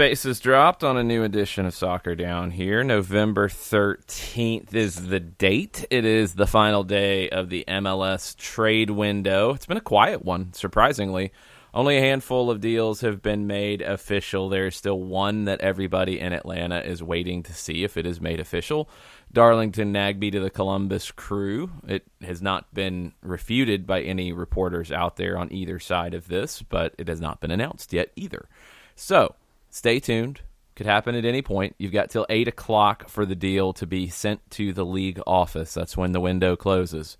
pace is dropped on a new edition of Soccer Down here. November 13th is the date. It is the final day of the MLS trade window. It's been a quiet one, surprisingly. Only a handful of deals have been made official. There's still one that everybody in Atlanta is waiting to see if it is made official. Darlington Nagbe to the Columbus Crew. It has not been refuted by any reporters out there on either side of this, but it has not been announced yet either. So, stay tuned. Could happen at any point. You've got till 8 o'clock for the deal to be sent to the league office. That's when the window closes.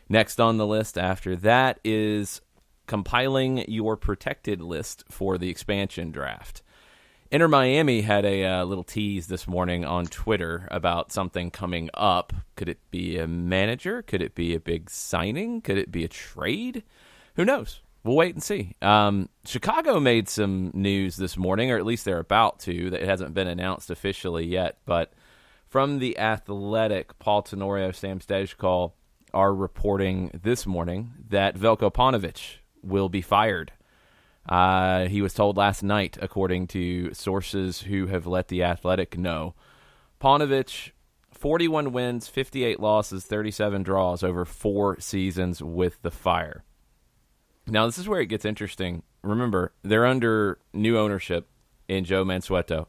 Next on the list after that is compiling your protected list for the expansion draft. Inter Miami had a little tease this morning on Twitter about something coming up. Could it be a manager? Could it be a big signing? Could it be a trade? Who knows? We'll wait and see. Chicago made some news this morning, or at least they're about to. That it hasn't been announced officially yet. But from The Athletic, Paul Tenorio, Sam Stejkal are reporting this morning that Veljko Paunovic will be fired. He was told last night, according to sources who have let The Athletic know. Paunovic, 41 wins, 58 losses, 37 draws over 4 seasons with the Fire. Now, this is where it gets interesting. Remember, they're under new ownership in Joe Mansueto.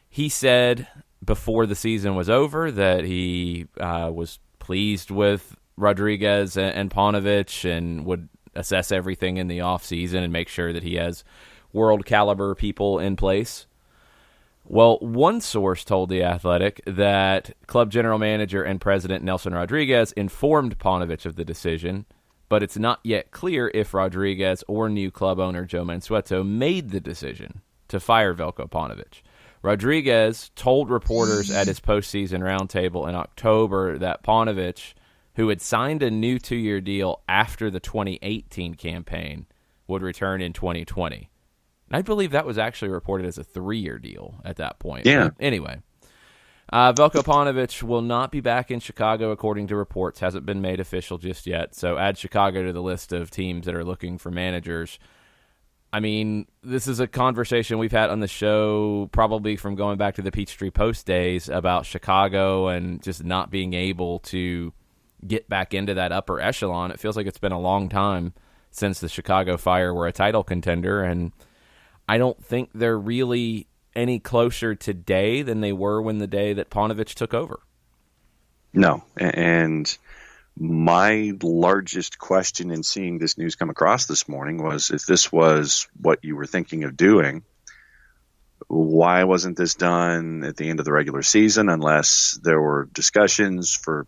He said before the season was over that he was pleased with Rodriguez and Paunovic and would assess everything in the offseason and make sure that he has world-caliber people in place. Well, one source told The Athletic that club general manager and president Nelson Rodriguez informed Paunovic of the decision, but it's not yet clear if Rodriguez or new club owner Joe Mansueto made the decision to fire Veljko Paunovic. Rodriguez told reporters at his postseason roundtable in October that Paunovic, who had signed a new 2-year deal after the 2018 campaign, would return in 2020. And I believe that was actually reported as a 3-year deal at that point. Yeah. But anyway, Veljko Paunovic will not be back in Chicago, according to reports. Hasn't been made official just yet. So add Chicago to the list of teams that are looking for managers. I mean, this is a conversation we've had on the show probably from going back to the Peachtree Post days about Chicago and just not being able to get back into that upper echelon. It feels like it's been a long time since the Chicago Fire were a title contender, and I don't think they're really any closer today than they were when the day that Paunovic took over. No, and my largest question in seeing this news come across this morning was, if this was what you were thinking of doing, why wasn't this done at the end of the regular season, unless there were discussions for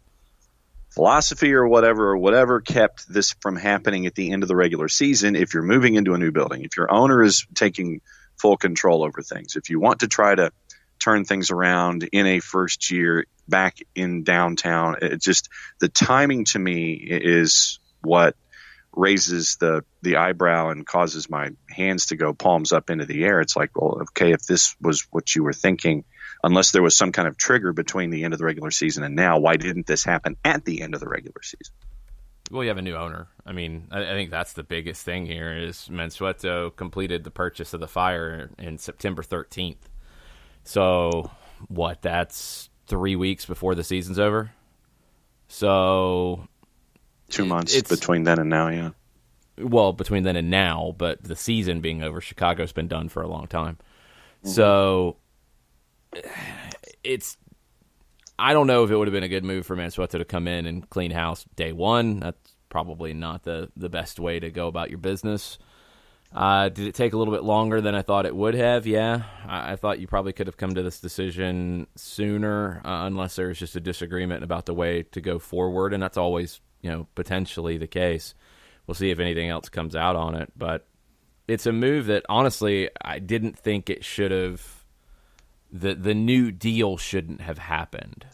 philosophy or whatever kept this from happening at the end of the regular season? If you're moving into a new building, if your owner is taking full control over things, if you want to try to turn things around in a first year back in downtown, it just, the timing to me is what raises the eyebrow and causes my hands to go palms up into the air. It's like, well, okay, if this was what you were thinking, unless there was some kind of trigger between the end of the regular season and now, why didn't this happen at the end of the regular season? Well, you have a new owner. I mean, I think that's the biggest thing here is Mansueto completed the purchase of the Fire in September 13th. So, that's 3 weeks before the season's over? So 2 months between then and now, yeah. Well, between then and now, but the season being over, Chicago's been done for a long time. Mm-hmm. So I don't know if it would have been a good move for Mansueto to come in and clean house day one. That's probably not the best way to go about your business. Did it take a little bit longer than I thought it would have? Yeah. I thought you probably could have come to this decision sooner, unless there was just a disagreement about the way to go forward, and that's always, potentially the case. We'll see if anything else comes out on it, but it's a move that, honestly, I didn't think it should have. The new deal shouldn't have happened.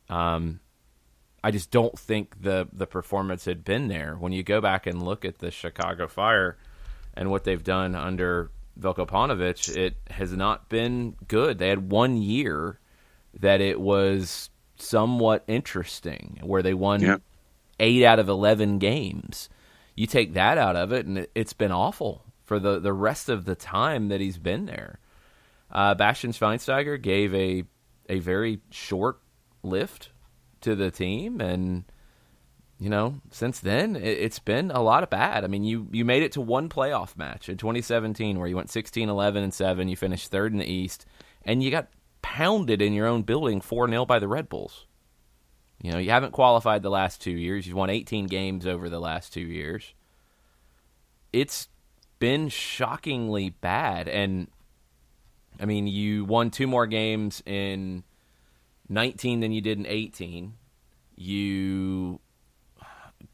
I just don't think the performance had been there. When you go back and look at the Chicago Fire and what they've done under Veljko Paunovic, it has not been good. They had 1 year that it was somewhat interesting, where they won 8 out of 11 games. You take that out of it, and it's been awful for the rest of the time that he's been there. Bastian Schweinsteiger gave a very short lift to the team, and since then it's been a lot of bad. I mean, you made it to one playoff match in 2017 where you went 16-11-7. You finished third in the East, and you got pounded in your own building 4-0 by the Red Bulls. You haven't qualified the last 2 years. You've won 18 games over the last 2 years. It's been shockingly bad. And, I mean, you won 2 more games in 19 than you did in 18. You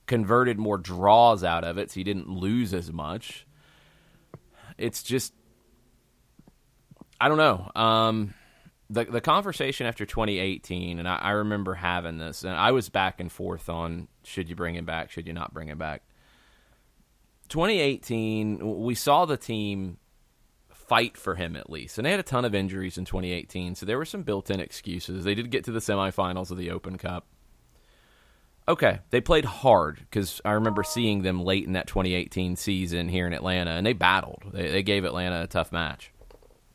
converted more draws out of it, so you didn't lose as much. It's just, I don't know. The conversation after 2018, and I remember having this, and I was back and forth on should you bring him back, should you not bring him back. 2018, we saw the team fight for him at least, and they had a ton of injuries in 2018, so there were some built-in excuses. They did get to the semifinals of the Open Cup. Okay, they played hard, because I remember seeing them late in that 2018 season here in Atlanta, and they battled. They gave Atlanta a tough match.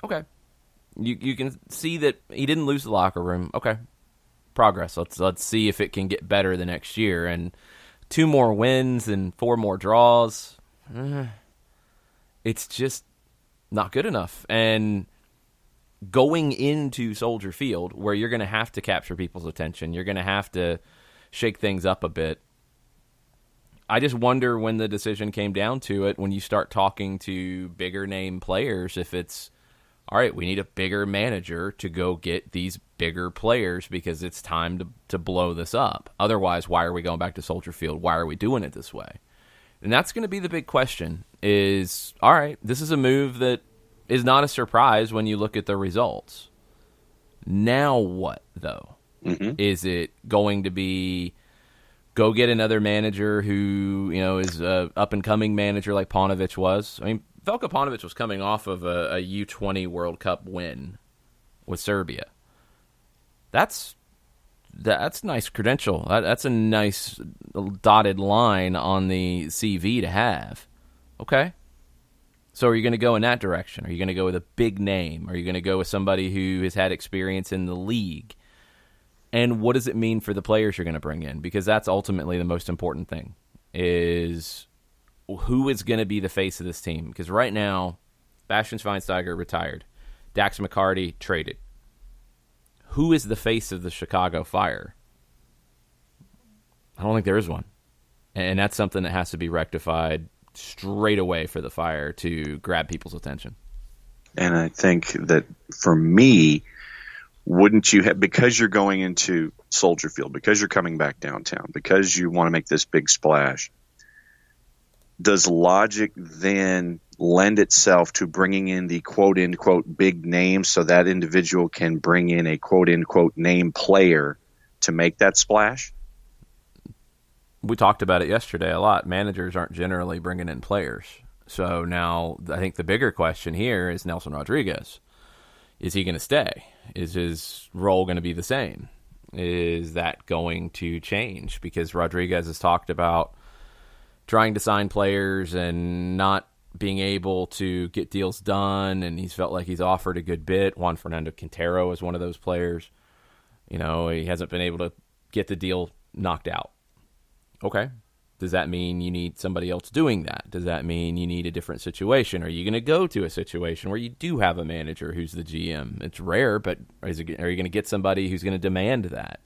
Okay. You can see that he didn't lose the locker room. Okay, progress. Let's see if it can get better the next year. And 2 more wins and 4 more draws. It's just not good enough. And going into Soldier Field, where you're going to have to capture people's attention, you're going to have to shake things up a bit. I just wonder when the decision came down to it, when you start talking to bigger name players, if it's, all right, we need a bigger manager to go get these bigger players because it's time to blow this up. Otherwise, why are we going back to Soldier Field? Why are we doing it this way? And that's going to be the big question is, all right, this is a move that is not a surprise when you look at the results. Now what, though? Mm-hmm. Is it going to be go get another manager who, is a up-and-coming manager like Paunovic was? I mean, Veljko Paunovic was coming off of a U20 World Cup win with Serbia. That's nice credential. That's a nice dotted line on the CV to have. Okay. So are you going to go in that direction? Are you going to go with a big name? Are you going to go with somebody who has had experience in the league? And what does it mean for the players you're going to bring in? Because that's ultimately the most important thing is who is going to be the face of this team? Because right now, Bastian Schweinsteiger retired. Dax McCarty traded. Who is the face of the Chicago Fire? I don't think there is one. And that's something that has to be rectified straight away for the Fire to grab people's attention. And I think that for me, wouldn't you have, because you're going into Soldier Field, because you're coming back downtown, because you want to make this big splash, does logic then lend itself to bringing in the quote-unquote big name so that individual can bring in a quote-unquote name player to make that splash? We talked about it yesterday a lot. Managers aren't generally bringing in players. So now I think the bigger question here is Nelson Rodriguez. Is he going to stay? Is his role going to be the same? Is that going to change? Because Rodriguez has talked about trying to sign players and not being able to get deals done, and he's felt like he's offered a good bit. Juan Fernando Quintero is one of those players. He hasn't been able to get the deal knocked out. Okay. Does that mean you need somebody else doing that? Does that mean you need a different situation? Are you going to go to a situation where you do have a manager who's the GM? It's rare, but are you going to get somebody who's going to demand that?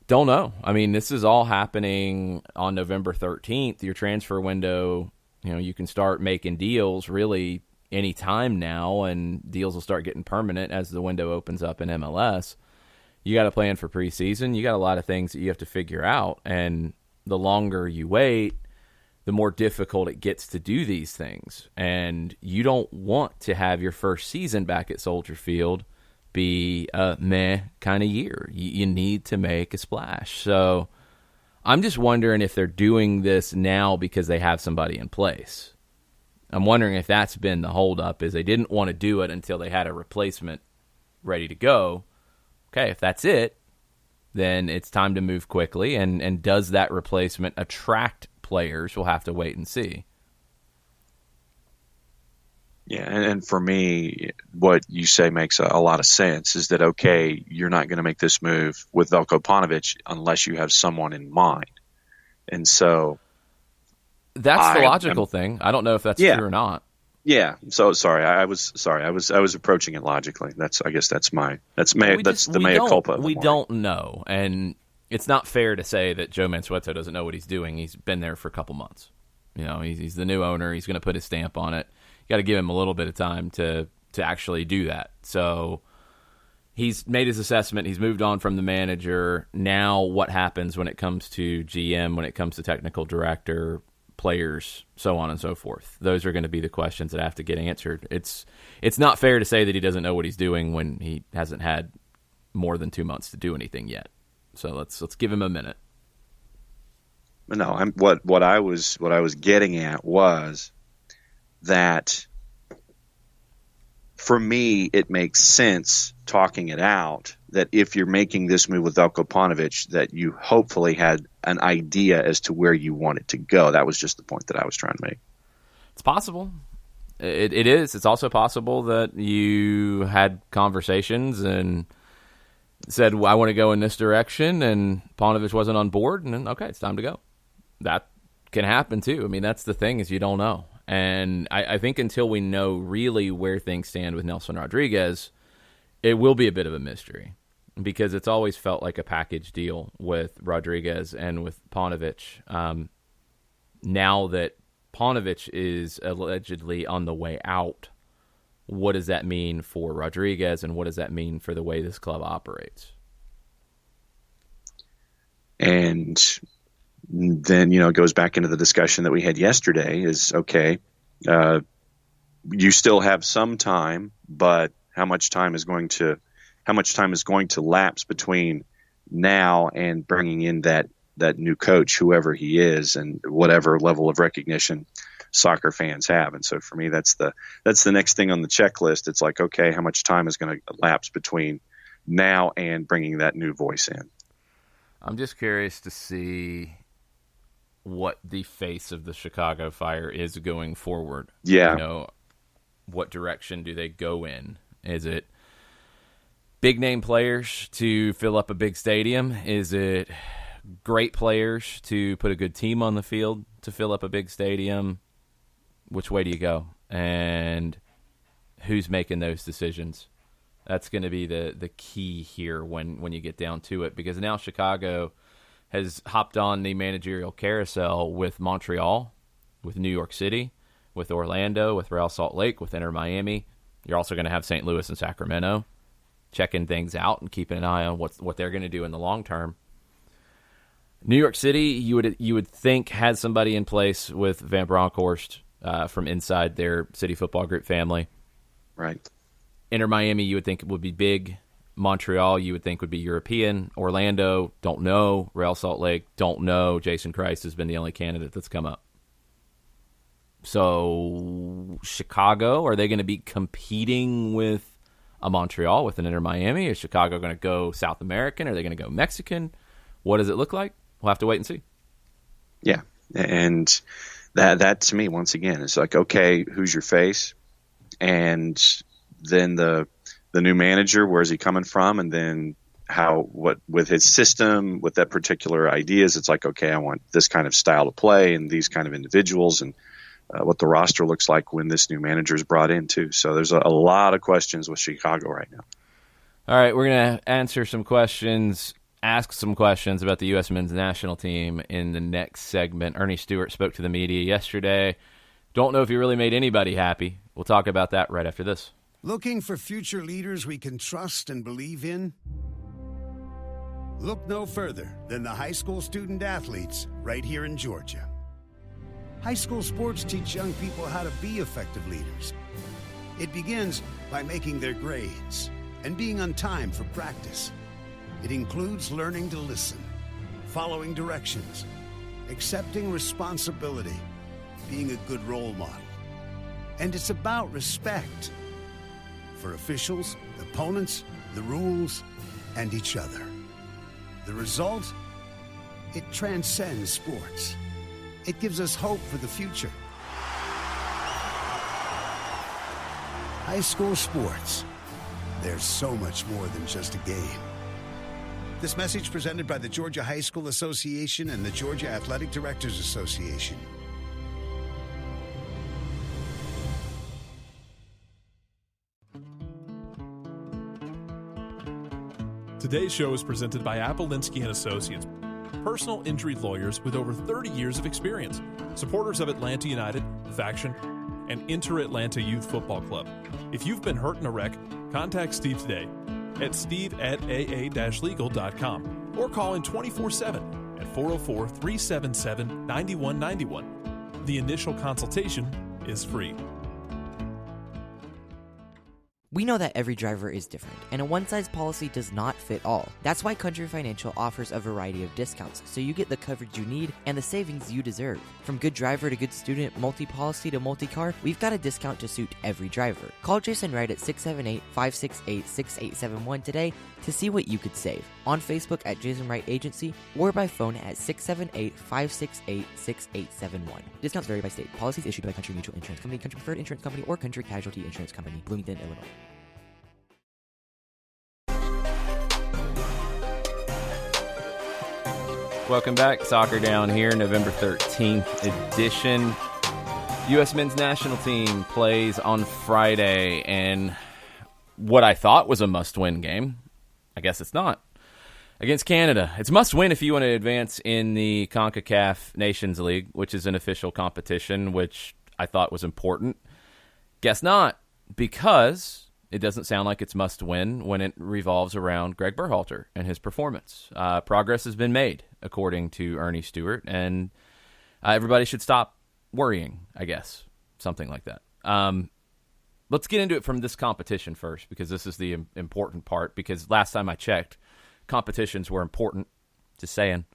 Don't know. I mean, this is all happening on November 13th. Your transfer window, you can start making deals really any time now, and deals will start getting permanent as the window opens up in MLS. You got to plan for preseason. You got a lot of things that you have to figure out, and the longer you wait, the more difficult it gets to do these things. And you don't want to have your first season back at Soldier Field be a meh kind of year. You need to make a splash. So I'm just wondering if they're doing this now because they have somebody in place. I'm wondering if that's been the holdup, is they didn't want to do it until they had a replacement ready to go. Okay, if that's it, then it's time to move quickly. And does that replacement attract players? We'll have to wait and see. Yeah, and for me, what you say makes a lot of sense is that, okay, you're not going to make this move with Veljko Paunovic unless you have someone in mind. And so that's the logical thing. I don't know if that's true or not. Yeah. So sorry. I was approaching it logically. I guess that's the mea culpa. We don't know. And it's not fair to say that Joe Mansueto doesn't know what he's doing. He's been there for a couple months. You know, he's the new owner. He's going to put his stamp on it. You got to give him a little bit of time to actually do that. So he's made his assessment. He's moved on from the manager. Now what happens when it comes to GM, when it comes to technical director, players, so on and so forth? Those are going to be the questions that have to get answered. It's not fair to say that he doesn't know what he's doing when he hasn't had more than 2 months to do anything yet. So let's give him a minute. No, what I was getting at was that for me it makes sense, talking it out, that if you're making this move with Veljko Paunovic, that you hopefully had an idea as to where you want it to go. That was just the point that I was trying to make. It's possible. It is. It's also possible that you had conversations and said, well, I want to go in this direction, and Paunovic wasn't on board, and then, okay, it's time to go. That can happen too. I mean, that's the thing, is you don't know. And I think until we know really where things stand with Nelson Rodriguez, it will be a bit of a mystery, because it's always felt like a package deal with Rodriguez and with Paunovic. Now that Paunovic is allegedly on the way out, what does that mean for Rodriguez, and what does that mean for the way this club operates? And then, it goes back into the discussion that we had yesterday is, okay, you still have some time, but how much time is going to lapse between now and bringing in that new coach, whoever he is, and whatever level of recognition soccer fans have. And so for me, that's the next thing on the checklist. It's like, okay, how much time is going to lapse between now and bringing that new voice in? I'm just curious to see what the face of the Chicago Fire is going forward. Yeah. What direction do they go in? Is it big name players to fill up a big stadium? Is it great players to put a good team on the field to fill up a big stadium? Which way do you go? And who's making those decisions? That's going to be the key here when you get down to it, because now Chicago has hopped on the managerial carousel with Montreal, with New York City, with Orlando, with Real Salt Lake, with Inter Miami. You're also going to have St. Louis and Sacramento checking things out and keeping an eye on what they're going to do in the long term. New York City, you would think, has somebody in place with Van Bronckhorst from inside their City Football Group family. Right. Inter Miami, you would think would be big. Montreal, you would think would be European. Orlando, don't know. Real Salt Lake, don't know. Jason Christ has been the only candidate that's come up. So Chicago, are they going to be competing with a Montreal, with an Inter Miami? Is Chicago going to go South American? Are they going to go Mexican? What does it look like? We'll have to wait and see. Yeah, and that to me, once again, is like, okay, who's your face? And then the new manager, where's he coming from? And then what with his system, with that particular ideas, it's like, okay, I want this kind of style to play and these kind of individuals, and what the roster looks like when this new manager is brought in too. So there's a lot of questions with Chicago right now. All right, we're going to answer some questions, ask some questions about the U.S. men's national team in the next segment. Ernie Stewart spoke to the media yesterday. Don't know if he really made anybody happy. We'll talk about that right after this. Looking for future leaders we can trust and believe in? Look no further than the high school student athletes right here in Georgia. High school sports teach young people how to be effective leaders. It begins by making their grades and being on time for practice. It includes learning to listen, following directions, accepting responsibility, being a good role model. And it's about respect for officials, opponents, the rules, and each other. The result? It transcends sports. It gives us hope for the future. High school sports. There's so much more than just a game. This message presented by the Georgia High School Association and the Georgia Athletic Directors Association. Today's show is presented by Appolinsky & Associates, personal injury lawyers with over 30 years of experience, supporters of Atlanta United, Faction, and Inter-Atlanta Youth Football Club. If you've been hurt in a wreck, contact Steve today at steve@aa-legal.com or call in 24/7 at 404-377-9191. The initial consultation is free. We know that every driver is different, and a one-size policy does not fit all. That's why Country Financial offers a variety of discounts, so you get the coverage you need and the savings you deserve. From good driver to good student, multi-policy to multi-car, we've got a discount to suit every driver. Call Jason Wright at 678-568-6871 today to see what you could save. On Facebook at Jason Wright Agency or by phone at 678-568-6871. Discounts vary by state. Policies issued by Country Mutual Insurance Company, Country Preferred Insurance Company, or Country Casualty Insurance Company, Bloomington, Illinois. Welcome back. Soccer Down here, November 13th edition. U.S. men's national team plays on Friday, and what I thought was a must-win game, I guess it's not, against Canada. It's must-win if you want to advance in the CONCACAF Nations League, which is an official competition, which I thought was important. Guess not, because it doesn't sound like it's must-win when it revolves around Greg Berhalter and his performance. Progress has been made, according to Ernie Stewart, and everybody should stop worrying, I guess. Something like that. Let's get into it from this competition first, because this is the important part, because last time I checked, competitions were important. Just saying.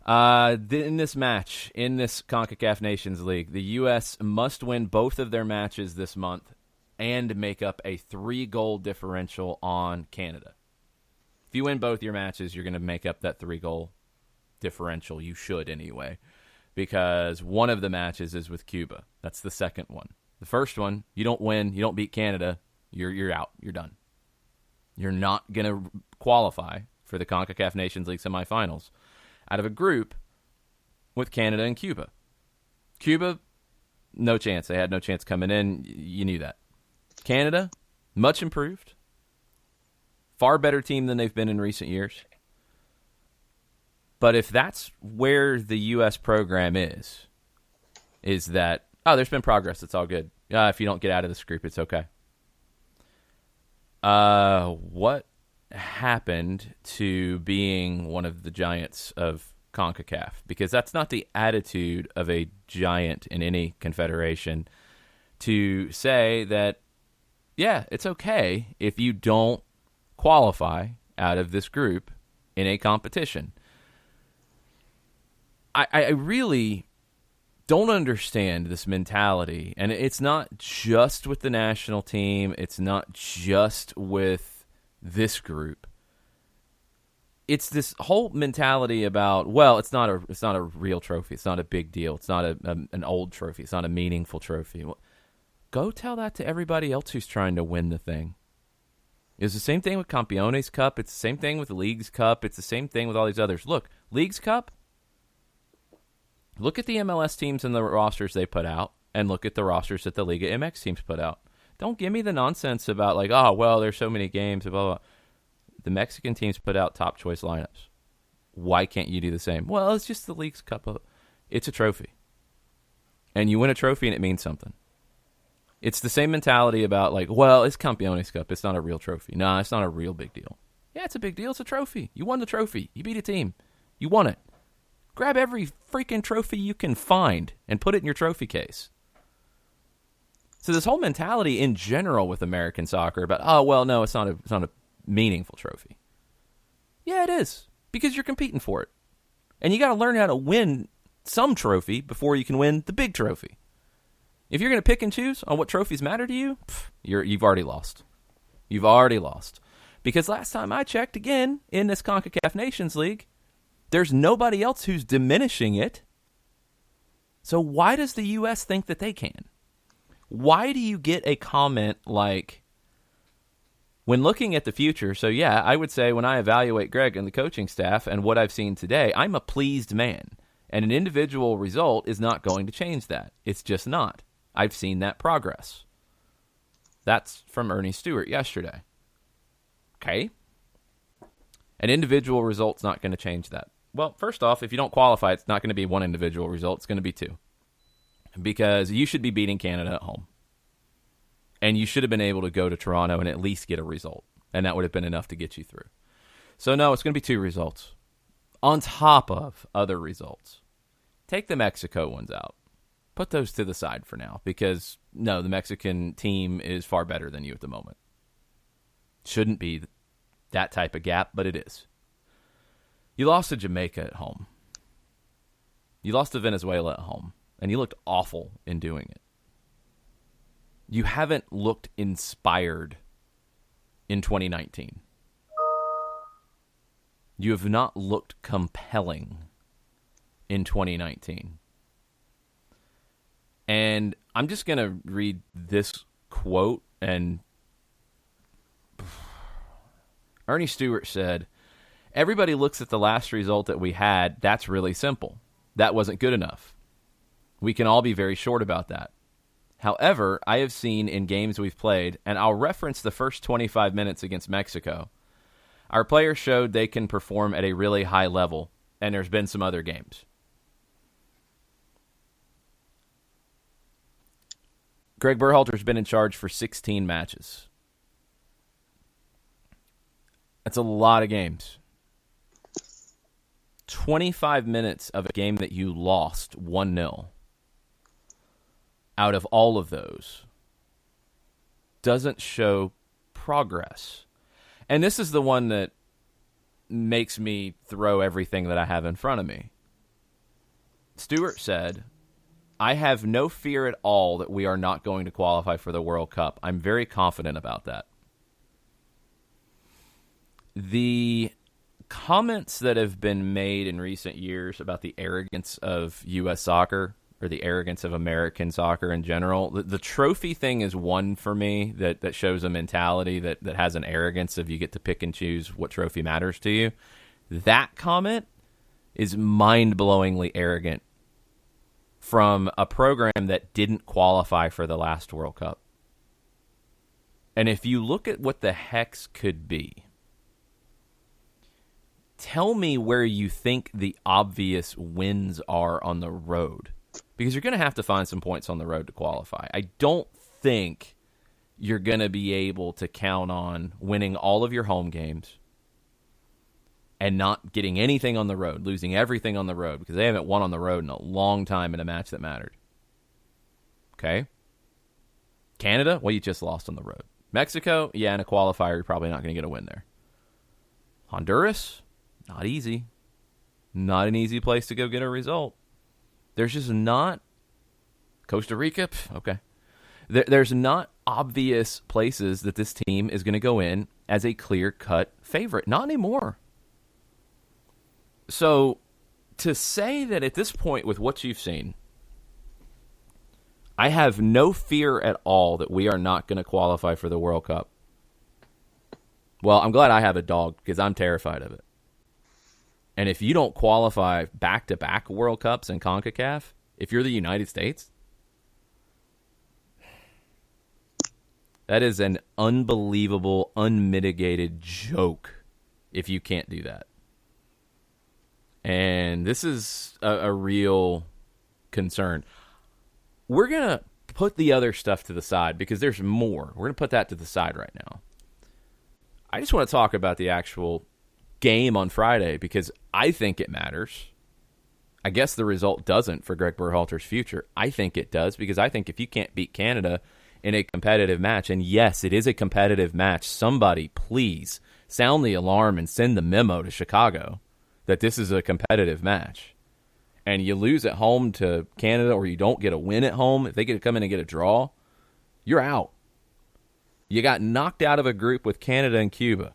In this match, in this CONCACAF Nations League, the U.S. must win both of their matches this month and make up a 3-goal differential on Canada. If you win both your matches, you're going to make up that 3-goal differential. You should anyway, because one of the matches is with Cuba. That's the second one. The first one, you don't win, you don't beat Canada, you're out. You're done. You're not going to qualify for the CONCACAF Nations League semifinals out of a group with Canada and Cuba. Cuba, no chance. They had no chance coming in. You knew that. Canada, much improved. Far better team than they've been in recent years. But if that's where the U.S. program is that, oh, there's been progress, it's all good. If you don't get out of this group, it's okay. What happened to being one of the giants of CONCACAF? Because that's not the attitude of a giant in any confederation, to say that, yeah, it's okay if you don't qualify out of this group in a competition. I really don't understand this mentality, and it's not just with the national team. It's not just with this group. It's this whole mentality about, well, it's not a real trophy. It's not a big deal. It's not an old trophy. It's not a meaningful trophy. Well, go tell that to everybody else who's trying to win the thing. It's the same thing with Campeones Cup. It's the same thing with the Leagues Cup. It's the same thing with all these others. Look, Leagues Cup, look at the MLS teams and the rosters they put out, and look at the rosters that the Liga MX teams put out. Don't give me the nonsense about, like, oh, well, there's so many games, blah, blah, blah. The Mexican teams put out top choice lineups. Why can't you do the same? Well, it's just the Leagues Cup. It's a trophy. And you win a trophy and it means something. It's the same mentality about, like, well, it's Campeones Cup. It's not a real trophy. No, it's not a real big deal. Yeah, it's a big deal. It's a trophy. You won the trophy. You beat a team. You won it. Grab every freaking trophy you can find and put it in your trophy case. So this whole mentality in general with American soccer about, oh, well, no, it's not a meaningful trophy. Yeah, it is, because you're competing for it. And you got to learn how to win some trophy before you can win the big trophy. If you're going to pick and choose on what trophies matter to you, you've already lost. You've already lost. Because last time I checked, again, in this CONCACAF Nations League, there's nobody else who's diminishing it. So why does the U.S. think that they can? Why do you get a comment like, when looking at the future, so yeah, I would say when I evaluate Greg and the coaching staff and what I've seen today, I'm a pleased man. And an individual result is not going to change that. It's just not. I've seen that progress. That's from Ernie Stewart yesterday. Okay. An individual result's not going to change that. Well, first off, if you don't qualify, it's not going to be one individual result. It's going to be two. Because you should be beating Canada at home. And you should have been able to go to Toronto and at least get a result. And that would have been enough to get you through. So no, it's going to be two results. On top of other results. Take the Mexico ones out. Put those to the side for now. Because, no, the Mexican team is far better than you at the moment. Shouldn't be that type of gap, but it is. You lost to Jamaica at home. You lost to Venezuela at home. And you looked awful in doing it. You haven't looked inspired in 2019. You have not looked compelling in 2019. And I'm just going to read this quote. And Ernie Stewart said, "Everybody looks at the last result that we had. That's really simple. That wasn't good enough. We can all be very short about that. However, I have seen in games we've played, and I'll reference the first 25 minutes against Mexico, our players showed they can perform at a really high level, and there's been some other games." Greg Berhalter's been in charge for 16 matches. That's a lot of games. 25 minutes of a game that you lost 1-0. Out of all of those, doesn't show progress. And this is the one that makes me throw everything that I have in front of me. Stewart said, "I have no fear at all that we are not going to qualify for the World Cup. I'm very confident about that." The comments that have been made in recent years about the arrogance of U.S. soccer, or the arrogance of American soccer in general. The trophy thing is one for me that shows a mentality that has an arrogance of you get to pick and choose what trophy matters to you. That comment is mind-blowingly arrogant from a program that didn't qualify for the last World Cup. And if you look at what the hex could be, tell me where you think the obvious wins are on the road. Because you're going to have to find some points on the road to qualify. I don't think you're going to be able to count on winning all of your home games and not getting anything on the road, losing everything on the road, because they haven't won on the road in a long time in a match that mattered. Okay? Canada, well, you just lost on the road. Mexico, yeah, in a qualifier, you're probably not going to get a win there. Honduras, not easy. Not an easy place to go get a result. There's just not. Costa Rica, okay. There's not obvious places that this team is going to go in as a clear-cut favorite. Not anymore. So, to say that at this point with what you've seen, I have no fear at all that we are not going to qualify for the World Cup. Well, I'm glad I have a dog because I'm terrified of it. And if you don't qualify back-to-back World Cups in CONCACAF, if you're the United States, that is an unbelievable, unmitigated joke if you can't do that. And this is a real concern. We're going to put the other stuff to the side because there's more. We're going to put that to the side right now. I just want to talk about the actual game on Friday because I think it matters. I guess the result doesn't for Greg Berhalter's future. I think it does because I think if you can't beat Canada in a competitive match, and yes, it is a competitive match, somebody please sound the alarm and send the memo to Chicago that this is a competitive match. And you lose at home to Canada or you don't get a win at home, if they get to come in and get a draw, you're out. You got knocked out of a group with Canada and Cuba.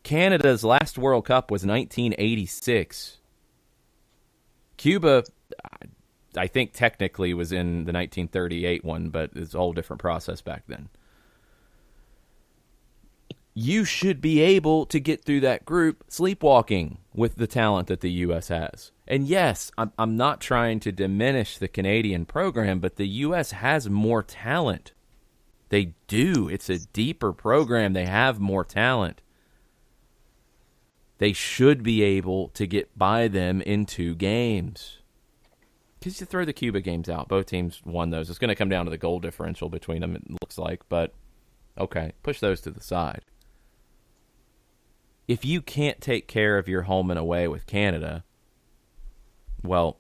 Canada's last World Cup was 1986. Cuba, I think technically was in the 1938 one, but it's a whole different process back then. You should be able to get through that group sleepwalking with the talent that the U.S. has. And yes, I'm not trying to diminish the Canadian program, but the U.S. has more talent. They do. It's a deeper program. They have more talent. They should be able to get by them in 2 games. Because you throw the Cuba games out. Both teams won those. It's going to come down to the goal differential between them, it looks like. But, okay, push those to the side. If you can't take care of your home and away with Canada, well,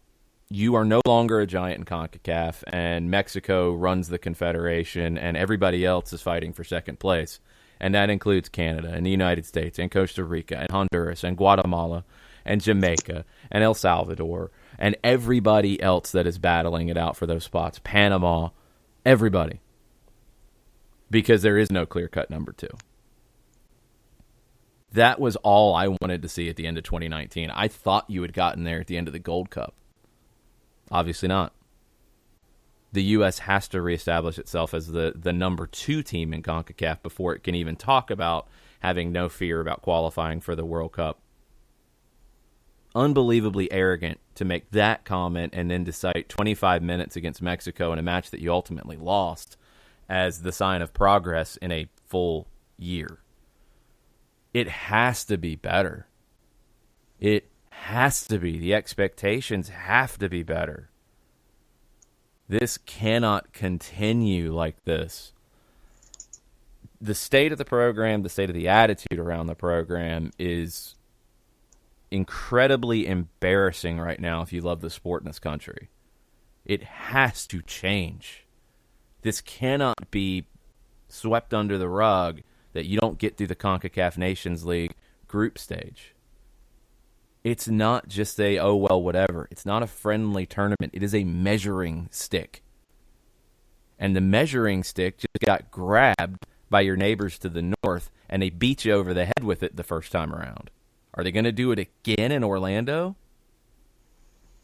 you are no longer a giant in CONCACAF, and Mexico runs the Confederation, and everybody else is fighting for second place. And that includes Canada and the United States and Costa Rica and Honduras and Guatemala and Jamaica and El Salvador and everybody else that is battling it out for those spots. Panama, everybody. Because there is no clear-cut number 2. That was all I wanted to see at the end of 2019. I thought you had gotten there at the end of the Gold Cup. Obviously not. The U.S. has to reestablish itself as the number 2 team in CONCACAF before it can even talk about having no fear about qualifying for the World Cup. Unbelievably arrogant to make that comment and then to cite 25 minutes against Mexico in a match that you ultimately lost as the sign of progress in a full year. It has to be better. It has to be. The expectations have to be better. This cannot continue like this. The state of the program, the state of the attitude around the program is incredibly embarrassing right now if you love the sport in this country. It has to change. This cannot be swept under the rug that you don't get through the CONCACAF Nations League group stage. It's not just a, oh, well, whatever. It's not a friendly tournament. It is a measuring stick. And the measuring stick just got grabbed by your neighbors to the north, and they beat you over the head with it the first time around. Are they going to do it again in Orlando?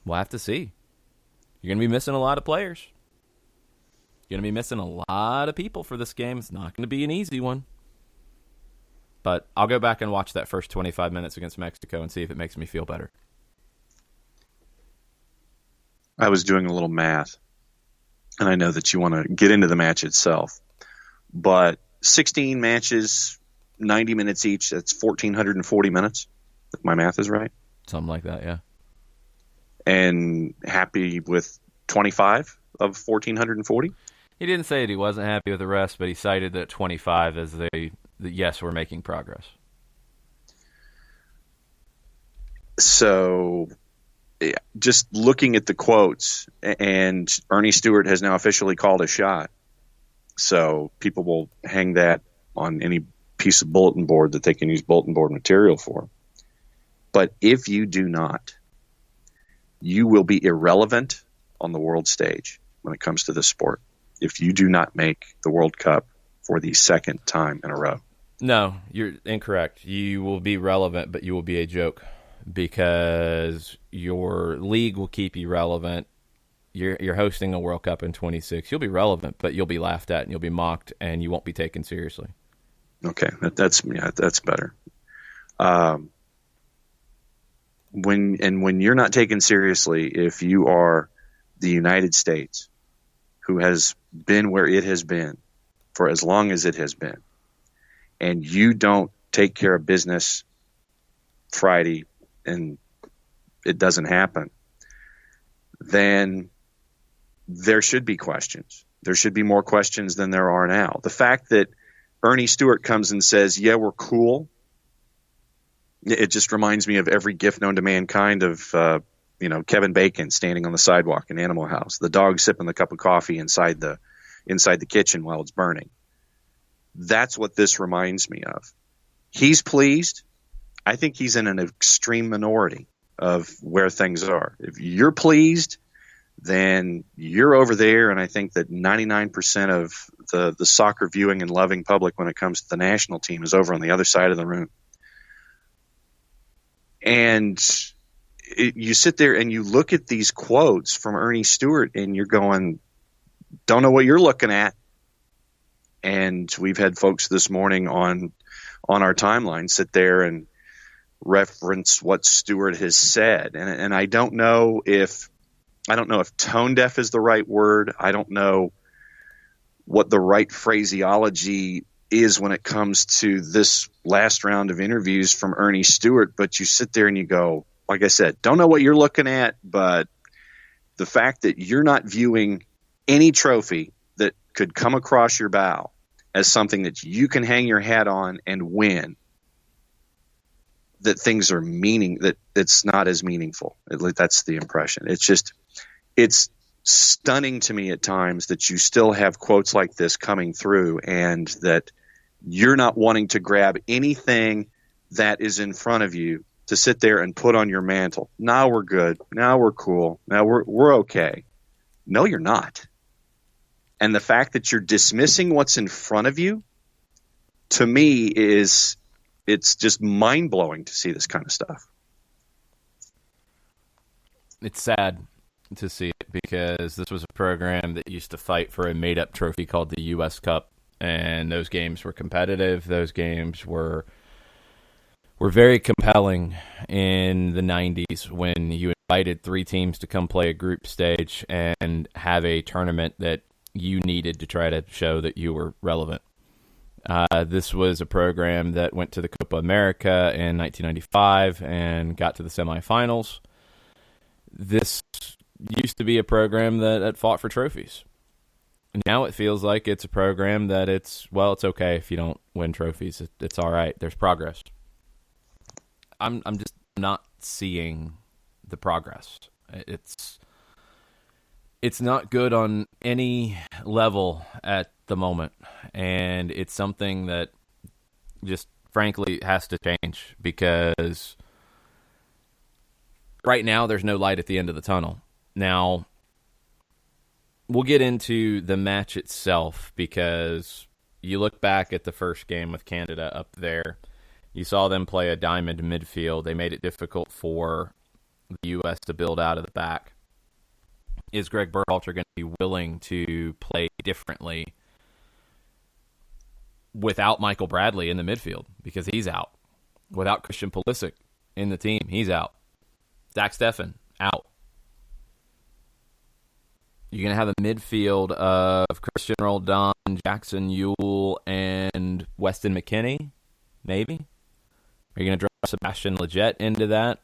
We'll have to see. You're going to be missing a lot of players. You're going to be missing a lot of people for this game. It's not going to be an easy one. But I'll go back and watch that first 25 minutes against Mexico and see if it makes me feel better. I was doing a little math, and I know that you want to get into the match itself. But 16 matches, 90 minutes each, that's 1,440 minutes, if my math is right. Something like that, yeah. And happy with 25 of 1,440? He didn't say that he wasn't happy with the rest, but he cited that 25 as yes, we're making progress. So just looking at the quotes, and Ernie Stewart has now officially called a shot. So people will hang that on any piece of bulletin board that they can use bulletin board material for. But if you do not, you will be irrelevant on the world stage when it comes to this sport. If you do not make the World Cup for the second time in a row. No, you're incorrect. You will be relevant, but you will be a joke because your league will keep you relevant. You're hosting a World Cup in 26. You'll be relevant, but you'll be laughed at and you'll be mocked and you won't be taken seriously. Okay, that's better. When you're not taken seriously, if you are the United States, who has been where it has been for as long as it has been, and you don't take care of business Friday and it doesn't happen, then there should be questions. There should be more questions than there are now. The fact that Ernie Stewart comes and says, yeah, we're cool, it just reminds me of every gift known to mankind of Kevin Bacon standing on the sidewalk in Animal House, the dog sipping the cup of coffee inside the kitchen while it's burning. That's what this reminds me of. He's pleased. I think he's in an extreme minority of where things are. If you're pleased, then you're over there, and I think that 99% of the soccer viewing and loving public when it comes to the national team is over on the other side of the room. And you sit there and you look at these quotes from Ernie Stewart and you're going, don't know what you're looking at. And we've had folks this morning on our timeline sit there and reference what Stewart has said. And I don't know if tone deaf is the right word. I don't know what the right phraseology is when it comes to this last round of interviews from Ernie Stewart. But you sit there and you go, like I said, don't know what you're looking at, but the fact that you're not viewing any trophy that could come across your bow as something that you can hang your hat on and win, that things are that it's not as meaningful. That's the impression. It's stunning to me at times that you still have quotes like this coming through and that you're not wanting to grab anything that is in front of you to sit there and put on your mantle. Now we're good. Now we're cool. Now we're okay. No, you're not. And the fact that you're dismissing what's in front of you, to me, it's just mind-blowing to see this kind of stuff. It's sad to see it because this was a program that used to fight for a made-up trophy called the U.S. Cup, and those games were competitive. Those games were very compelling in the 90s when you invited 3 teams to come play a group stage and have a tournament that you needed to try to show that you were relevant. This was a program that went to the Copa America in 1995 and got to the semifinals. This used to be a program that fought for trophies. Now it feels like it's a program that it's okay if you don't win trophies. It's all right. There's progress. I'm just not seeing the progress. It's not good on any level at the moment, and it's something that just frankly has to change because right now there's no light at the end of the tunnel. Now, we'll get into the match itself because you look back at the first game with Canada up there. You saw them play a diamond midfield. They made it difficult for the U.S. to build out of the back. Is Greg Berhalter going to be willing to play differently without Michael Bradley in the midfield because he's out? Without Christian Pulisic in the team, he's out. Zach Steffen, out. You're going to have a midfield of Christian Roldan, Jackson Ewell, and Weston McKennie, maybe? Are you going to drop Sebastian Lletget into that?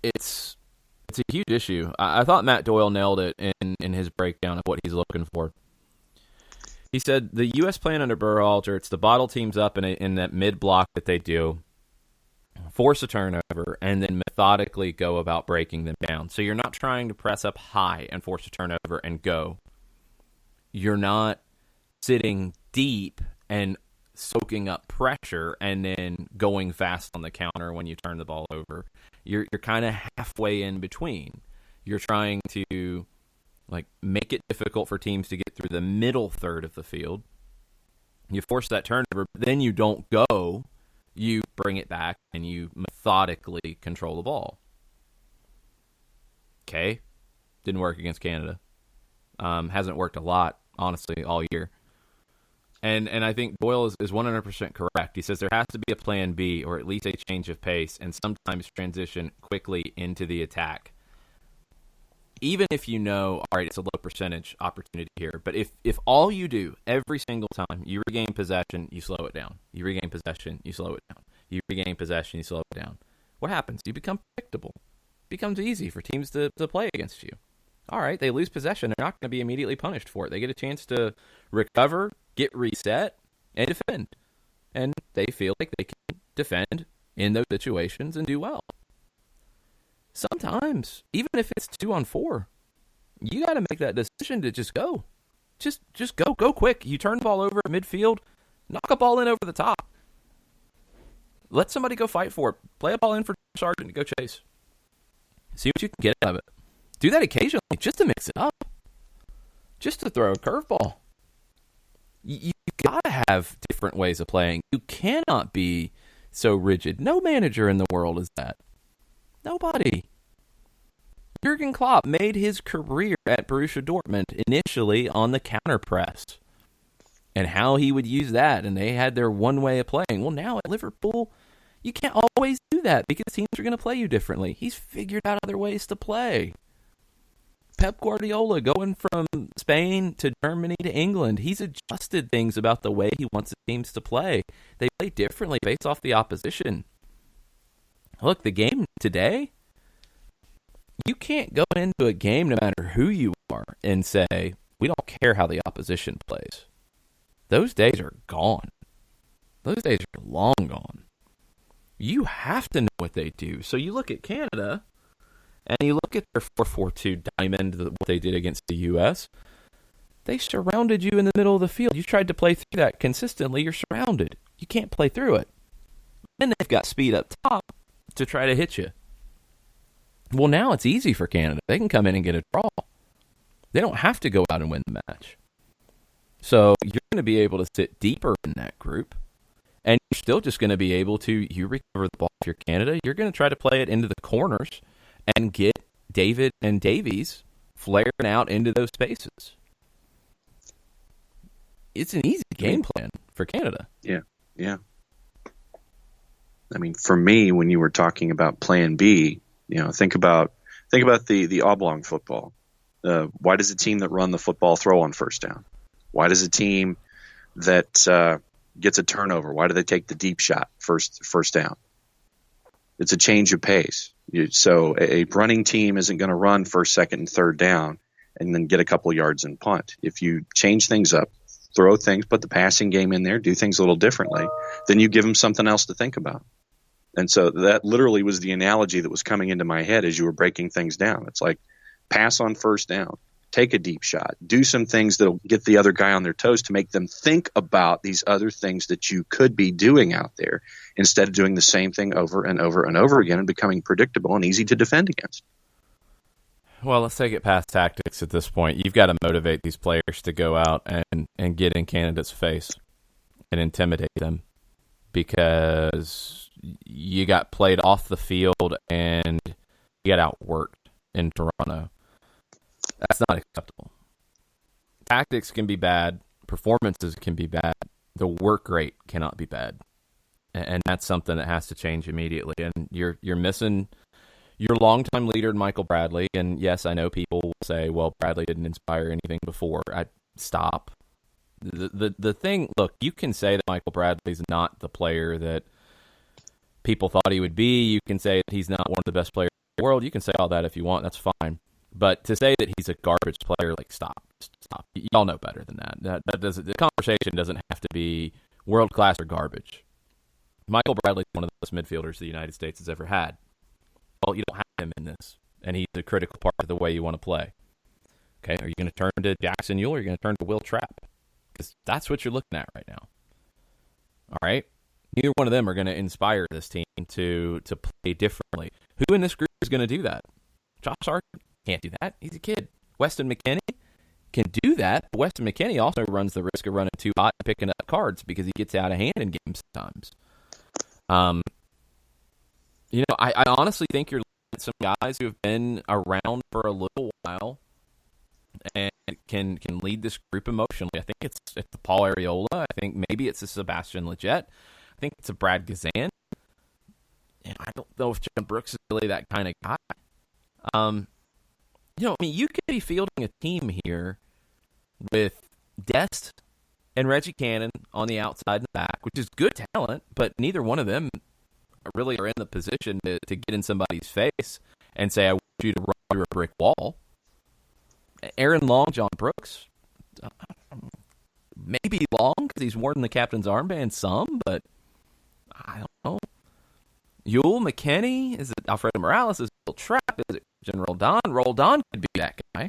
It's a huge issue. I thought Matt Doyle nailed it in his breakdown of what he's looking for. He said the U.S. plan under Berhalter, it's to bottle teams up in that mid-block that they do, force a turnover, and then methodically go about breaking them down. So you're not trying to press up high and force a turnover and go. You're not sitting deep and soaking up pressure and then going fast on the counter when you turn the ball over. You're kind of halfway in between. You're trying to make it difficult for teams to get through the middle third of the field. You force that turnover, but then you don't go. You bring it back and you methodically control the ball. Okay. Didn't work against Canada. Hasn't worked a lot, honestly, all year. And I think Doyle is 100% correct. He says there has to be a plan B or at least a change of pace and sometimes transition quickly into the attack. Even if you know, all right, it's a low percentage opportunity here, but if all you do every single time, you regain possession, you slow it down. You regain possession, you slow it down. You regain possession, you slow it down. What happens? You become predictable. It becomes easy for teams to play against you. All right, they lose possession. They're not going to be immediately punished for it. They get a chance to recover, get reset, and defend. And they feel like they can defend in those situations and do well. Sometimes, even if it's 2-on-4, you got to make that decision to just go. Just go. Go quick. You turn the ball over at midfield, knock a ball in over the top. Let somebody go fight for it. Play a ball in for Sargent to go chase. See what you can get out of it. Do that occasionally just to mix it up. Just to throw a curveball. You got to have different ways of playing. You cannot be so rigid. No manager in the world is that. Nobody. Jurgen Klopp made his career at Borussia Dortmund initially on the counter press and how he would use that, and they had their one way of playing. Well, now at Liverpool, you can't always do that because teams are going to play you differently. He's figured out other ways to play. Pep Guardiola going from Spain to Germany to England, he's adjusted things about the way he wants the teams to play. They play differently based off the opposition. Look, the game today, you can't go into a game no matter who you are and say, we don't care how the opposition plays. Those days are gone. Those days are long gone. You have to know what they do. So you look at Canada, and you look at their 4-4-2 diamond, what they did against the U.S., they surrounded you in the middle of the field. You tried to play through that consistently, you're surrounded. You can't play through it. Then they've got speed up top to try to hit you. Well, now it's easy for Canada. They can come in and get a draw. They don't have to go out and win the match. So you're going to be able to sit deeper in that group, and you're still just going to be able to, you recover the ball if you're Canada, you're going to try to play it into the corners and get David and Davies flaring out into those spaces. It's an easy game plan for Canada. Yeah. I mean, for me, when you were talking about Plan B, think about the oblong football. Why does a team that run the football throw on first down? Why does a team that gets a turnover, why do they take the deep shot first down? It's a change of pace. So a running team isn't going to run first, second, and third down and then get a couple yards and punt. If you change things up, throw things, put the passing game in there, do things a little differently, then you give them something else to think about. And so that literally was the analogy that was coming into my head as you were breaking things down. It's like pass on first down, take a deep shot, do some things that'll get the other guy on their toes to make them think about these other things that you could be doing out there instead of doing the same thing over and over and over again and becoming predictable and easy to defend against. Well, let's take it past tactics at this point. You've got to motivate these players to go out and get in Canada's face and intimidate them because you got played off the field and you got outworked in Toronto. That's not acceptable. Tactics can be bad. Performances can be bad. The work rate cannot be bad. And that's something that has to change immediately. And you're missing your longtime leader, Michael Bradley. And yes, I know people will say, well, Bradley didn't inspire anything before. Stop. The thing, look, you can say that Michael Bradley's not the player that people thought he would be. You can say that he's not one of the best players in the world. You can say all that if you want. That's fine. But to say that he's a garbage player, stop. Y'all know better than that. That doesn't. The conversation doesn't have to be world class or garbage. Michael Bradley is one of the best midfielders the United States has ever had. Well, you don't have him in this, and he's a critical part of the way you want to play. Okay, are you going to turn to Jackson Ewell or are you going to turn to Will Trapp? Because that's what you're looking at right now. All right? Neither one of them are going to inspire this team to play differently. Who in this group is going to do that? Josh Sargent can't do that. He's a kid. Weston McKennie can do that. But Weston McKennie also runs the risk of running too hot and picking up cards because he gets out of hand in games sometimes. I honestly think you're looking at some guys who have been around for a little while and can lead this group emotionally. I think it's the Paul Arriola. I think maybe it's a Sebastian Lletget. I think it's a Brad Gazan. And I don't know if John Brooks is really that kind of guy. You could be fielding a team here with Dest and Reggie Cannon on the outside and the back, which is good talent, but neither one of them really are in the position to get in somebody's face and say, I want you to run through a brick wall. Aaron Long, John Brooks, maybe Long because he's worn the captain's armband some, but I don't know. Ewell, McKennie, is it Alfredo Morales, is it Will Trapp, is it General Don? Roldan could be that guy.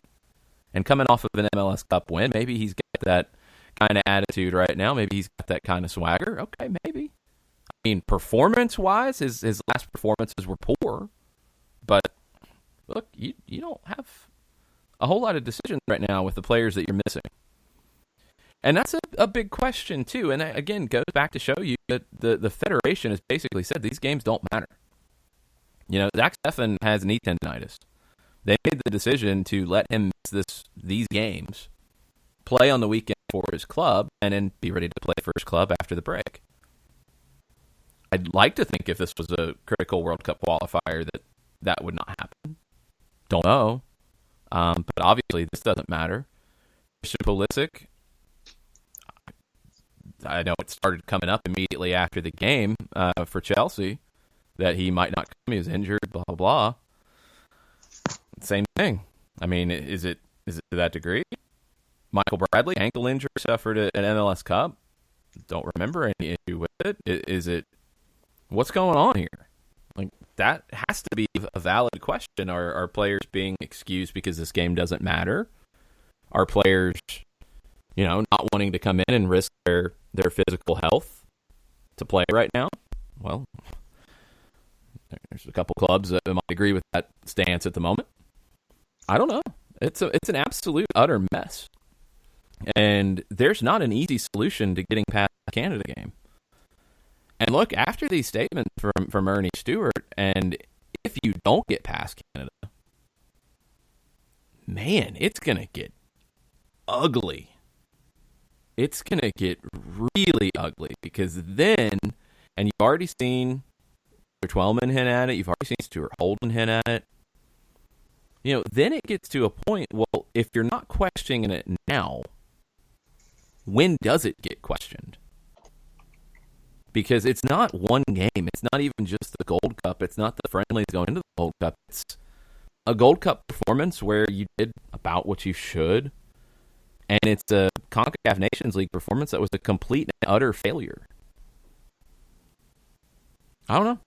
And coming off of an MLS Cup win, maybe he's got that kind of attitude right now. Maybe he's got that kind of swagger. Okay, maybe. I mean, performance-wise, his last performances were poor. But, look, you don't have a whole lot of decisions right now with the players that you're missing. And that's a big question, too. And, again, goes back to show you that the Federation has basically said these games don't matter. Zach Steffen has knee tendonitis. They made the decision to let him miss these games, play on the weekend for his club, and then be ready to play for his club after the break. I'd like to think if this was a critical World Cup qualifier that would not happen. Don't know. But obviously this doesn't matter. Christian Pulisic, I know it started coming up immediately after the game for Chelsea that he might not come. He was injured, blah, blah, blah. Same thing. I mean, is it to that degree? Michael Bradley, ankle injury, suffered at an MLS Cup. Don't remember any issue with it. Is it? What's going on here? Like, that has to be a valid question. Are players being excused because this game doesn't matter? Are players, not wanting to come in and risk their physical health to play right now? Well, there's a couple clubs that might agree with that stance at the moment. I don't know. It's an absolute utter mess. And there's not an easy solution to getting past the Canada game. And look, after these statements from Ernie Stewart, and if you don't get past Canada, man, it's going to get ugly. It's going to get really ugly because then, and you've already seen Twellman hint at it, you've already seen Stuart Holden hint at it, then it gets to a point, well, if you're not questioning it now, when does it get questioned? Because it's not one game. It's not even just the Gold Cup. It's not the friendlies going into the Gold Cup. It's a Gold Cup performance where you did about what you should. And it's a CONCACAF Nations League performance that was a complete and utter failure. I don't know.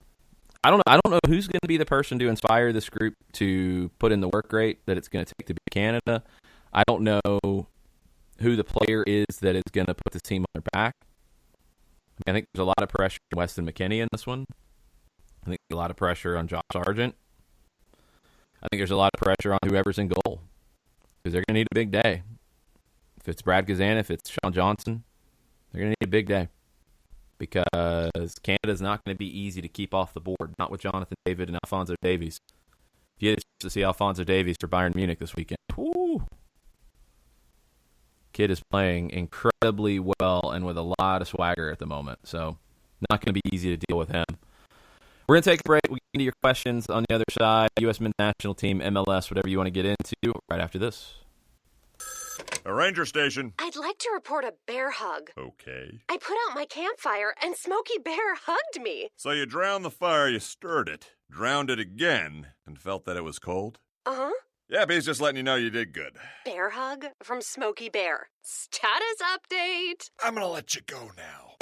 I don't know who's going to be the person to inspire this group to put in the work rate that it's going to take to beat Canada. I don't know who the player is that is going to put the team on their back. I think there's a lot of pressure on Weston McKennie in this one. I think there's a lot of pressure on Josh Sargent. I think there's a lot of pressure on whoever's in goal because they're going to need a big day. If it's Brad Gazan, if it's Sean Johnson, they're going to need a big day because Canada's not going to be easy to keep off the board, not with Jonathan David and Alphonso Davies. If you had a chance to see Alphonso Davies for Bayern Munich this weekend, whoo, kid is playing incredibly well and with a lot of swagger at the moment. So not going to be easy to deal with him. We're going to take a break. We get into your questions on the other side. USMNT national team, MLS, whatever you want to get into right after this. A ranger station. I'd like to report a bear hug. Okay. I put out my campfire and Smokey Bear hugged me. So you drowned the fire, you stirred it, drowned it again, and felt that it was cold? Uh-huh. Yeah, but he's just letting you know you did good. Bear hug from Smokey Bear. Status update. I'm gonna let you go now.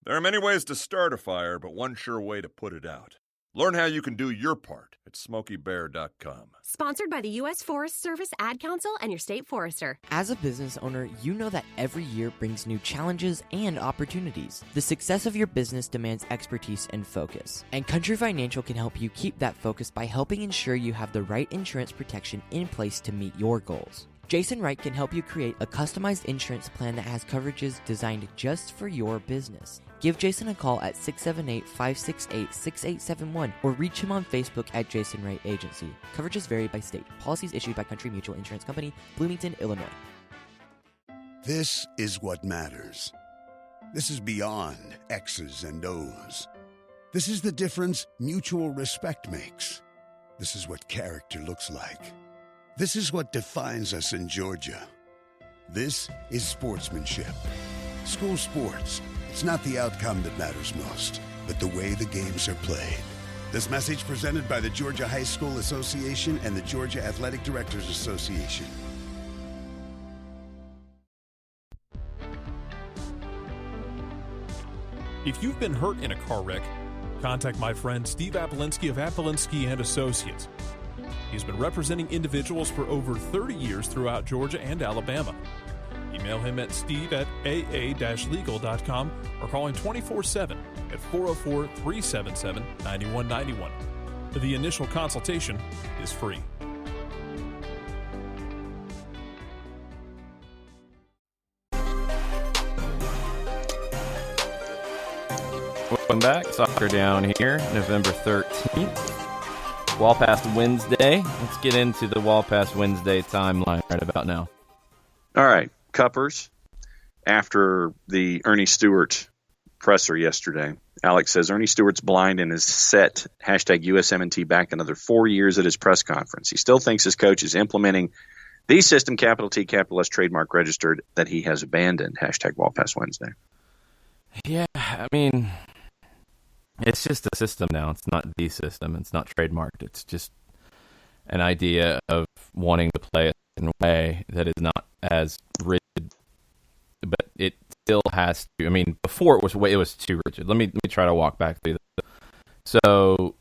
There are many ways to start a fire, but one sure way to put it out. Learn how you can do your part at SmokeyBear.com. Sponsored by the U.S. Forest Service, Ad Council, and your state forester. As a business owner, you know that every year brings new challenges and opportunities. The success of your business demands expertise and focus. And Country Financial can help you keep that focus by helping ensure you have the right insurance protection in place to meet your goals. Jason Wright can help you create a customized insurance plan that has coverages designed just for your business. Give Jason a call at 678-568-6871 or reach him on Facebook at Jason Wright Agency. Coverages vary by state. Policies issued by Country Mutual Insurance Company, Bloomington, Illinois. This is what matters. This is beyond X's and O's. This is the difference mutual respect makes. This is what character looks like. This is what defines us in Georgia. This is sportsmanship. School sports. It's not the outcome that matters most, but the way the games are played. This message presented by the Georgia High School Association and the Georgia Athletic Directors Association. If you've been hurt in a car wreck, contact my friend Steve Apolinsky of Apolinsky & Associates. He's been representing individuals for over 30 years throughout Georgia and Alabama. Email him at steve@aa-legal.com or call him 24/7 at 404-377-9191. The initial consultation is free. Welcome back. Soccer Down here, November 13th. Wall Pass Wednesday. Let's get into the Wall Pass Wednesday timeline right about now. All right, Cuppers. After the Ernie Stewart presser yesterday, Alex says Ernie Stewart's blind and has set #USMNT back another 4 years at his press conference. He still thinks his coach is implementing the system, capital T, capital S, trademark registered, that he has abandoned. #Wall Pass Wednesday. Yeah, I mean, it's just a system now. It's not the system. It's not trademarked. It's just an idea of wanting to play a certain way that is not as rigid, but it still has to. I mean, before it was too rigid. Let me try to walk back through this. So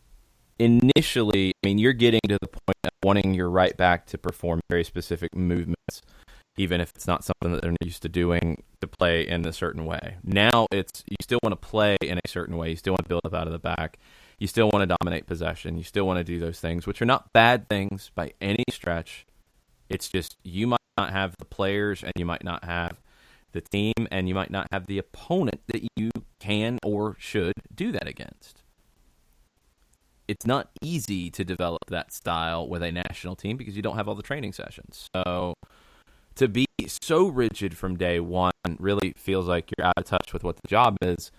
initially, I mean, you're getting to the point of wanting your right back to perform very specific movements, even if it's not something that they're used to doing, to play in a certain way. Now it's, you still want to play in a certain way. You still want to build up out of the back. You still want to dominate possession. You still want to do those things, which are not bad things by any stretch. It's just you might not have the players, and you might not have the team, and you might not have the opponent that you can or should do that against. It's not easy to develop that style with a national team because you don't have all the training sessions. So to be so rigid from day one really feels like you're out of touch with what the job is.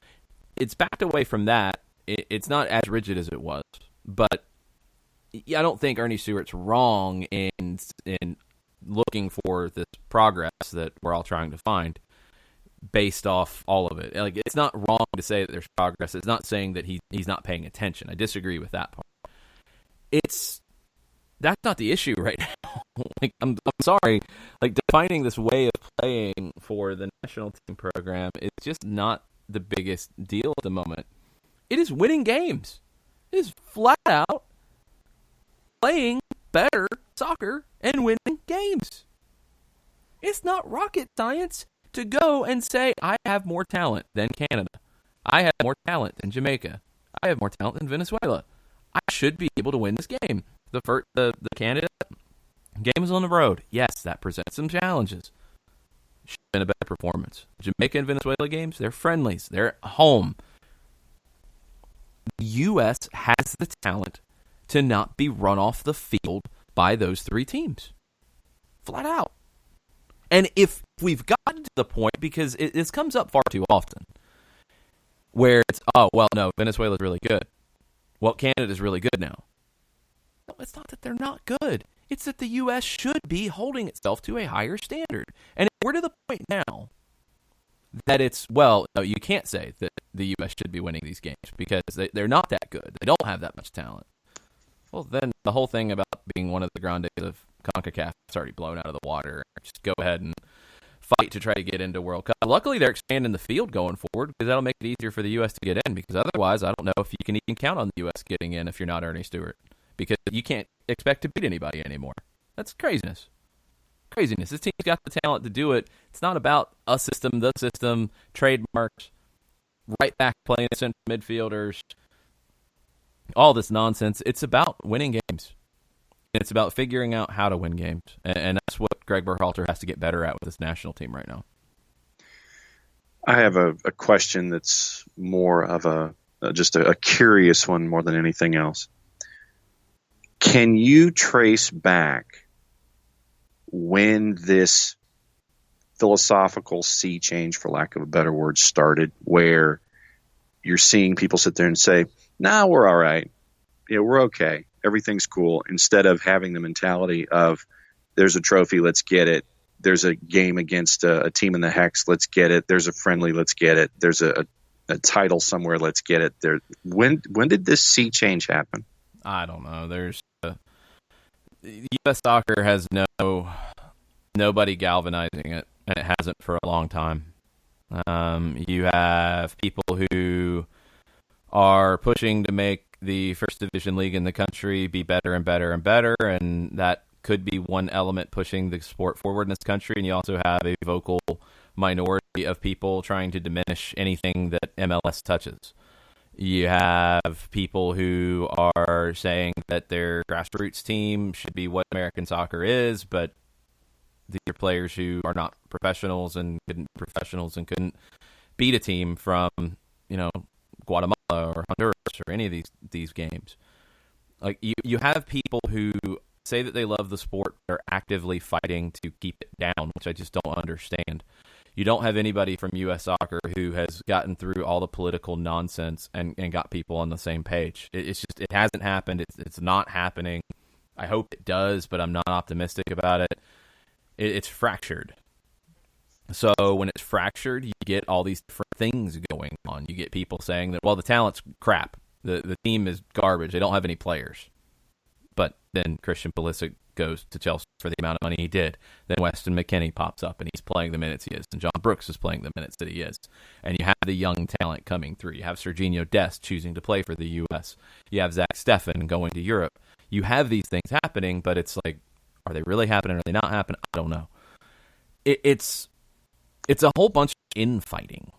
It's backed away from that. It's not as rigid as it was. But I don't think Ernie Stewart's wrong in looking for this progress that we're all trying to find based off all of it. Like, it's not wrong to say that there's progress. It's not saying that he's not paying attention. I disagree with that part. That's not the issue right now. Like, I'm sorry. Like, defining this way of playing for the national team program is just not the biggest deal at the moment. It is winning games. It is flat out playing better soccer and winning games. It's not rocket science to go and say, I have more talent than Canada. I have more talent than Jamaica. I have more talent than Venezuela. I should be able to win this game. The Canada game is on the road. Yes, that presents some challenges. Should have been a better performance. Jamaica and Venezuela games, they're friendlies. They're at home. The U.S. has the talent to not be run off the field by those three teams. Flat out. And if we've gotten to the point, because this comes up far too often, where it's, oh, well, no, Venezuela's really good. Well, Canada's really good now. No, it's not that they're not good. It's that the U.S. should be holding itself to a higher standard. And we're to the point now that it's, well, no, you can't say that the U.S. should be winning these games because they're not that good. They don't have that much talent. Well, then the whole thing about being one of the grandes of CONCACAF is already blown out of the water. Just go ahead and fight to try to get into World Cup. Luckily, they're expanding the field going forward because that'll make it easier for the U.S. to get in, because otherwise I don't know if you can even count on the U.S. getting in if you're not Ernie Stewart, because you can't expect to beat anybody anymore. That's craziness. Craziness. This team's got the talent to do it. It's not about a system, the system, trademarks, right back playing central midfielders, all this nonsense. It's about winning games. It's about figuring out how to win games. And that's what Greg Berhalter has to get better at with this national team right now. I have a question that's more of just a curious one more than anything else. Can you trace back when this philosophical sea change, for lack of a better word, started, where you're seeing people sit there and say, nah, we're all right. Yeah, we're okay. Everything's cool, instead of having the mentality of there's a trophy, let's get it. There's a game against a team in the Hex, let's get it. There's a friendly, let's get it. There's a title somewhere, let's get it. When did this sea change happen? I don't know. U.S. soccer has nobody galvanizing it, and it hasn't for a long time. You have people who are pushing to make the first division league in the country be better and better and better, and that could be one element pushing the sport forward in this country. And you also have a vocal minority of people trying to diminish anything that MLS touches. You have people who are saying that their grassroots team should be what American soccer is, but these are players who are not professionals and couldn't beat a team from, Guatemala or Honduras or any of these games. Like you have people who say that they love the sport, but are actively fighting to keep it down, which I just don't understand. You don't have anybody from U.S. Soccer who has gotten through all the political nonsense and got people on the same page. It hasn't happened. It's not happening. I hope it does, but I'm not optimistic about it. It's fractured. So when it's fractured, you get all these different things going on. You get people saying that, well, the talent's crap. The team is garbage. They don't have any players. But then Christian Pulisic goes to Chelsea for the amount of money he did. Then Weston McKennie pops up, and he's playing the minutes he is. And John Brooks is playing the minutes that he is. And you have the young talent coming through. You have Serginho Dest choosing to play for the U.S. You have Zach Steffen going to Europe. You have these things happening, but it's like, are they really happening? Are they not happening? I don't know. It's a whole bunch of infighting.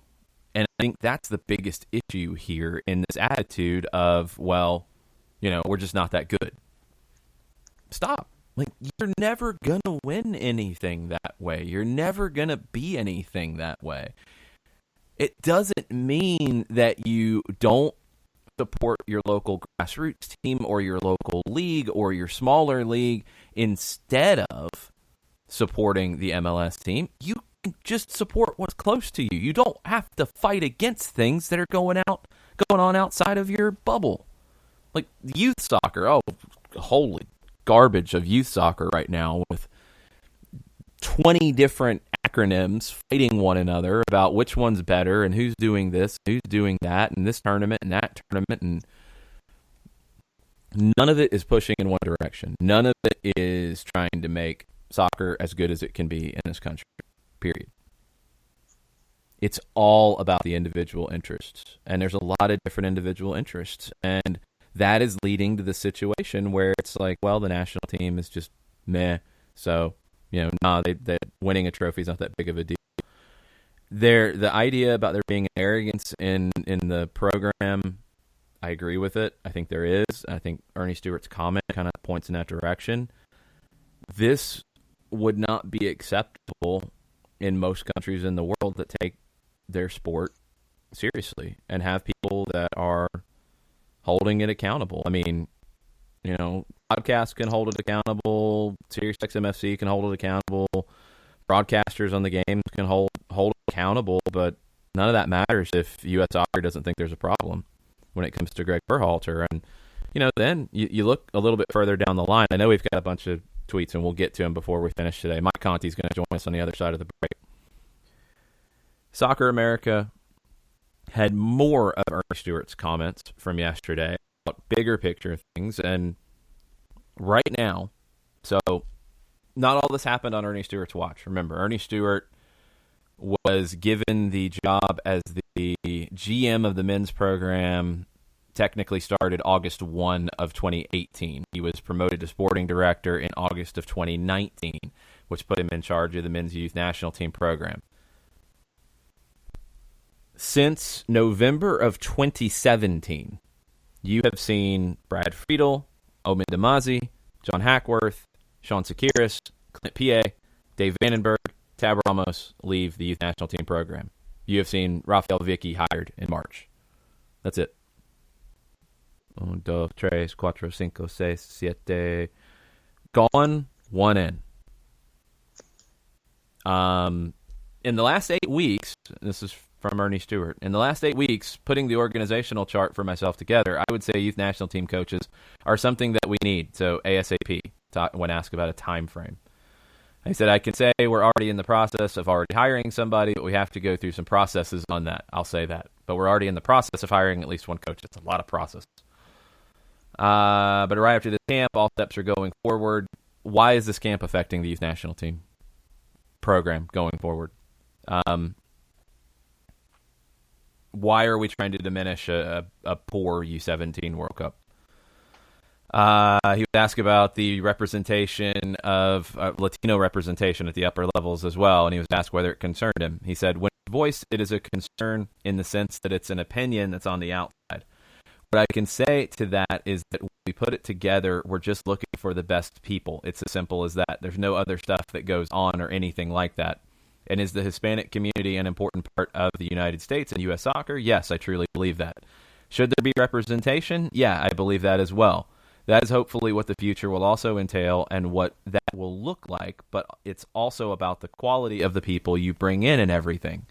And I think that's the biggest issue here in this attitude of, well, we're just not that good. Stop. Like, you're never going to win anything that way. You're never going to be anything that way. It doesn't mean that you don't support your local grassroots team or your local league or your smaller league instead of supporting the MLS team. You can just support what's close to you. You don't have to fight against things that are going on outside of your bubble. Like youth soccer. Oh, holy garbage of youth soccer right now with 20 different acronyms fighting one another about which one's better and who's doing this, who's doing that, and this tournament and that tournament, and none of it is pushing in one direction. None of it is trying to make soccer as good as it can be in this country, period. It's all about the individual interests, and there's a lot of different individual interests, and that is leading to the situation where it's like, well, the national team is just meh, so they winning a trophy is not that big of a deal. The idea about there being an arrogance in the program, I agree with it. I think there is. I think Ernie Stewart's comment kind of points in that direction. This would not be acceptable in most countries in the world that take their sport seriously and have people that are holding it accountable. I mean, podcasts can hold it accountable. SiriusXM can hold it accountable. Broadcasters on the games can hold it accountable, but none of that matters if U.S. Soccer doesn't think there's a problem when it comes to Greg Berhalter. And, then you look a little bit further down the line. I know we've got a bunch of tweets, and we'll get to them before we finish today. Mike Conti's going to join us on the other side of the break. Soccer America had more of Ernie Stewart's comments from yesterday about bigger picture things. And right now, so not all this happened on Ernie Stewart's watch. Remember, Ernie Stewart was given the job as the GM of the men's program, technically started August 1 of 2018. He was promoted to sporting director in August of 2019, which put him in charge of the men's youth national team program. Since November of 2017, you have seen Brad Friedel, Omen Damazi, John Hackworth, Sean Sekiris, Clint Pie, Dave Vandenberg, Tab Ramos leave the youth national team program. You have seen Rafael Vicky hired in March. That's it. 1, 2, 3, 4, 5, 6, 7. Gone, one in. In the last 8 weeks, this is from Ernie Stewart, in the last 8 weeks, putting the organizational chart for myself together, I would say youth national team coaches are something that we need. So ASAP, when asked about a time frame. I said, I can say we're already in the process of already hiring somebody, but we have to go through some processes on that. I'll say that. But we're already in the process of hiring at least one coach. It's a lot of process. But right after this camp, all steps are going forward. Why is this camp affecting the youth national team program going forward? Why are we trying to diminish a poor U17 World Cup? He was asked about the representation of Latino representation at the upper levels as well, and he was asked whether it concerned him. He said, when voiced, it is a concern in the sense that it's an opinion that's on the outside. What I can say to that is that when we put it together, we're just looking for the best people. It's as simple as that. There's no other stuff that goes on or anything like that. And is the Hispanic community an important part of the United States and U.S. soccer? Yes, I truly believe that. Should there be representation? Yeah, I believe that as well. That is hopefully what the future will also entail and what that will look like, but it's also about the quality of the people you bring in and everything.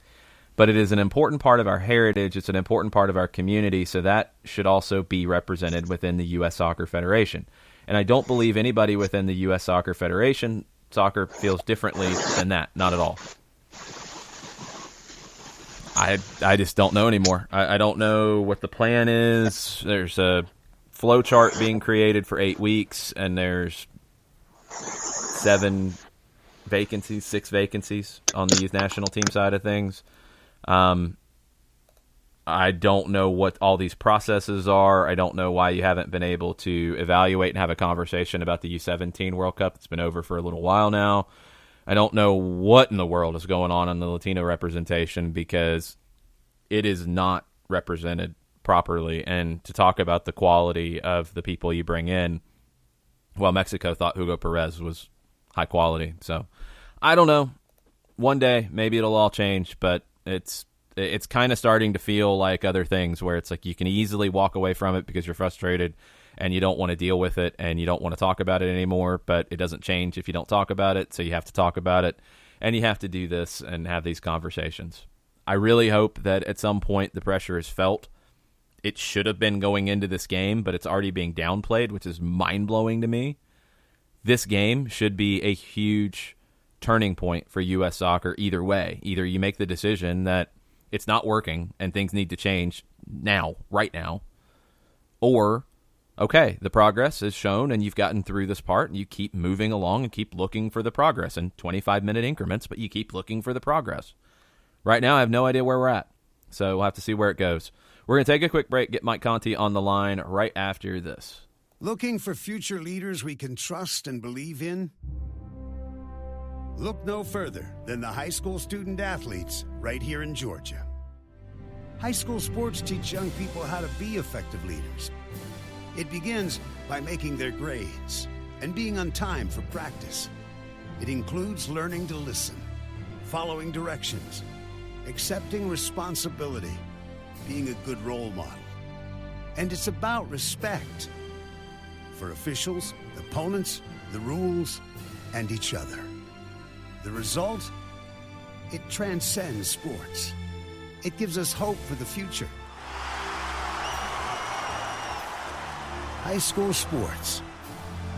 But it is an important part of our heritage. It's an important part of our community, so that should also be represented within the U.S. Soccer Federation. And I don't believe anybody within the U.S. Soccer Federation soccer feels differently than that. Not at all. I just don't know anymore. I don't know what the plan is. There's a flow chart being created for 8 weeks, and there's 6 vacancies on the youth national team side of things. I don't know what all these processes are. I don't know why you haven't been able to evaluate and have a conversation about the U17 World Cup. It's been over for a little while now. I don't know what in the world is going on in the Latino representation because it is not represented properly. And to talk about the quality of the people you bring in, well, Mexico thought Hugo Perez was high quality. So I don't know. One day, maybe it'll all change, but it's kind of starting to feel like other things where it's like you can easily walk away from it because you're frustrated and you don't want to deal with it and you don't want to talk about it anymore, but it doesn't change if you don't talk about it, so you have to talk about it, and you have to do this and have these conversations. I really hope that at some point the pressure is felt. It should have been going into this game, but it's already being downplayed, which is mind-blowing to me. This game should be a huge turning point for U.S. soccer either way. Either you make the decision that it's not working and things need to change now, right now, or, okay, the progress is shown and you've gotten through this part and you keep moving along and keep looking for the progress in 25-minute increments, but you keep looking for the progress. Right now, I have no idea where we're at, so we'll have to see where it goes. We're going to take a quick break, get Mike Conti on the line right after this. Looking for future leaders we can trust and believe in? Look no further than the high school student athletes right here in Georgia. High school sports teach young people how to be effective leaders. It begins by making their grades and being on time for practice. It includes learning to listen, following directions, accepting responsibility, being a good role model. And it's about respect for officials, opponents, the rules, and each other. The result? It transcends sports. It gives us hope for the future. High school sports.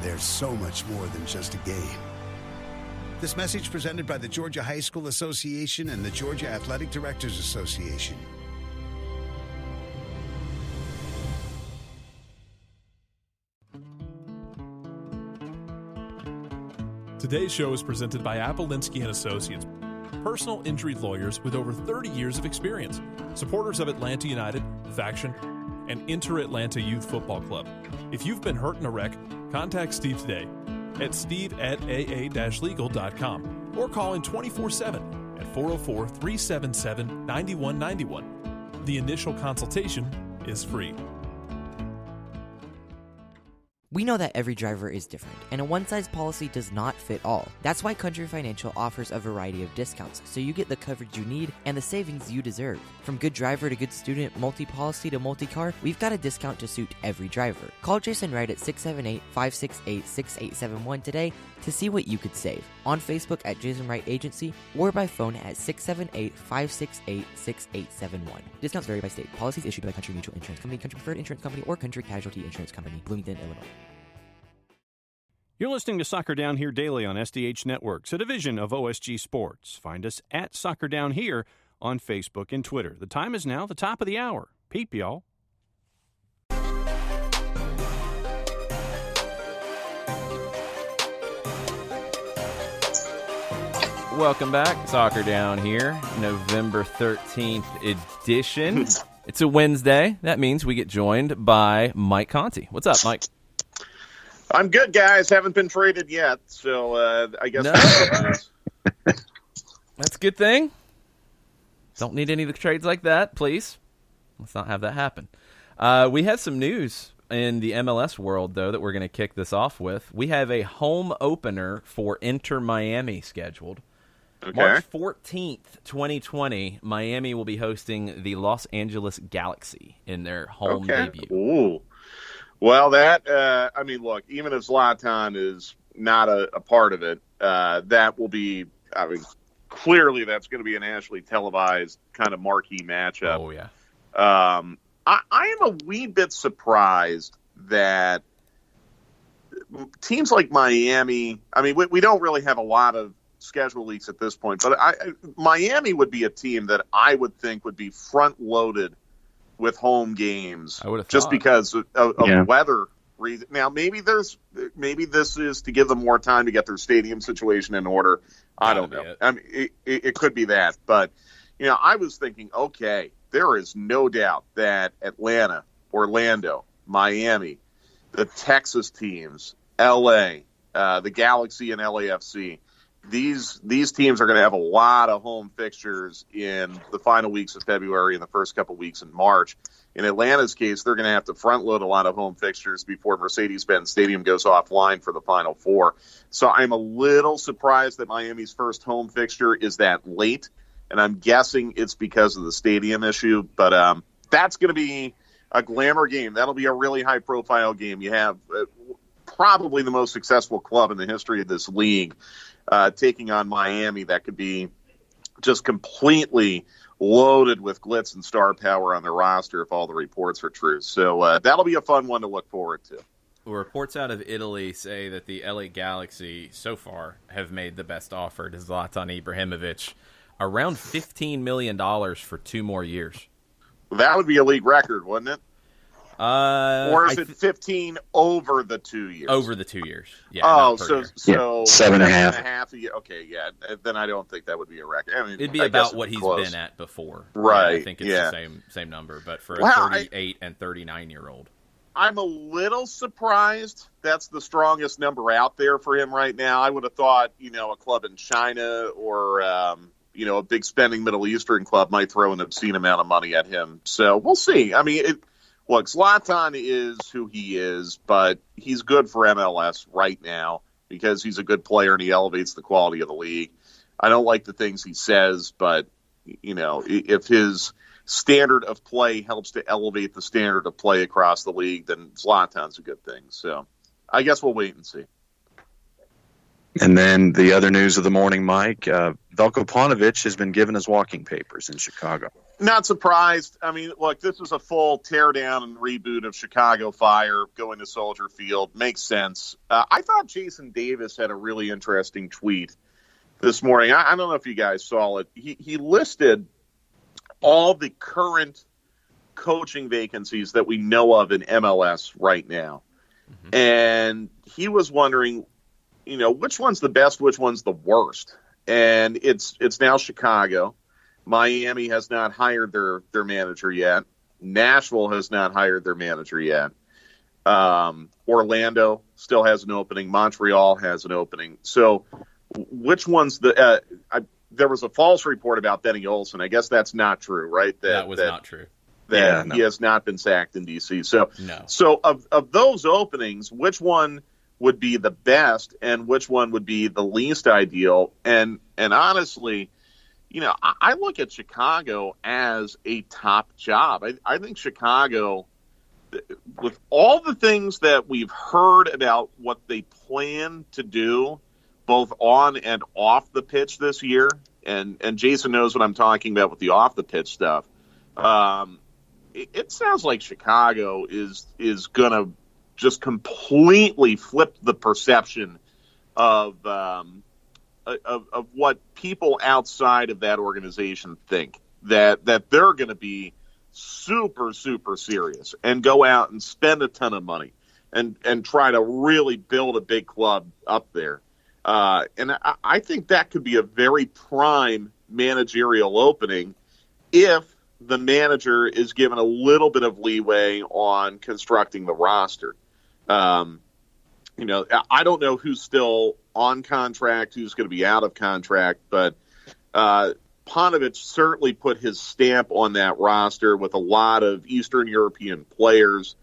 There's so much more than just a game. This message presented by the Georgia High School Association and the Georgia Athletic Directors Association. Today's show is presented by Appolinsky & Associates, personal injury lawyers with over 30 years of experience, supporters of Atlanta United, Faction, and Inter-Atlanta Youth Football Club. If you've been hurt in a wreck, contact Steve today at steve@aa-legal.com or call in 24/7 at 404-377-9191. The initial consultation is free. We know that every driver is different, and a one-size policy does not fit all. That's why Country Financial offers a variety of discounts, so you get the coverage you need and the savings you deserve. From good driver to good student, multi-policy to multi-car, we've got a discount to suit every driver. Call Jason Wright at 678-568-6871 today to see what you could save. On Facebook at Jason Wright Agency or by phone at 678-568-6871. Discounts vary by state. Policies issued by Country Mutual Insurance Company, Country Preferred Insurance Company, or Country Casualty Insurance Company, Bloomington, Illinois. You're listening to Soccer Down Here daily on SDH Networks, a division of OSG Sports. Find us at Soccer Down Here on Facebook and Twitter. The time is now the top of the hour. Peep, y'all. Welcome back. Soccer Down Here, November 13th edition. It's a Wednesday. That means we get joined by Mike Conti. What's up, Mike? I'm good, guys. Haven't been traded yet, so I guess that's a good thing. Don't need any of the trades like that, please. Let's not have that happen. We have some news in the MLS world, though, that we're going to kick this off with. We have a home opener for Inter Miami scheduled. Okay. March 14th, 2020, Miami will be hosting the Los Angeles Galaxy in their home debut. Ooh. Well, I mean, look, even if Zlatan is not a part of it, that will be, I mean, clearly that's going to be a nationally televised kind of marquee matchup. Oh, yeah. I am a wee bit surprised that teams like Miami, I mean, we don't really have a lot of schedule leaks at this point, but Miami would be a team that I would think would be front-loaded with home games, I would have just thought. because of weather reason. Now, maybe this is to give them more time to get their stadium situation in order. I don't know. I mean, it could be that, but I was thinking, okay, there is no doubt that Atlanta, Orlando, Miami, the Texas teams, LA, the Galaxy and LAFC, these teams are going to have a lot of home fixtures in the final weeks of February and the first couple weeks in March. In Atlanta's case, they're going to have to front load a lot of home fixtures before Mercedes-Benz Stadium goes offline for the Final Four. So I'm a little surprised that Miami's first home fixture is that late, and I'm guessing it's because of the stadium issue. But that's going to be a glamour game. That'll be a really high-profile game. You have probably the most successful club in the history of this league taking on Miami. That could be just completely loaded with glitz and star power on their roster if all the reports are true. So that'll be a fun one to look forward to. Well, reports out of Italy say that the LA Galaxy so far have made the best offer to Zlatan Ibrahimovic, around $15 million for 2 more years. That would be a league record, wouldn't it? Or is it 15 over the 2 years? Over the 2 years. Yeah. Oh, so 7.5 a year. Okay, yeah. Then I don't think that would be a record. I mean, it'd be about what he's been at before. Right. I think it's the same number, but for a 38 and 39-year-old. I'm a little surprised that's the strongest number out there for him right now. I would have thought, a club in China or, a big spending Middle Eastern club might throw an obscene amount of money at him. So we'll see. I mean, look, Zlatan is who he is, but he's good for MLS right now because he's a good player and he elevates the quality of the league. I don't like the things he says, but, if his standard of play helps to elevate the standard of play across the league, then Zlatan's a good thing. So I guess we'll wait and see. And then the other news of the morning, Mike, Veljko Paunovic has been given his walking papers in Chicago. Not surprised. I mean, look, this is a full teardown and reboot of Chicago Fire going to Soldier Field. Makes sense. I thought Jason Davis had a really interesting tweet this morning. I don't know if you guys saw it. He listed all the current coaching vacancies that we know of in MLS right now. Mm-hmm. And he was wondering, which one's the best, which one's the worst. And it's now Chicago. Miami has not hired their manager yet. Nashville has not hired their manager yet. Orlando still has an opening. Montreal has an opening. So which one's there was a false report about Benny Olsen. I guess that's not true, right? That was not true. He has not been sacked in D.C. So, no. So of those openings, which one would be the best and which one would be the least ideal? And honestly, I look at Chicago as a top job. I think Chicago, with all the things that we've heard about what they plan to do, both on and off the pitch this year, and Jason knows what I'm talking about with the off the pitch stuff. It sounds like Chicago is going to just completely flip the perception of what people outside of that organization think, that they're going to be super, super serious and go out and spend a ton of money and try to really build a big club up there. And I think that could be a very prime managerial opening if the manager is given a little bit of leeway on constructing the roster. I don't know who's still on contract, who's going to be out of contract, but Paunovic certainly put his stamp on that roster with a lot of Eastern European players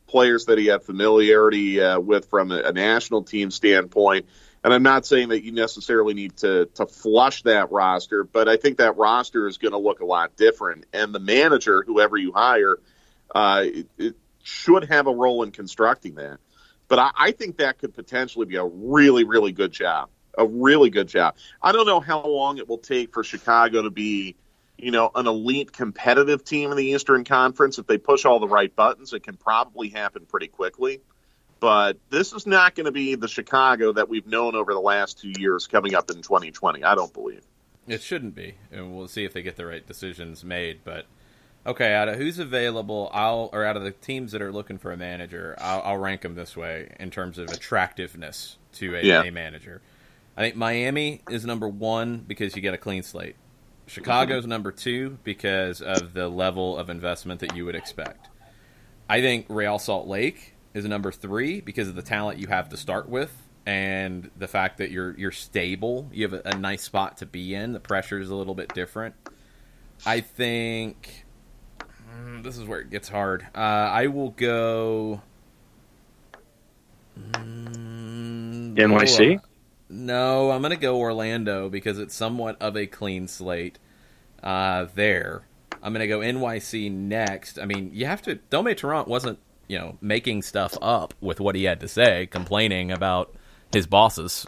that he had familiarity with from a national team standpoint. And I'm not saying that you necessarily need to flush that roster, but I think that roster is going to look a lot different. And the manager, whoever you hire, should have a role in constructing that. But I think that could potentially be a really, really good job. A really good job. I don't know how long it will take for Chicago to be, an elite competitive team in the Eastern Conference. If they push all the right buttons, it can probably happen pretty quickly. But this is not going to be the Chicago that we've known over the last 2 years coming up in 2020, I don't believe. It shouldn't be. And we'll see if they get the right decisions made. But, okay, out of who's available, out of the teams that are looking for a manager, I'll rank them this way in terms of attractiveness to a manager. I think Miami is number 1 because you get a clean slate. Chicago's number 2 because of the level of investment that you would expect. I think Real Salt Lake is number 3 because of the talent you have to start with and the fact that you're stable. You have a nice spot to be in. The pressure is a little bit different. I think this is where it gets hard. I will go NYC. No, I'm going to go Orlando because it's somewhat of a clean slate there. I'm going to go NYC next. I mean, you have to. Dome Tarrant wasn't, making stuff up with what he had to say, complaining about his bosses,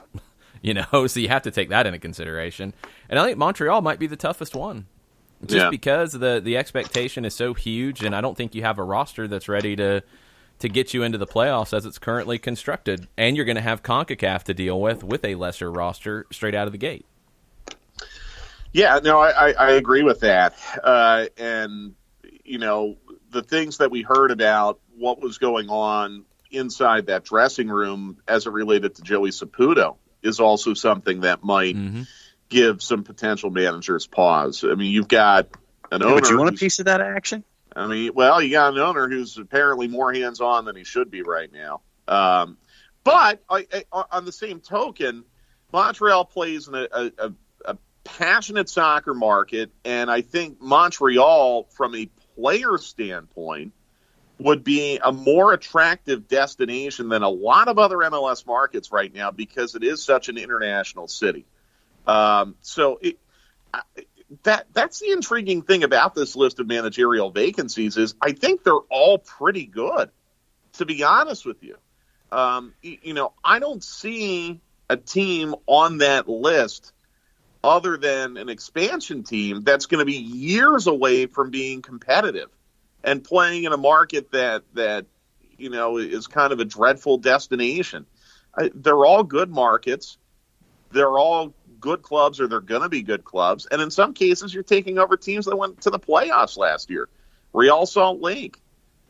so you have to take that into consideration. And I think Montreal might be the toughest one just because the expectation is so huge, and I don't think you have a roster that's ready to get you into the playoffs as it's currently constructed. And you're going to have CONCACAF to deal with a lesser roster straight out of the gate. Yeah, no, I agree with that. And, the things that we heard about what was going on inside that dressing room as it related to Joey Saputo is also something that might give some potential managers pause. I mean, you've got an owner. But you want a piece of that action? I mean, well, you got an owner who's apparently more hands-on than he should be right now. But on the same token, Montreal plays in a passionate soccer market, and I think Montreal, from a player standpoint, would be a more attractive destination than a lot of other MLS markets right now because it is such an international city. That's the intriguing thing about this list of managerial vacancies is I think they're all pretty good, to be honest with you. I don't see a team on that list other than an expansion team that's going to be years away from being competitive and playing in a market that is kind of a dreadful destination. They're all good markets. They're all good clubs, or they're going to be good clubs. And in some cases, you're taking over teams that went to the playoffs last year. Real Salt Lake,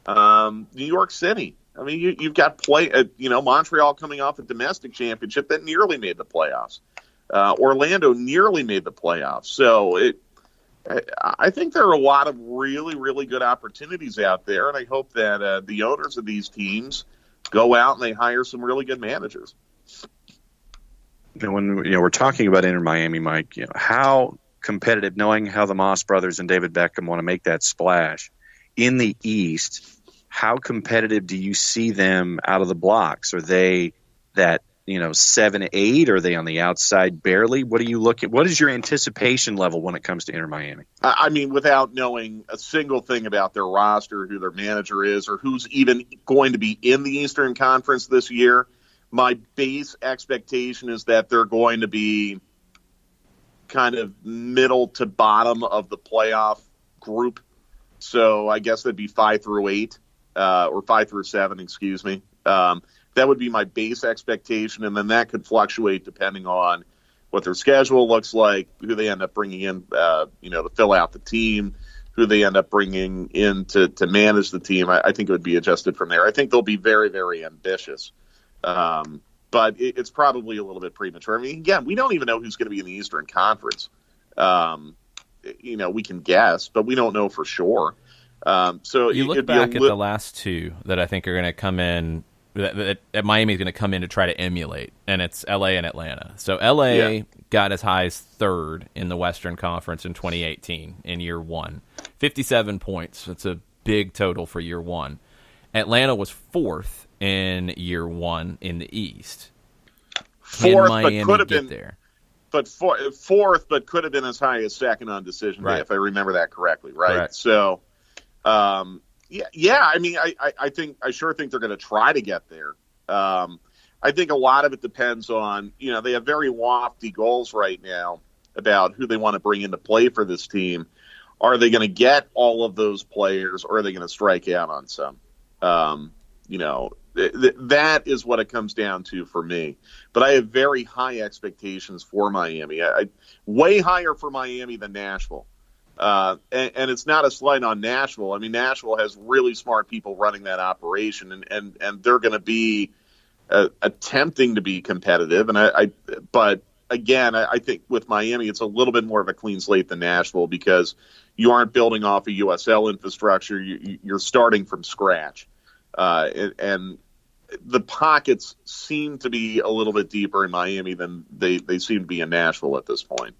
New York City. I mean, you've got Montreal coming off a domestic championship that nearly made the playoffs. Orlando nearly made the playoffs. So I think there are a lot of really, really good opportunities out there, and I hope that the owners of these teams go out and they hire some really good managers. When we're talking about Inter Miami, Mike, how competitive, knowing how the Moss brothers and David Beckham want to make that splash in the East, how competitive do you see them out of the blocks? Are they that 7-8? Are they on the outside barely? What do you look at? What is your anticipation level when it comes to Inter Miami? I mean, without knowing a single thing about their roster, who their manager is, or who's even going to be in the Eastern Conference this year, my base expectation is that they're going to be kind of middle to bottom of the playoff group. So I guess that'd be 5 through 8, or 5 through 7, excuse me. That would be my base expectation, and then that could fluctuate depending on what their schedule looks like, who they end up bringing in, to fill out the team, who they end up bringing in to manage the team. I think it would be adjusted from there. I think they'll be very, very ambitious. But it's probably a little bit premature. I mean, again, we don't even know who's going to be in the Eastern Conference. We can guess, but we don't know for sure. So you look back at the last two that I think are going to come in, that Miami is going to come in to try to emulate, and it's LA and Atlanta. So LA got as high as third in the Western Conference in 2018 in year one. 57 points. That's a big total for year one. Atlanta was fourth in year one in the East. Fourth, Miami but could have been there. But fourth, but could have been as high as second on decision day, if I remember that correctly, right? Correct. So, Yeah. I mean, I sure think they're going to try to get there. I think a lot of it depends on, they have very lofty goals right now about who they want to bring into play for this team. Are they going to get all of those players, or are they going to strike out on some? That is what it comes down to for me. But I have very high expectations for Miami. I way higher for Miami than Nashville. And it's not a slight on Nashville. I mean, Nashville has really smart people running that operation, and they're going to be attempting to be competitive. But again, I think with Miami, it's a little bit more of a clean slate than Nashville, because you aren't building off a USL infrastructure. You're starting from scratch. And the pockets seem to be a little bit deeper in Miami than they seem to be in Nashville at this point.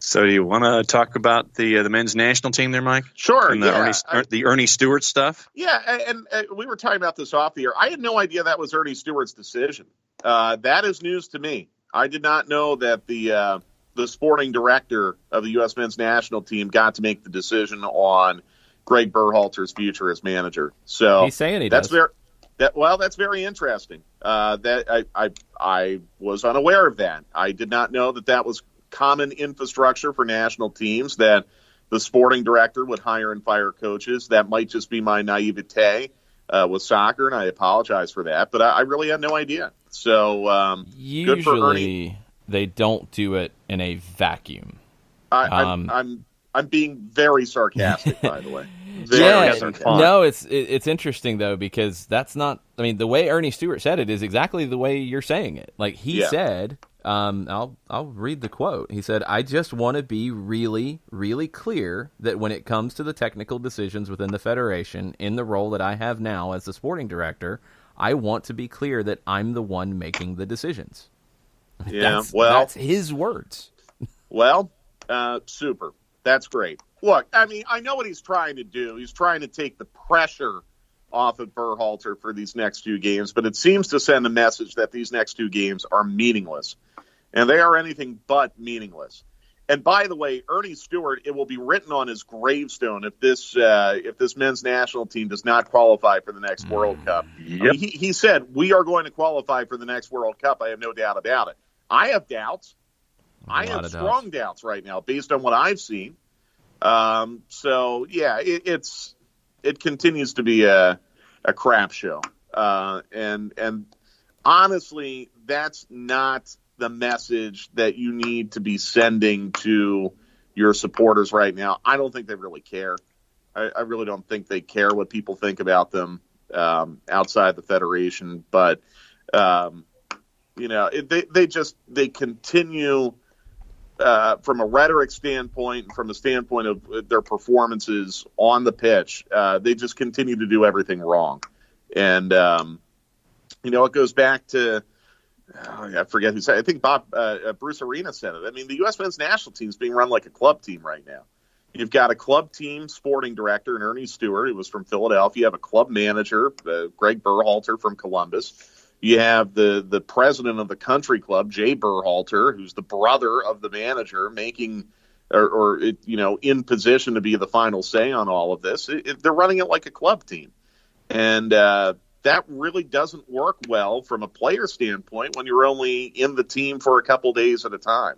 So do you want to talk about the men's national team there, Mike? Sure. And the Ernie Stewart stuff? Yeah, and we were talking about this off the air. I had no idea that was Ernie Stewart's decision. That is news to me. I did not know that the sporting director of the U.S. men's national team got to make the decision on Greg Berhalter's future as manager. So he's saying that's does. That's very interesting. That I was unaware of that. I did not know that was common infrastructure for national teams, that the sporting director would hire and fire coaches. That might just be my naivete with soccer, and I apologize for that. But I really had no idea. So usually good for Ernie. They don't do it in a vacuum. I'm being very sarcastic, by the way. No, it's interesting though, because that's not. I mean, the way Ernie Stewart said it is exactly the way you're saying it. Like he said, I'll read the quote. He said, "I just want to be really, really clear that when it comes to the technical decisions within the federation, in the role that I have now as the sporting director, I want to be clear that I'm the one making the decisions." That's his words. Well, super. That's great. Look, I mean, I know what he's trying to do. He's trying to take the pressure off of Berhalter for these next few games, but it seems to send a message that these next two games are meaningless, and they are anything but meaningless. And by the way, Ernie Stewart, it will be written on his gravestone if this men's national team does not qualify for the next World Cup. Yep. I mean, he said, we are going to qualify for the next World Cup. I have no doubt about it. I have doubts. I have strong doubts right now based on what I've seen. So yeah, it continues to be a crap show. And honestly, that's not the message that you need to be sending to your supporters right now. I don't think they really care. I really don't think they care what people think about them, outside the federation, but, they continue, from a rhetoric standpoint and from the standpoint of their performances on the pitch, they just continue to do everything wrong. And, it goes back to, I forget who said it. I think Bruce Arena said it. I mean, the U.S. men's national team is being run like a club team right now. You've got a club team sporting director in Ernie Stewart, who was from Philadelphia. You have a club manager, Greg Berhalter from Columbus. You have the president of the country club, Jay Berhalter, who's the brother of the manager, making or in position to be the final say on all of this. They're running it like a club team, and that really doesn't work well from a player standpoint when you're only in the team for a couple days at a time.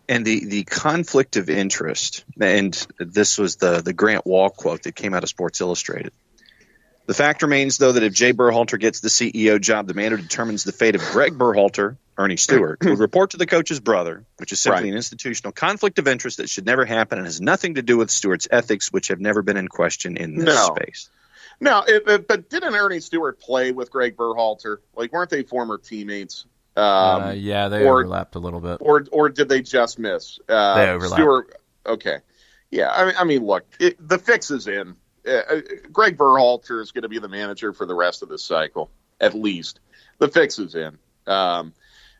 And the conflict of interest, and this was the Grant Wall quote that came out of Sports Illustrated. The fact remains, though, that if Jay Berhalter gets the CEO job, the man who determines the fate of Greg Berhalter, Ernie Stewart, would report to the coach's brother, which is simply an institutional conflict of interest that should never happen and has nothing to do with Stewart's ethics, which have never been in question in this space. No, but didn't Ernie Stewart play with Greg Berhalter? Like, weren't they former teammates? Yeah, they overlapped a little bit. Or did they just miss? They overlapped. Stewart, okay. Yeah, I mean, look, the fix is in. Greg Berhalter is going to be the manager for the rest of this cycle, at least. The fix is in,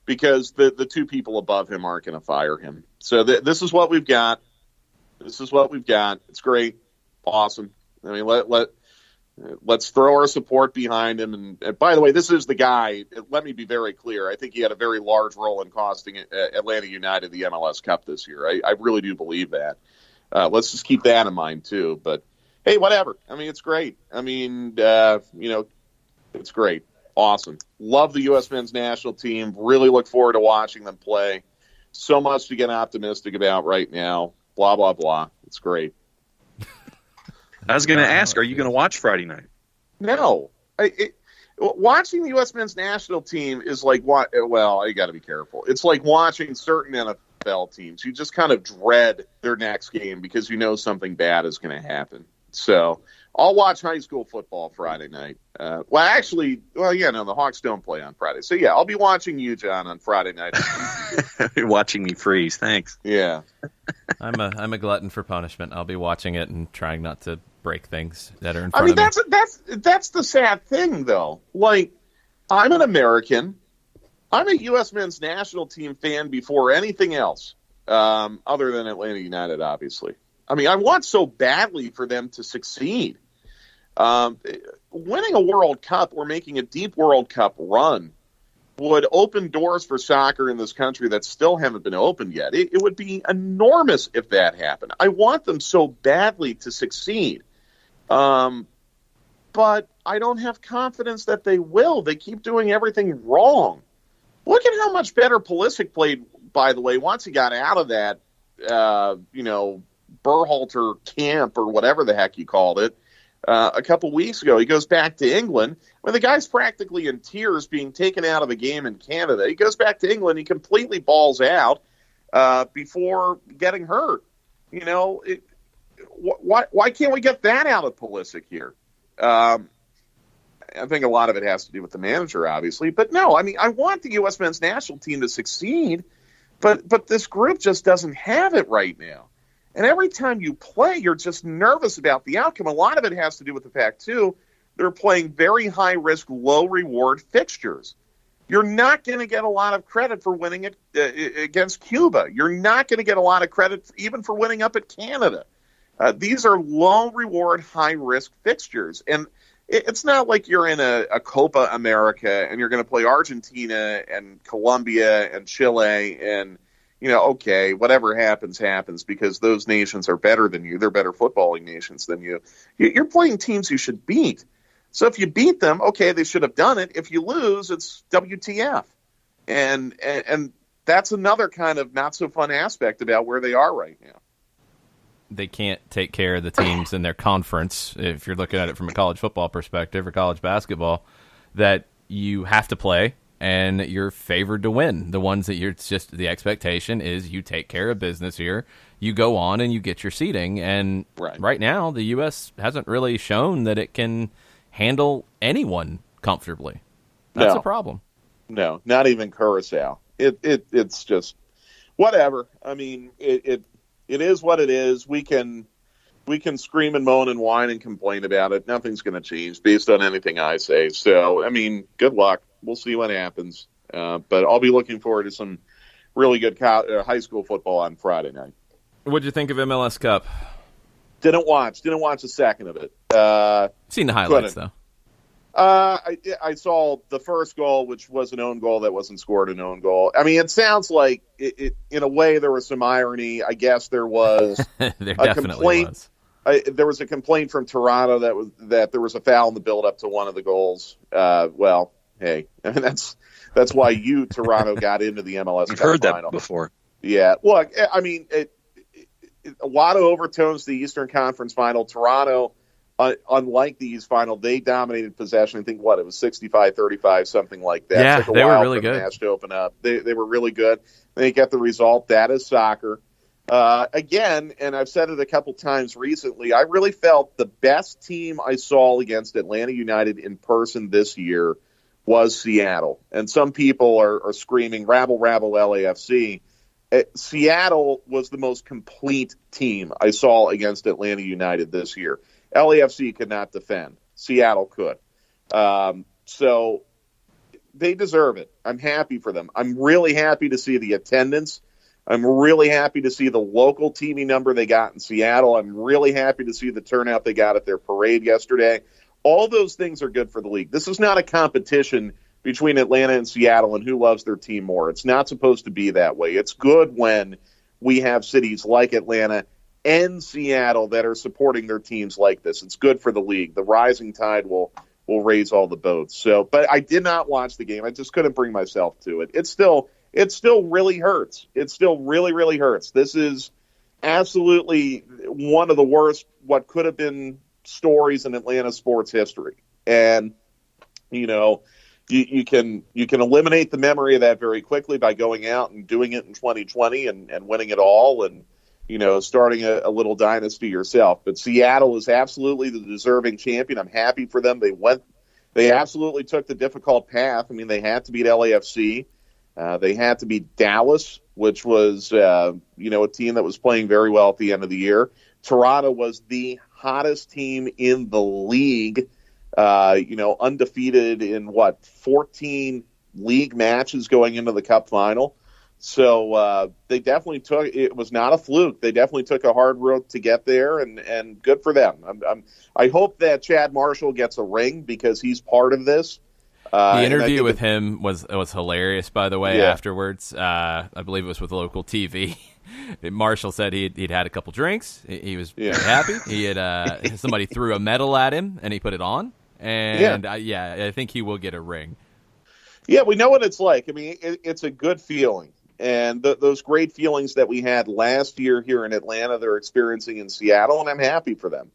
because the two people above him aren't going to fire him. So this is what we've got. This is what we've got. It's great, awesome. I mean, let's throw our support behind him. And by the way, this is the guy. Let me be very clear. I think he had a very large role in costing Atlanta United the MLS Cup this year. I really do believe that. Let's just keep that in mind too. But hey, whatever. I mean, it's great. I mean, it's great. Awesome. Love the U.S. men's national team. Really look forward to watching them play. So much to get optimistic about right now. Blah, blah, blah. It's great. I was going to ask, are you going to watch Friday night? No. Watching the U.S. men's national team is like, well, you got to be careful. It's like watching certain NFL teams. You just kind of dread their next game because you know something bad is going to happen. So I'll watch high school football Friday night. The Hawks don't play on Friday. So, yeah, I'll be watching you, John, on Friday night. You're watching me freeze. Thanks. Yeah. I'm a glutton for punishment. I'll be watching it and trying not to break things that are in front of me. That's the sad thing, though. Like, I'm an American. I'm a U.S. men's national team fan before anything else, other than Atlanta United, obviously. I mean, I want so badly for them to succeed. Winning a World Cup or making a deep World Cup run would open doors for soccer in this country that still haven't been opened yet. It would be enormous if that happened. I want them so badly to succeed. But I don't have confidence that they will. They keep doing everything wrong. Look at how much better Pulisic played, by the way, once he got out of that, Berhalter camp or whatever the heck you called it a couple weeks ago. He goes back to England when the guy's practically in tears being taken out of a game in Canada. He goes back to England. He completely balls out before getting hurt. Why can't we get that out of Pulisic here? I think a lot of it has to do with the manager, obviously. But no, I mean, I want the U.S. men's national team to succeed, but this group just doesn't have it right now. And every time you play, you're just nervous about the outcome. A lot of it has to do with the fact, too, they're playing very high-risk, low-reward fixtures. You're not going to get a lot of credit for winning it against Cuba. You're not going to get a lot of credit even for winning up at Canada. These are low-reward, high-risk fixtures. And it's not like you're in a Copa America and you're going to play Argentina and Colombia and Chile and okay, whatever happens, happens, because those nations are better than you. They're better footballing nations than you. You're playing teams you should beat. So if you beat them, okay, they should have done it. If you lose, it's WTF. And that's another kind of not so fun aspect about where they are right now. They can't take care of the teams in their conference, if you're looking at it from a college football perspective or college basketball, that you have to play. And you're favored to win. The ones that it's just the expectation is you take care of business here. You go on and you get your seeding. And right now, the U.S. hasn't really shown that it can handle anyone comfortably. That's a problem. No, not even Curacao. It's just whatever. I mean, it is what it is. We can scream and moan and whine and complain about it. Nothing's going to change based on anything I say. So, I mean, good luck. We'll see what happens. But I'll be looking forward to some really good high school football on Friday night. What'd you think of MLS Cup? Didn't watch a second of it. Seen the highlights, though. I saw the first goal, which was an own goal that wasn't scored an own goal. I mean, it sounds like it in a way there was some irony. I guess there was there definitely was. There was a complaint from Toronto that there was a foul in the build-up to one of the goals. Well, hey, I mean, that's why Toronto got into the MLS Cup heard final. That before. Yeah, look, I mean, a lot of overtones to the Eastern Conference final. Toronto, unlike the East final, they dominated possession. I think it was 65-35, something like that. Yeah, they were really good. The match to open up. They were really good. They get the result. That is soccer. Again, and I've said it a couple times recently, I really felt the best team I saw against Atlanta United in person this year was Seattle. And some people are screaming, rabble, rabble, LAFC. Seattle was the most complete team I saw against Atlanta United this year. LAFC could not defend. Seattle could. So they deserve it. I'm happy for them. I'm really happy to see the attendance. I'm really happy to see the local TV number they got in Seattle. I'm really happy to see the turnout they got at their parade yesterday. All those things are good for the league. This is not a competition between Atlanta and Seattle and who loves their team more. It's not supposed to be that way. It's good when we have cities like Atlanta and Seattle that are supporting their teams like this. It's good for the league. The rising tide will raise all the boats. So, but I did not watch the game. I just couldn't bring myself to it. It still really hurts. It still really, really hurts. This is absolutely one of the worst, what could have been stories in Atlanta sports history. And, you know, you can eliminate the memory of that very quickly by going out and doing it in 2020 and winning it all and, you know, starting a little dynasty yourself. But Seattle is absolutely the deserving champion. I'm happy for them. They absolutely took the difficult path. I mean, they had to beat LAFC. They had to beat Dallas, which was, a team that was playing very well at the end of the year. Toronto was the hottest team in the league, undefeated in 14 league matches going into the Cup final. So they definitely it was not a fluke. They definitely took a hard road to get there, and good for them. I hope that Chad Marshall gets a ring because he's part of this. The interview with him was hilarious, by the way, afterwards. I believe it was with local TV. Marshall said he'd had a couple drinks. He was happy. He had somebody threw a medal at him, and he put it on. And, I think he will get a ring. Yeah, we know what it's like. I mean, it's a good feeling. And those great feelings that we had last year here in Atlanta, they're experiencing in Seattle, and I'm happy for them.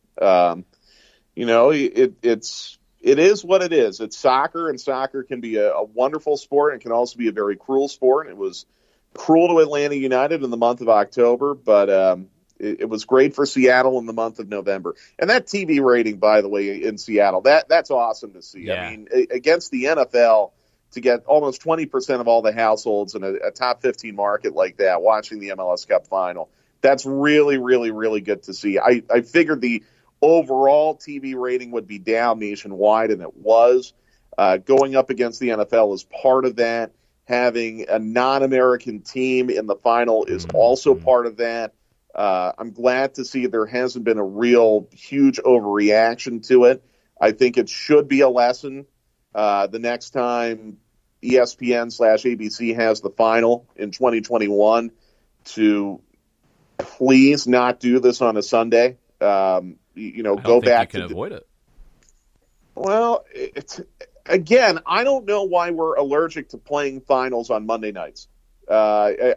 It is what it is. It's soccer, and soccer can be a wonderful sport and can also be a very cruel sport. It was cruel to Atlanta United in the month of October, but it was great for Seattle in the month of November. And that TV rating, by the way, in Seattle, that's awesome to see. Yeah. I mean, against the NFL, to get almost 20% of all the households in a top 15 market like that watching the MLS Cup final, that's really, really, really good to see. I figured the overall TV rating would be down nationwide, and it was. Going up against the NFL is part of that. Having a non-American team in the final is also part of that. I'm glad to see there hasn't been a real huge overreaction to it. I think it should be a lesson the next time ESPN/ABC has the final in 2021 to please not do this on a Sunday. Go back. You can avoid it. Well, again, I don't know why we're allergic to playing finals on Monday nights. I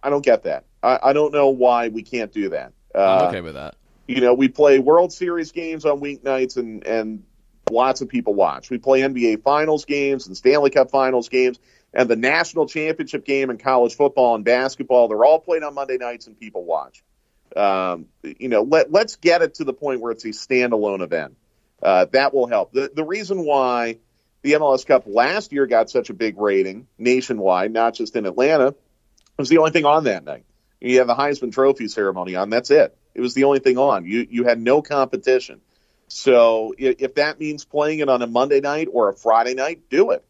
don't get that. I don't know why we can't do that. I'm okay with that. We play World Series games on weeknights, and lots of people watch. We play NBA Finals games and Stanley Cup Finals games, and the national championship game in college football and basketball. They're all played on Monday nights, and people watch. Let's get it to the point where it's a standalone event. That will help. The reason why the MLS Cup last year got such a big rating nationwide, not just in Atlanta, was the only thing on that night. You have the Heisman Trophy ceremony on. That's it. It was the only thing on. You had no competition. So if that means playing it on a Monday night or a Friday night, do it.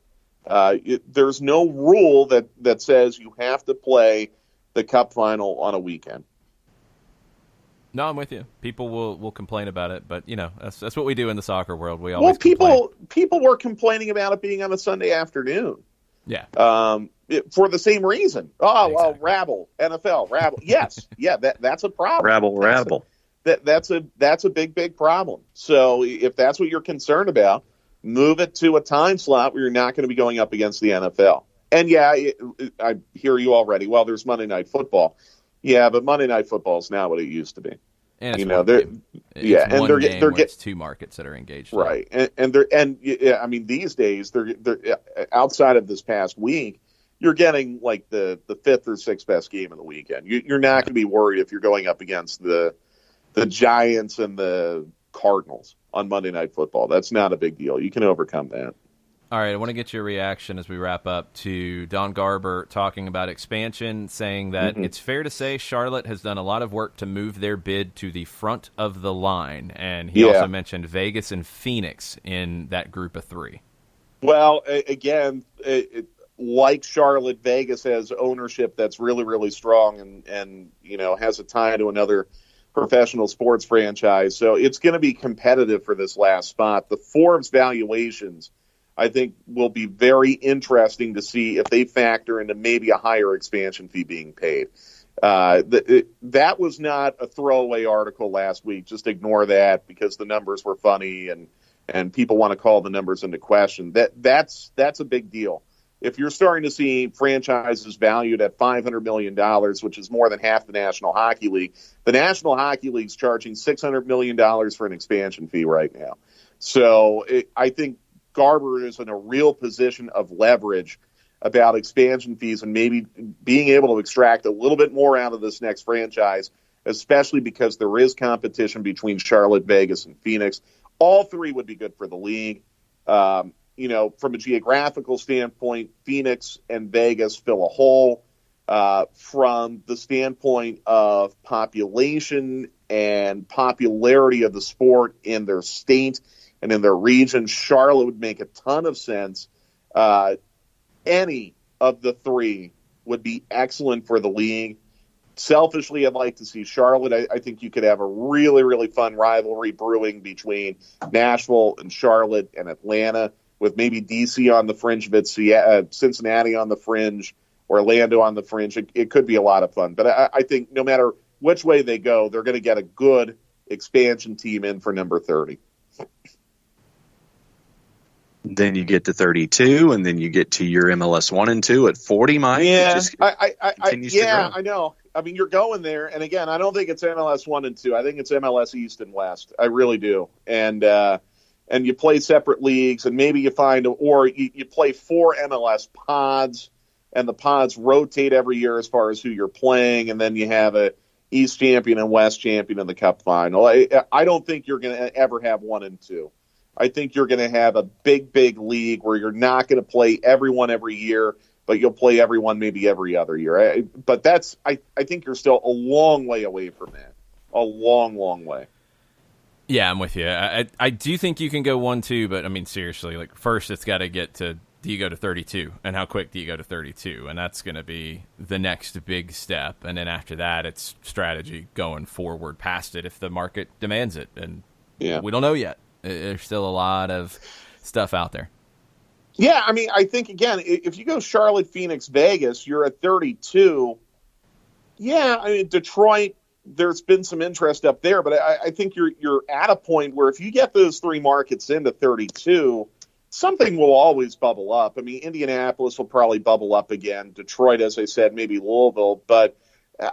There's no rule that says you have to play the Cup final on a weekend. No, I'm with you. People will complain about it, but that's what we do in the soccer world. We always people were complaining about it being on a Sunday afternoon. Yeah. For the same reason. Oh, exactly. Well, rabble, NFL, rabble. Yes, yeah, that's a problem. Rabble. That's a big problem. So if that's what you're concerned about, move it to a time slot where you're not going to be going up against the NFL. And I hear you already. Well, there's Monday Night Football. Yeah, but Monday Night Football is not what it used to be. And it's two markets that are engaged, right? And these days they're outside of this past week, you're getting like the fifth or sixth best game of the weekend. You're not going to be worried if you're going up against the Giants and the Cardinals on Monday Night Football. That's not a big deal. You can overcome that. All right, I want to get your reaction as we wrap up to Don Garber talking about expansion, saying that it's fair to say Charlotte has done a lot of work to move their bid to the front of the line. And he also mentioned Vegas and Phoenix in that group of three. Well, again, like Charlotte, Vegas has ownership that's really, really strong and has a tie to another professional sports franchise. So it's going to be competitive for this last spot. The Forbes valuations, I think, will be very interesting to see if they factor into maybe a higher expansion fee being paid. That was not a throwaway article last week. Just ignore that because the numbers were funny and people want to call the numbers into question. That's a big deal. If you're starting to see franchises valued at $500 million, which is more than half the National Hockey League, the National Hockey League's charging $600 million for an expansion fee right now. So I think Garber is in a real position of leverage about expansion fees and maybe being able to extract a little bit more out of this next franchise, especially because there is competition between Charlotte, Vegas, and Phoenix. All three would be good for the league. From a geographical standpoint, Phoenix and Vegas fill a hole. From the standpoint of population and popularity of the sport in their state and in their region, Charlotte would make a ton of sense. Any of the three would be excellent for the league. Selfishly, I'd like to see Charlotte. I think you could have a really, really fun rivalry brewing between Nashville and Charlotte and Atlanta, with maybe DC on the fringe of it, Cincinnati on the fringe, Orlando on the fringe. It could be a lot of fun. But I think no matter which way they go, they're going to get a good expansion team in for number 30. Then you get to 32, and then you get to your MLS 1 and 2 at 40, Mike. Yeah, I know. I mean, you're going there. And again, I don't think it's MLS 1 and 2. I think it's MLS East and West. I really do. And you play separate leagues, and maybe you find, or you play 4 MLS pods, and the pods rotate every year as far as who you're playing, and then you have a East champion and West champion in the Cup final. I don't think you're going to ever have 1 and 2. I think you're going to have a big, big league where you're not going to play everyone every year, but you'll play everyone maybe every other year. I think you're still a long way away from that. A long, long way. Yeah, I'm with you. I do think you can go 1-2, but I mean, seriously, like first it's got to get to, do you go to 32? And how quick do you go to 32? And that's going to be the next big step. And then after that, it's strategy going forward past it if the market demands it. And we don't know yet. There's still a lot of stuff out there. Yeah, I mean, I think, again, if you go Charlotte, Phoenix, Vegas, you're at 32. Yeah, I mean, Detroit, there's been some interest up there, but I think you're at a point where if you get those three markets into 32, something will always bubble up. I mean, Indianapolis will probably bubble up again. Detroit, as I said, maybe Louisville, but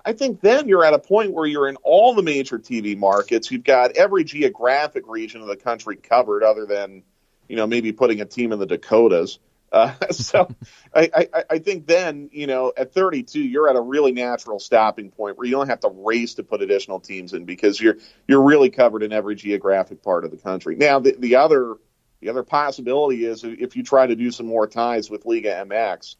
I think then you're at a point where you're in all the major TV markets. You've got every geographic region of the country covered other than, maybe putting a team in the Dakotas. So I think then, at 32, you're at a really natural stopping point where you don't have to race to put additional teams in because you're really covered in every geographic part of the country. Now, the other possibility is if you try to do some more ties with Liga MX,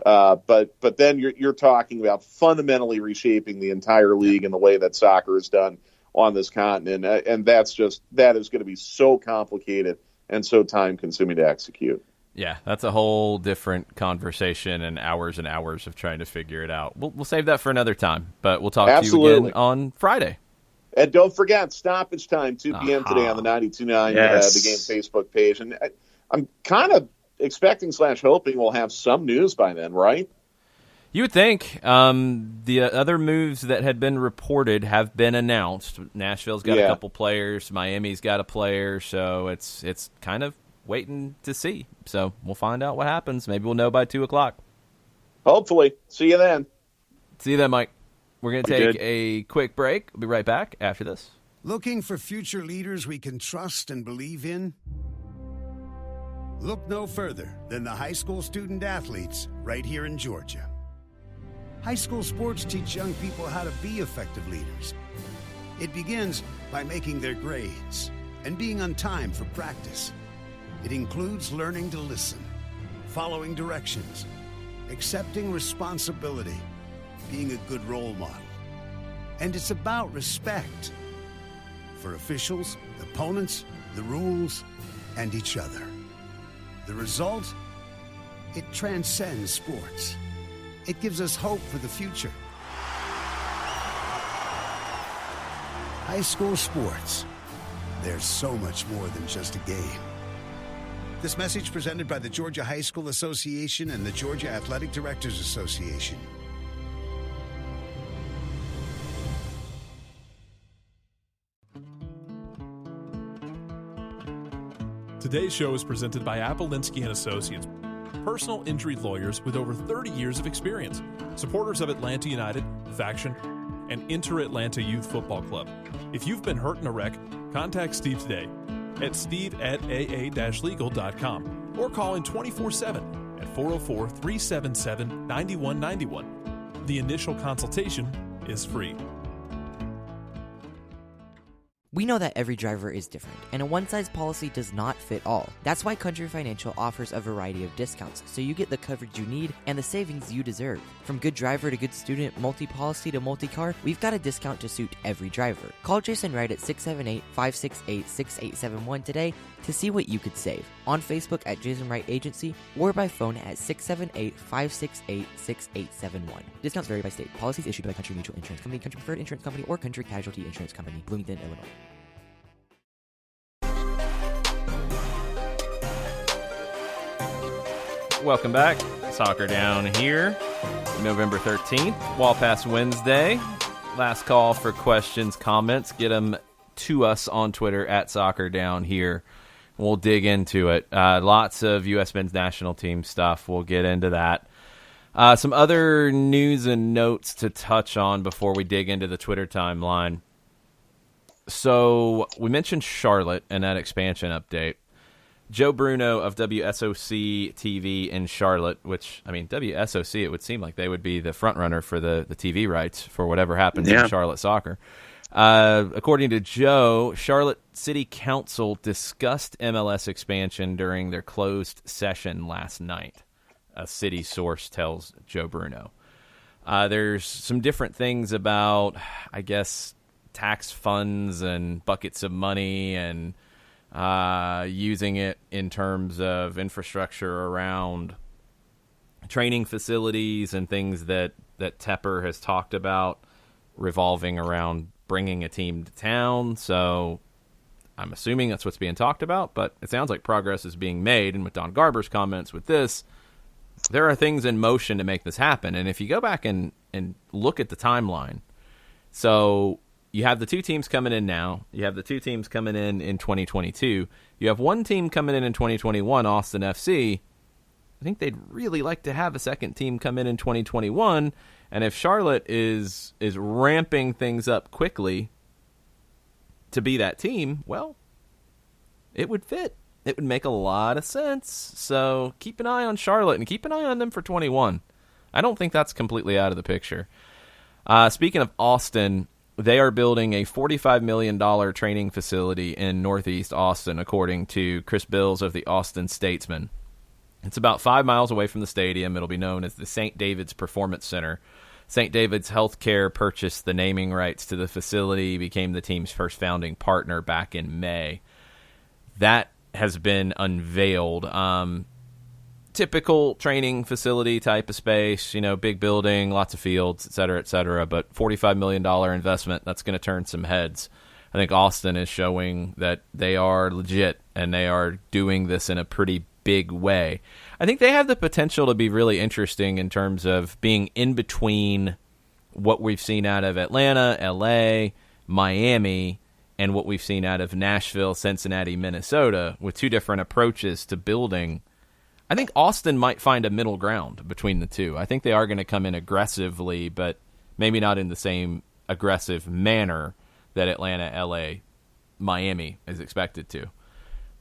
but then you're talking about fundamentally reshaping the entire league in the way that soccer is done on this continent, and that is going to be so complicated and so time consuming to execute. Yeah, that's a whole different conversation and hours of trying to figure it out. We'll save that for another time, but we'll talk to you again on Friday. And don't forget, stoppage time, 2 p.m. today on the 92.9 The Game Facebook page. And I'm kind of expecting / hoping we'll have some news by then, right? You would think. The other moves that had been reported have been announced. Nashville's got a couple players. Miami's got a player. So it's kind of waiting to see. So we'll find out what happens. Maybe we'll know by 2 o'clock. Hopefully. See you then. See you then, Mike. We're going to take a quick break. We'll be right back after this. Looking for future leaders we can trust and believe in? Look no further than the high school student athletes right here in Georgia. High school sports teach young people how to be effective leaders. It begins by making their grades and being on time for practice. It includes learning to listen, following directions, accepting responsibility, being a good role model. And it's about respect for officials, opponents, the rules, and each other. The result? It transcends sports. It gives us hope for the future. High school sports. There's so much more than just a game. This message presented by the Georgia High School Association and the Georgia Athletic Directors Association. Today's show is presented by Appolinsky & Associates, personal injury lawyers with over 30 years of experience, supporters of Atlanta United, Faction, and Inter-Atlanta Youth Football Club. If you've been hurt in a wreck, contact Steve today at steve@aa-legal.com or call in 24/7 at 404-377-9191. The initial consultation is free. We know that every driver is different, and a one-size policy does not fit all. That's why Country Financial offers a variety of discounts, so you get the coverage you need and the savings you deserve. From good driver to good student, multi-policy to multi-car, we've got a discount to suit every driver. Call Jason Wright at 678-568-6871 today to see what you could save. On Facebook at Jason Wright Agency or by phone at 678-568-6871. Discounts vary by state. Policies issued by Country Mutual Insurance Company, Country Preferred Insurance Company, or Country Casualty Insurance Company, Bloomington, Illinois. Welcome back. Soccer Down here, November 13th, Wall Pass Wednesday. Last call for questions, comments. Get them to us on Twitter at Soccer Down here. We'll dig into it. Lots of U.S. men's national team stuff. We'll get into that. Some other news and notes to touch on before we dig into the Twitter timeline. So we mentioned Charlotte and that expansion update. Joe Bruno of WSOC TV in Charlotte, which, I mean, WSOC, it would seem like they would be the front runner for the TV rights for whatever happens in Charlotte soccer. According to Joe, Charlotte City Council discussed MLS expansion during their closed session last night, a city source tells Joe Bruno. There's some different things about, I guess, tax funds and buckets of money and using it in terms of infrastructure around training facilities and things that Tepper has talked about revolving around bringing a team to town. So I'm assuming that's what's being talked about, but it sounds like progress is being made. And with Don Garber's comments with this, there are things in motion to make this happen. And if you go back and look at the timeline, so you have the two teams coming in now. You have the two teams coming in 2022. You have one team coming in 2021, Austin FC. I think they'd really like to have a second team come in 2021. And if Charlotte is ramping things up quickly to be that team, well, it would fit. It would make a lot of sense. So keep an eye on Charlotte and keep an eye on them for 21. I don't think that's completely out of the picture. Speaking of Austin, they are building a $45 million training facility in Northeast Austin, according to Chris Bills of the Austin Statesman. It's about 5 miles away from the stadium. It'll be known as the St. David's Performance Center. St. David's Healthcare purchased the naming rights to the facility, became the team's first founding partner back in May. That has been unveiled. Typical training facility type of space, big building, lots of fields, et cetera, but $45 million investment, that's going to turn some heads. I think Austin is showing that they are legit and they are doing this in a pretty big way. I think they have the potential to be really interesting in terms of being in between what we've seen out of Atlanta, LA, Miami, and what we've seen out of Nashville, Cincinnati, Minnesota, with two different approaches to building. I think Austin might find a middle ground between the two. I think they are going to come in aggressively, but maybe not in the same aggressive manner that Atlanta, LA, Miami is expected to.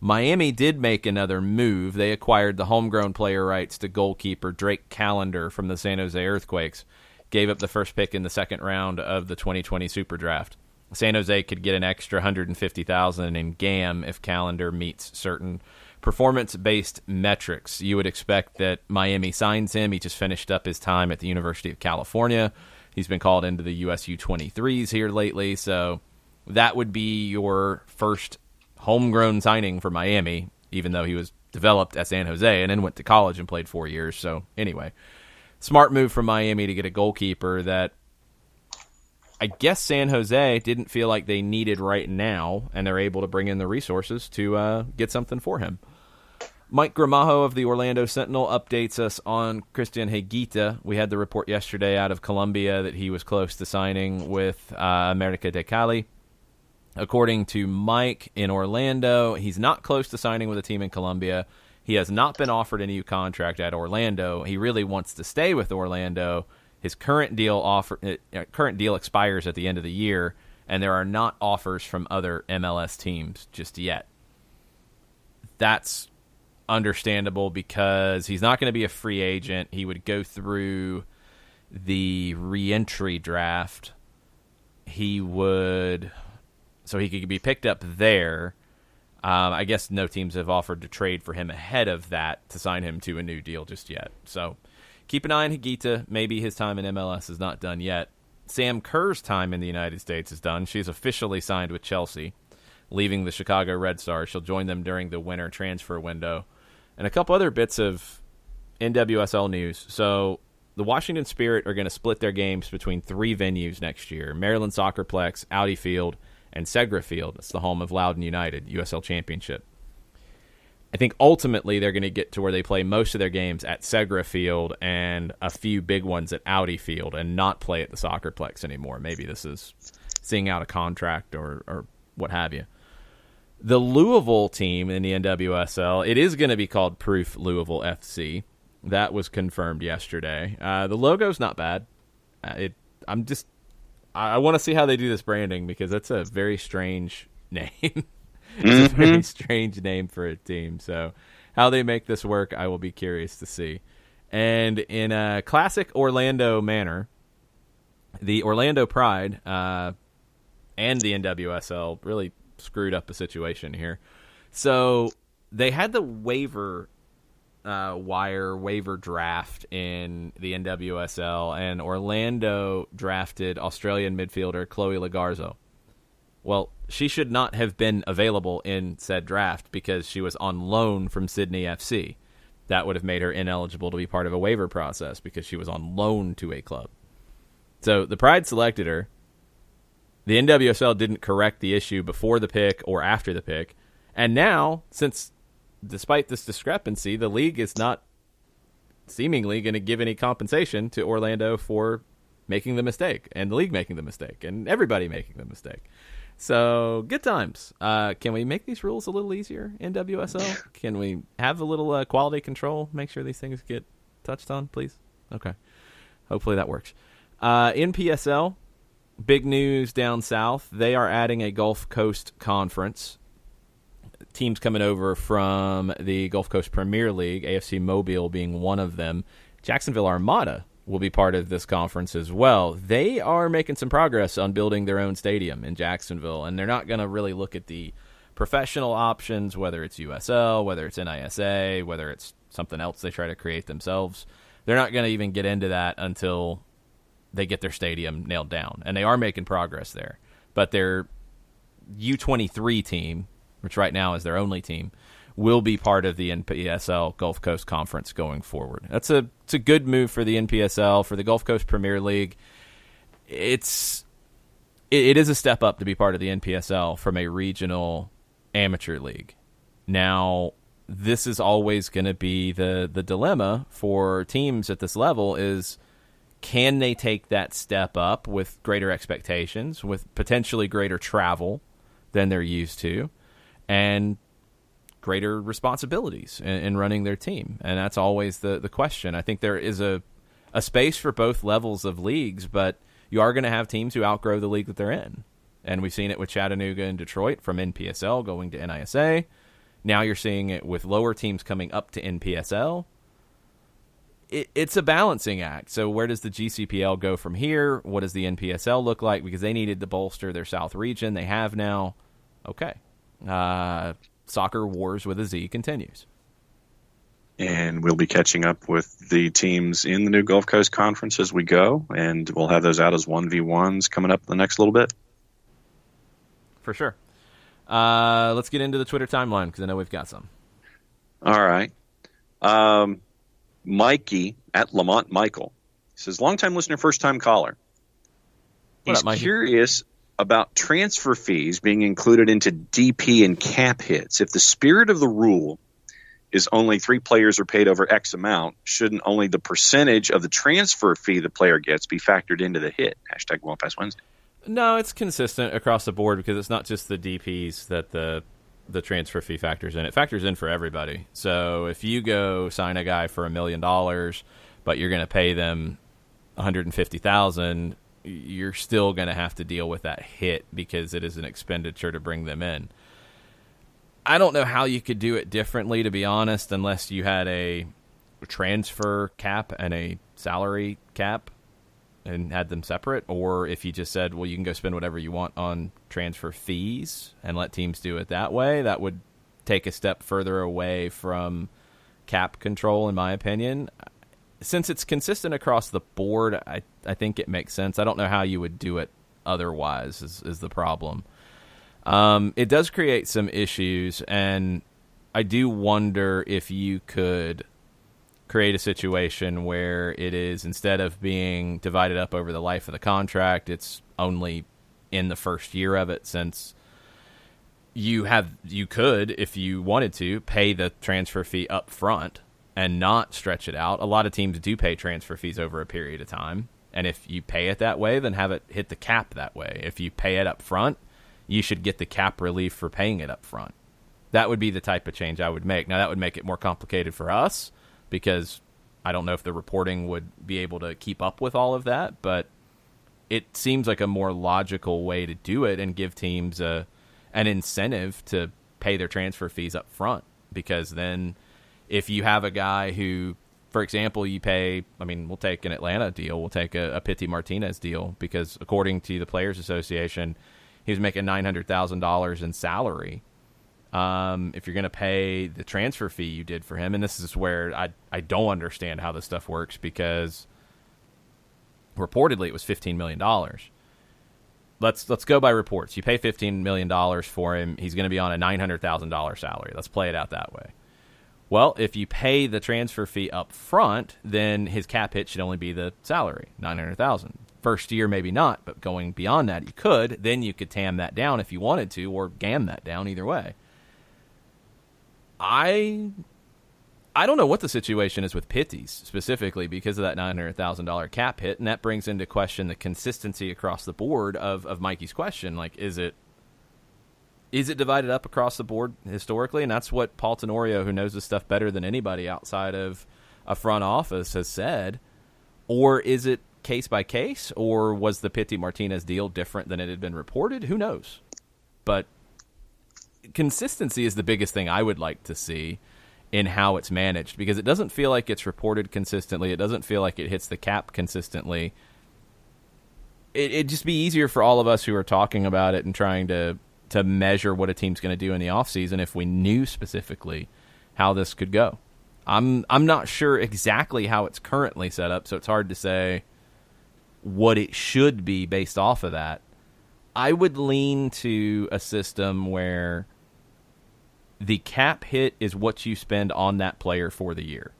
Miami did make another move. They acquired the homegrown player rights to goalkeeper Drake Callender from the San Jose Earthquakes, gave up the first pick in the second round of the 2020 Super Draft. San Jose could get an extra $150,000 in GAM if Callender meets certain performance-based metrics. You would expect that Miami signs him. He just finished up his time at the University of California. He's been called into the US U23s here lately, so that would be your first homegrown signing for Miami, even though he was developed at San Jose and then went to college and played 4 years. So anyway, smart move from Miami to get a goalkeeper that I guess San Jose didn't feel like they needed right now, and they're able to bring in the resources to get something for him. Mike Gramajo of the Orlando Sentinel updates us on Christian Higuita. We had the report yesterday out of Colombia that he was close to signing with America de Cali. According to Mike in Orlando, he's not close to signing with a team in Colombia. He has not been offered a new contract at Orlando. He really wants to stay with Orlando. His current deal expires at the end of the year, and there are not offers from other MLS teams just yet. That's understandable because he's not going to be a free agent. He would go through the re-entry draft. So he could be picked up there. I guess no teams have offered to trade for him ahead of that to sign him to a new deal just yet. So keep an eye on Higuita. Maybe his time in MLS is not done yet. Sam Kerr's time in the United States is done. She's officially signed with Chelsea, leaving the Chicago Red Stars. She'll join them during the winter transfer window. And a couple other bits of NWSL news. So the Washington Spirit are going to split their games between 3 venues next year: Maryland Soccerplex, Audi Field, and Segra Field. It's the home of Loudoun United, USL Championship. I think ultimately they're going to get to where they play most of their games at Segra Field and a few big ones at Audi Field and not play at the Soccerplex anymore. Maybe this is seeing out a contract or what have you. The Louisville team in the NWSL, it is going to be called Proof Louisville FC. That was confirmed yesterday. The logo's not bad. I want to see how they do this branding because that's a very strange name. It's a very strange name for a team. So how they make this work, I will be curious to see. And in a classic Orlando manner, the Orlando Pride and the NWSL really screwed up the situation here. So they had the waiver draft in the NWSL, and Orlando drafted Australian midfielder Chloe Lagarzo. Well, she should not have been available in said draft because she was on loan from Sydney FC. That would have made her ineligible to be part of a waiver process because she was on loan to a club. So the Pride selected her. The NWSL didn't correct the issue before the pick or after the pick. And now, despite this discrepancy, the league is not seemingly going to give any compensation to Orlando for making the mistake, and the league making the mistake, and everybody making the mistake. So, good times. Can we make these rules a little easier in WSL? Can we have a little quality control? Make sure these things get touched on, please? Okay. Hopefully that works. In PSL, big news down south. They are adding a Gulf Coast Conference. Teams coming over from the Gulf Coast Premier League, AFC Mobile being one of them. Jacksonville Armada will be part of this conference as well. They are making some progress on building their own stadium in Jacksonville, and they're not going to really look at the professional options, whether it's USL, whether it's NISA, whether it's something else they try to create themselves. They're not going to even get into that until they get their stadium nailed down, and they are making progress there. But their U23 team, which right now is their only team, will be part of the NPSL Gulf Coast Conference going forward. It's a good move for the NPSL, for the Gulf Coast Premier League. It is a step up to be part of the NPSL from a regional amateur league. Now, this is always going to be the dilemma for teams at this level is, can they take that step up with greater expectations, with potentially greater travel than they're used to, and greater responsibilities in running their team? And that's always the question. I think there is a space for both levels of leagues, but you are going to have teams who outgrow the league that they're in. And we've seen it with Chattanooga and Detroit from NPSL going to NISA. Now you're seeing it with lower teams coming up to NPSL. It's a balancing act. So where does the GCPL go from here? What does the NPSL look like? Because they needed to bolster their South region. They have now. Okay. Soccer Wars with a Z continues. And we'll be catching up with the teams in the new Gulf Coast Conference as we go, and we'll have those out as 1v1s coming up the next little bit. For sure. Let's get into the Twitter timeline because I know we've got some. All right. Mikey at Lamont Michael says, longtime listener, first-time caller. He's curious about transfer fees being included into DP and cap hits. If the spirit of the rule is only 3 players are paid over X amount, shouldn't only the percentage of the transfer fee the player gets be factored into the hit? #WellPassWednesday. No, it's consistent across the board because it's not just the DPs that the transfer fee factors in. It factors in for everybody. So if you go sign a guy for $1 million, but you're going to pay them $150,000, you're still going to have to deal with that hit because it is an expenditure to bring them in. I don't know how you could do it differently, to be honest, unless you had a transfer cap and a salary cap and had them separate, or if you just said, well, you can go spend whatever you want on transfer fees and let teams do it that way. That would take a step further away from cap control, in my opinion. Since it's consistent across the board, I think it makes sense. I don't know how you would do it otherwise is the problem. It does create some issues, and I do wonder if you could create a situation where it is, instead of being divided up over the life of the contract, it's only in the first year of it, since you could, if you wanted to, pay the transfer fee up front and not stretch it out. A lot of teams do pay transfer fees over a period of time, and if you pay it that way, then have it hit the cap that way. If you pay it up front, you should get the cap relief for paying it up front. That would be the type of change I would make. Now, that would make it more complicated for us because I don't know if the reporting would be able to keep up with all of that, but it seems like a more logical way to do it and give teams an incentive to pay their transfer fees up front, because then if you have a guy who, for example, you pay, we'll take an Atlanta deal, we'll take a Pity Martinez deal, because according to the Players Association, he was making $900,000 in salary. If you're going to pay the transfer fee you did for him, and this is where I don't understand how this stuff works, because reportedly it was $15 million. Let's go by reports. You pay $15 million for him. He's going to be on a $900,000 salary. Let's play it out that way. Well, if you pay the transfer fee up front, then his cap hit should only be the salary, $900,000. First year, maybe not, but going beyond that, you could. Then you could tam that down if you wanted to, or gam that down, either way. I don't know what the situation is with Pitties specifically because of that $900,000 cap hit, and that brings into question the consistency across the board of Mikey's question. Like, is it divided up across the board historically? And that's what Paul Tenorio, who knows this stuff better than anybody outside of a front office, has said. Or is it case by case, or was the Pity Martinez deal different than it had been reported? Who knows? But consistency is the biggest thing I would like to see in how it's managed, because it doesn't feel like it's reported consistently. It doesn't feel like it hits the cap consistently. It'd just be easier for all of us who are talking about it and trying to measure what a team's going to do in the offseason if we knew specifically how this could go. I'm not sure exactly how it's currently set up, so it's hard to say what it should be based off of that. I would lean to a system where the cap hit is what you spend on that player for the year.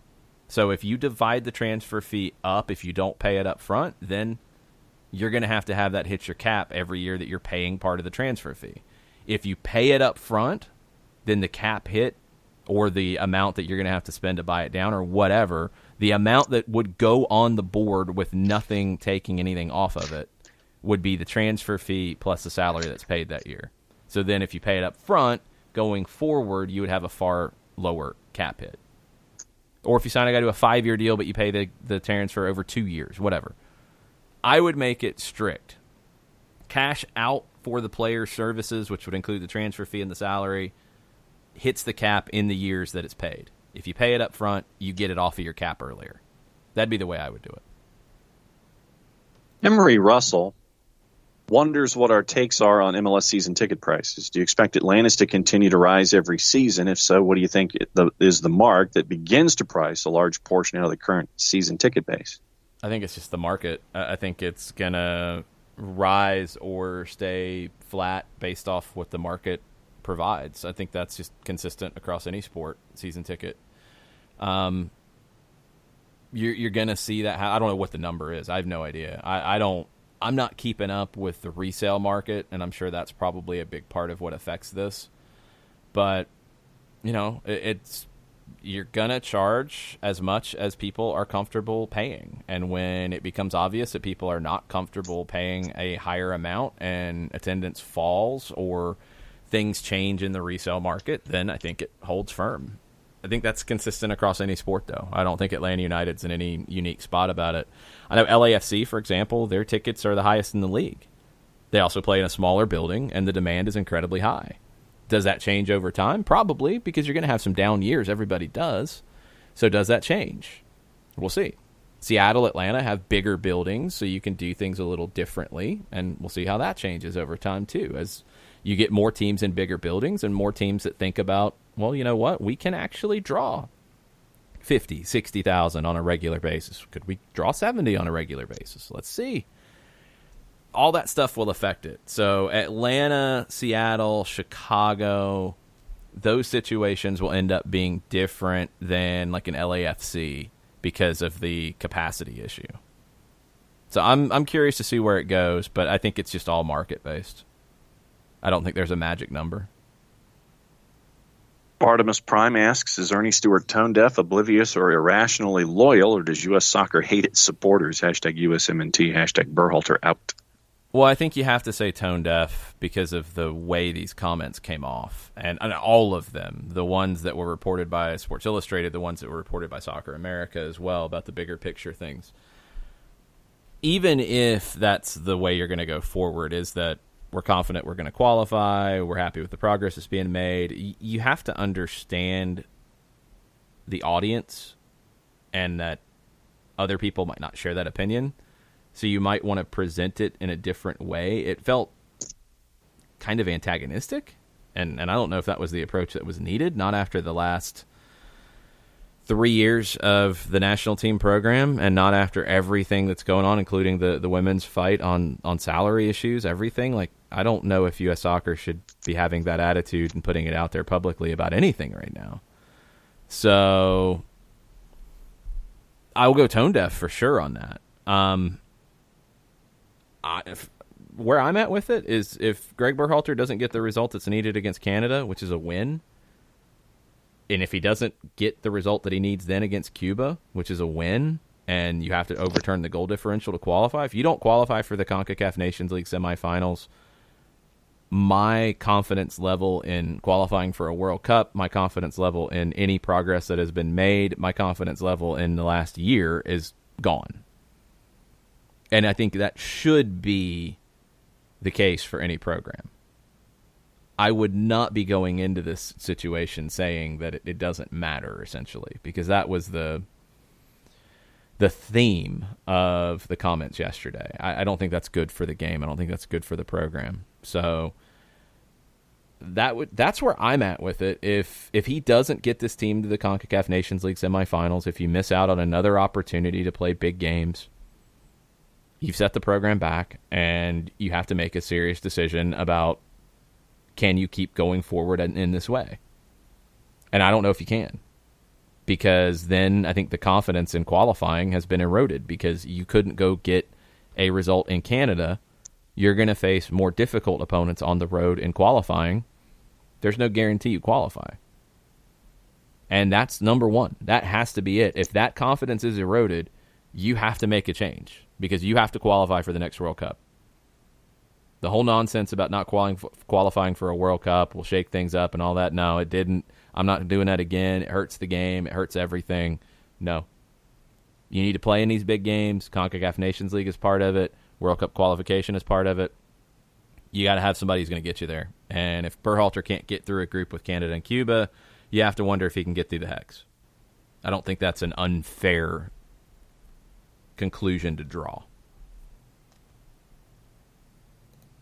So if you divide the transfer fee up, if you don't pay it up front, then you're going to have that hit your cap every year that you're paying part of the transfer fee. If you pay it up front, then the cap hit, or the amount that you're going to have to spend to buy it down, or whatever, the amount that would go on the board with nothing taking anything off of it would be the transfer fee plus the salary that's paid that year. So then if you pay it up front, going forward, you would have a far lower cap hit. Or if you sign a guy to a 5-year deal, but you pay the transfer over 2 years, whatever. I would make it strict. Cash out for the player's services, which would include the transfer fee and the salary, hits the cap in the years that it's paid. If you pay it up front, you get it off of your cap earlier. That'd be the way I would do it. Emery Russell wonders what our takes are on MLS season ticket prices. Do you expect Atlantis to continue to rise every season? If so, what do you think is the mark that begins to price a large portion out of the current season ticket base? I think it's just the market. I think it's going to rise or stay flat based off what the market provides. I think that's just consistent across any sport season ticket. You're going to see that. I don't know what the number is. I have no idea. I'm not keeping up with the resale market, and I'm sure that's probably a big part of what affects this. But, it's you're going to charge as much as people are comfortable paying. And when it becomes obvious that people are not comfortable paying a higher amount and attendance falls or things change in the resale market, then I think it holds firm. I think that's consistent across any sport, though. I don't think Atlanta United's in any unique spot about it. I know LAFC, for example, their tickets are the highest in the league. They also play in a smaller building, and the demand is incredibly high. Does that change over time? Probably, because you're going to have some down years. Everybody does. So does that change? We'll see. Seattle, Atlanta have bigger buildings, so you can do things a little differently, and we'll see how that changes over time, too, as you get more teams in bigger buildings and more teams that think about, well, you know what? We can actually draw 50, 60,000 on a regular basis. Could we draw 70 on a regular basis? Let's see. All that stuff will affect it. So Atlanta, Seattle, Chicago, those situations will end up being different than like an LAFC because of the capacity issue. So I'm curious to see where it goes, but I think it's just all market-based. I don't think there's a magic number. Artemis Prime asks, is Ernie Stewart tone-deaf, oblivious, or irrationally loyal, or does U.S. Soccer hate its supporters? Hashtag USMNT, hashtag Berhalter out. Well, I think you have to say tone-deaf because of the way these comments came off. And all of them, the ones that were reported by Sports Illustrated, the ones that were reported by Soccer America as well, about the bigger picture things. Even if that's the way you're going to go forward, is that we're confident we're going to qualify, we're happy with the progress that's being made, you have to understand the audience and that other people might not share that opinion. So you might want to present it in a different way. It felt kind of antagonistic, and I don't know if that was the approach that was needed, not after the last 3 years of the national team program and not after everything that's going on, including the women's fight on salary issues, everything. Like, I don't know if U.S. Soccer should be having that attitude and putting it out there publicly about anything right now. So I will go tone deaf for sure on that. Where I'm at with it is if Greg Berhalter doesn't get the result that's needed against Canada, which is a win, and if he doesn't get the result that he needs then against Cuba, which is a win, and you have to overturn the goal differential to qualify, if you don't qualify for the CONCACAF Nations League semifinals, my confidence level in qualifying for a World Cup, my confidence level in any progress that has been made, my confidence level in the last year is gone. And I think that should be the case for any program. I would not be going into this situation saying that it doesn't matter, essentially, because that was the theme of the comments yesterday. I don't think that's good for the game. I don't think that's good for the program. So that's where I'm at with it. If he doesn't get this team to the CONCACAF Nations League semifinals, if you miss out on another opportunity to play big games, you've set the program back, and you have to make a serious decision about, can you keep going forward in this way? And I don't know if you can, because then I think the confidence in qualifying has been eroded because you couldn't go get a result in Canada. You're going to face more difficult opponents on the road in qualifying. There's no guarantee you qualify. And that's number one. That has to be it. If that confidence is eroded, you have to make a change because you have to qualify for the next World Cup. The whole nonsense about not qualifying for a World Cup will shake things up and all that. No, it didn't. I'm not doing that again. It hurts the game. It hurts everything. No. You need to play in these big games. CONCACAF Nations League is part of it. World Cup qualification is part of it. You got to have somebody who's going to get you there. And if Berhalter can't get through a group with Canada and Cuba, you have to wonder if he can get through the Hex. I don't think that's an unfair conclusion to draw.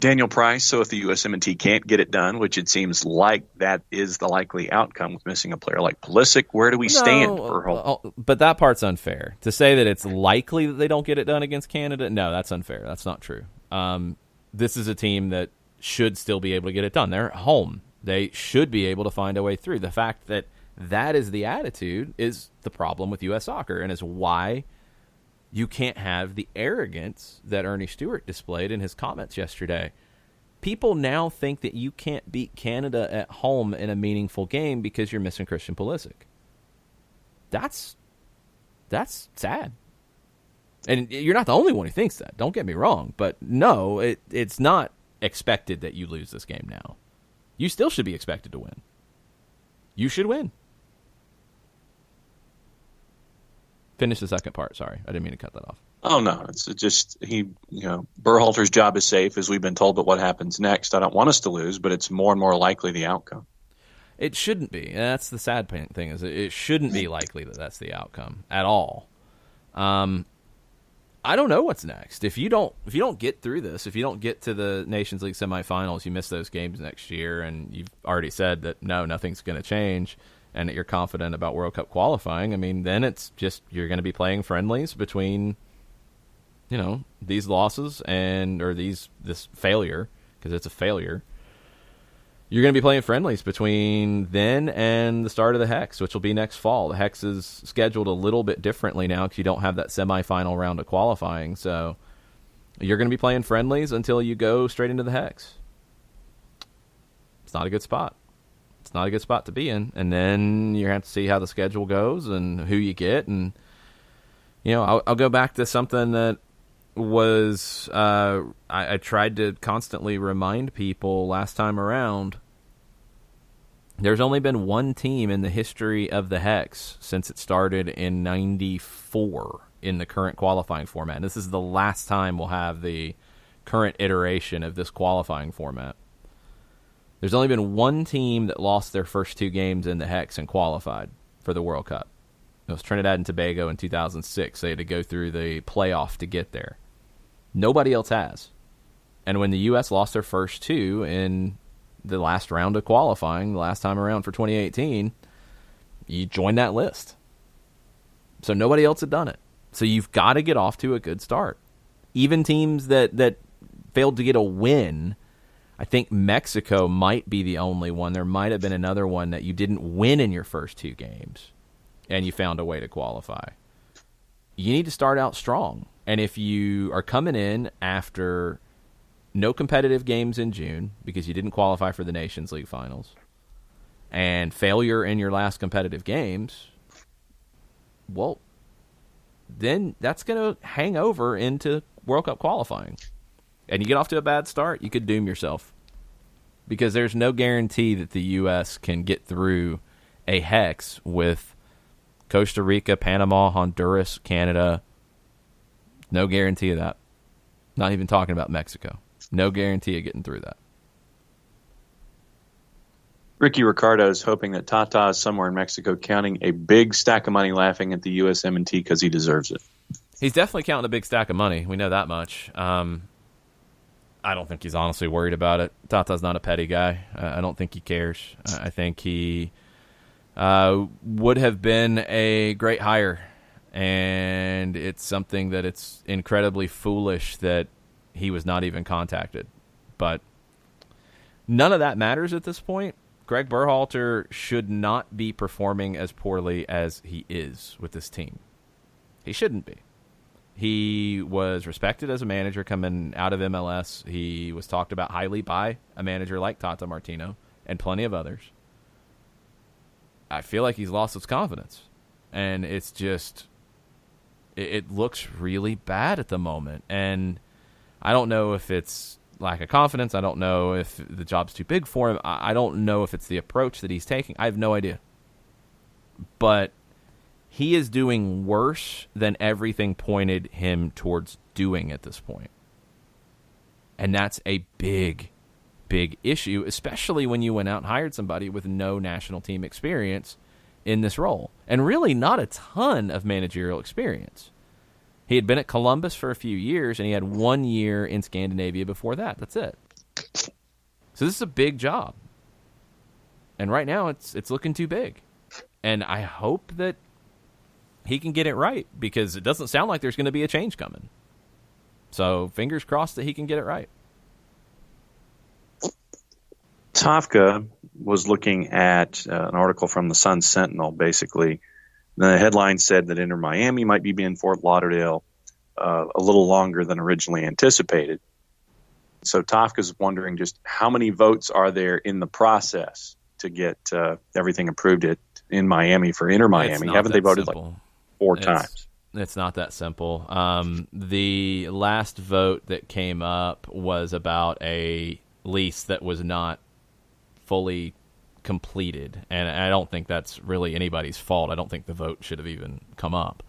Daniel Price, so if the USMNT can't get it done, which it seems like that is the likely outcome with missing a player like Pulisic, where do we stand? But that part's unfair. To say that it's likely that they don't get it done against Canada, no, that's unfair. That's not true. This is a team that should still be able to get it done. They're at home. They should be able to find a way through. The fact that that is the attitude is the problem with U.S. Soccer and is why you can't have the arrogance that Ernie Stewart displayed in his comments yesterday. People now think that you can't beat Canada at home in a meaningful game because you're missing Christian Pulisic. That's sad. And you're not the only one who thinks that. Don't get me wrong. But no, it's not expected that you lose this game now. You still should be expected to win. You should win. Finish the second part. Sorry, I didn't mean to cut that off. Oh, no. It's just Berhalter's job is safe, as we've been told, but what happens next? I don't want us to lose, but it's more and more likely the outcome. It shouldn't be. And that's the sad thing, is it shouldn't be likely that that's the outcome at all. I don't know what's next. If you don't get through this, if you don't get to the Nations League semifinals, you miss those games next year, and you've already said that no, nothing's going to change, and that you're confident about World Cup qualifying. I mean, then it's just you're going to be playing friendlies between, these losses or this failure, because it's a failure. You're going to be playing friendlies between then and the start of the Hex, which will be next fall. The Hex is scheduled a little bit differently now because you don't have that semifinal round of qualifying. So you're going to be playing friendlies until you go straight into the Hex. It's not a good spot. It's not a good spot to be in. And then you have to see how the schedule goes and who you get. And, I'll go back to something that was I tried to constantly remind people last time around. There's only been one team in the history of the Hex since it started in 94 in the current qualifying format. And this is the last time we'll have the current iteration of this qualifying format. There's only been one team that lost their first two games in the Hex and qualified for the World Cup. It was Trinidad and Tobago in 2006. They had to go through the playoff to get there. Nobody else has. And when the U.S. lost their first two in the last round of qualifying, the last time around for 2018, you joined that list. So nobody else had done it. So you've got to get off to a good start. Even teams that failed to get a win, I think Mexico might be the only one. There might have been another one that you didn't win in your first two games, and you found a way to qualify. You need to start out strong. And if you are coming in after no competitive games in June because you didn't qualify for the Nations League finals and failure in your last competitive games, well, then that's going to hang over into World Cup qualifying. And you get off to a bad start, you could doom yourself because there's no guarantee that the U.S. can get through a Hex with Costa Rica, Panama, Honduras, Canada. No guarantee of that. Not even talking about Mexico. No guarantee of getting through that. Ricky Ricardo is hoping that Tata is somewhere in Mexico counting a big stack of money laughing at the USMNT because he deserves it. He's definitely counting a big stack of money. We know that much. I don't think he's honestly worried about it. Tata's not a petty guy. I don't think he cares. I think he would have been a great hire. And it's something that it's incredibly foolish that he was not even contacted. But none of that matters at this point. Greg Berhalter should not be performing as poorly as he is with this team. He shouldn't be. He was respected as a manager coming out of MLS. He was talked about highly by a manager like Tata Martino and plenty of others. I feel like he's lost his confidence. And it's just... It looks really bad at the moment. And I don't know if it's lack of confidence. I don't know if the job's too big for him. I don't know if it's the approach that he's taking. I have no idea. But he is doing worse than everything pointed him towards doing at this point. And that's a big, big issue, especially when you went out and hired somebody with no national team experience in this role, and really not a ton of managerial experience. He had been at Columbus for a few years, and he had 1 year in Scandinavia before that. That's it. So this is a big job. And right now, it's looking too big. And I hope that he can get it right, because it doesn't sound like there's going to be a change coming. So fingers crossed that he can get it right. Tafka was looking at an article from the Sun Sentinel, basically. The headline said that Inter Miami might be in Fort Lauderdale a little longer than originally anticipated. So Tafka's wondering just how many votes are there in the process to get everything approved at in Miami for Inter Miami. Haven't they voted simple. like 4 times? It's not that simple. The last vote that came up was about a lease that was not fully completed, and I don't think that's really anybody's fault. I don't think the vote should have even come up.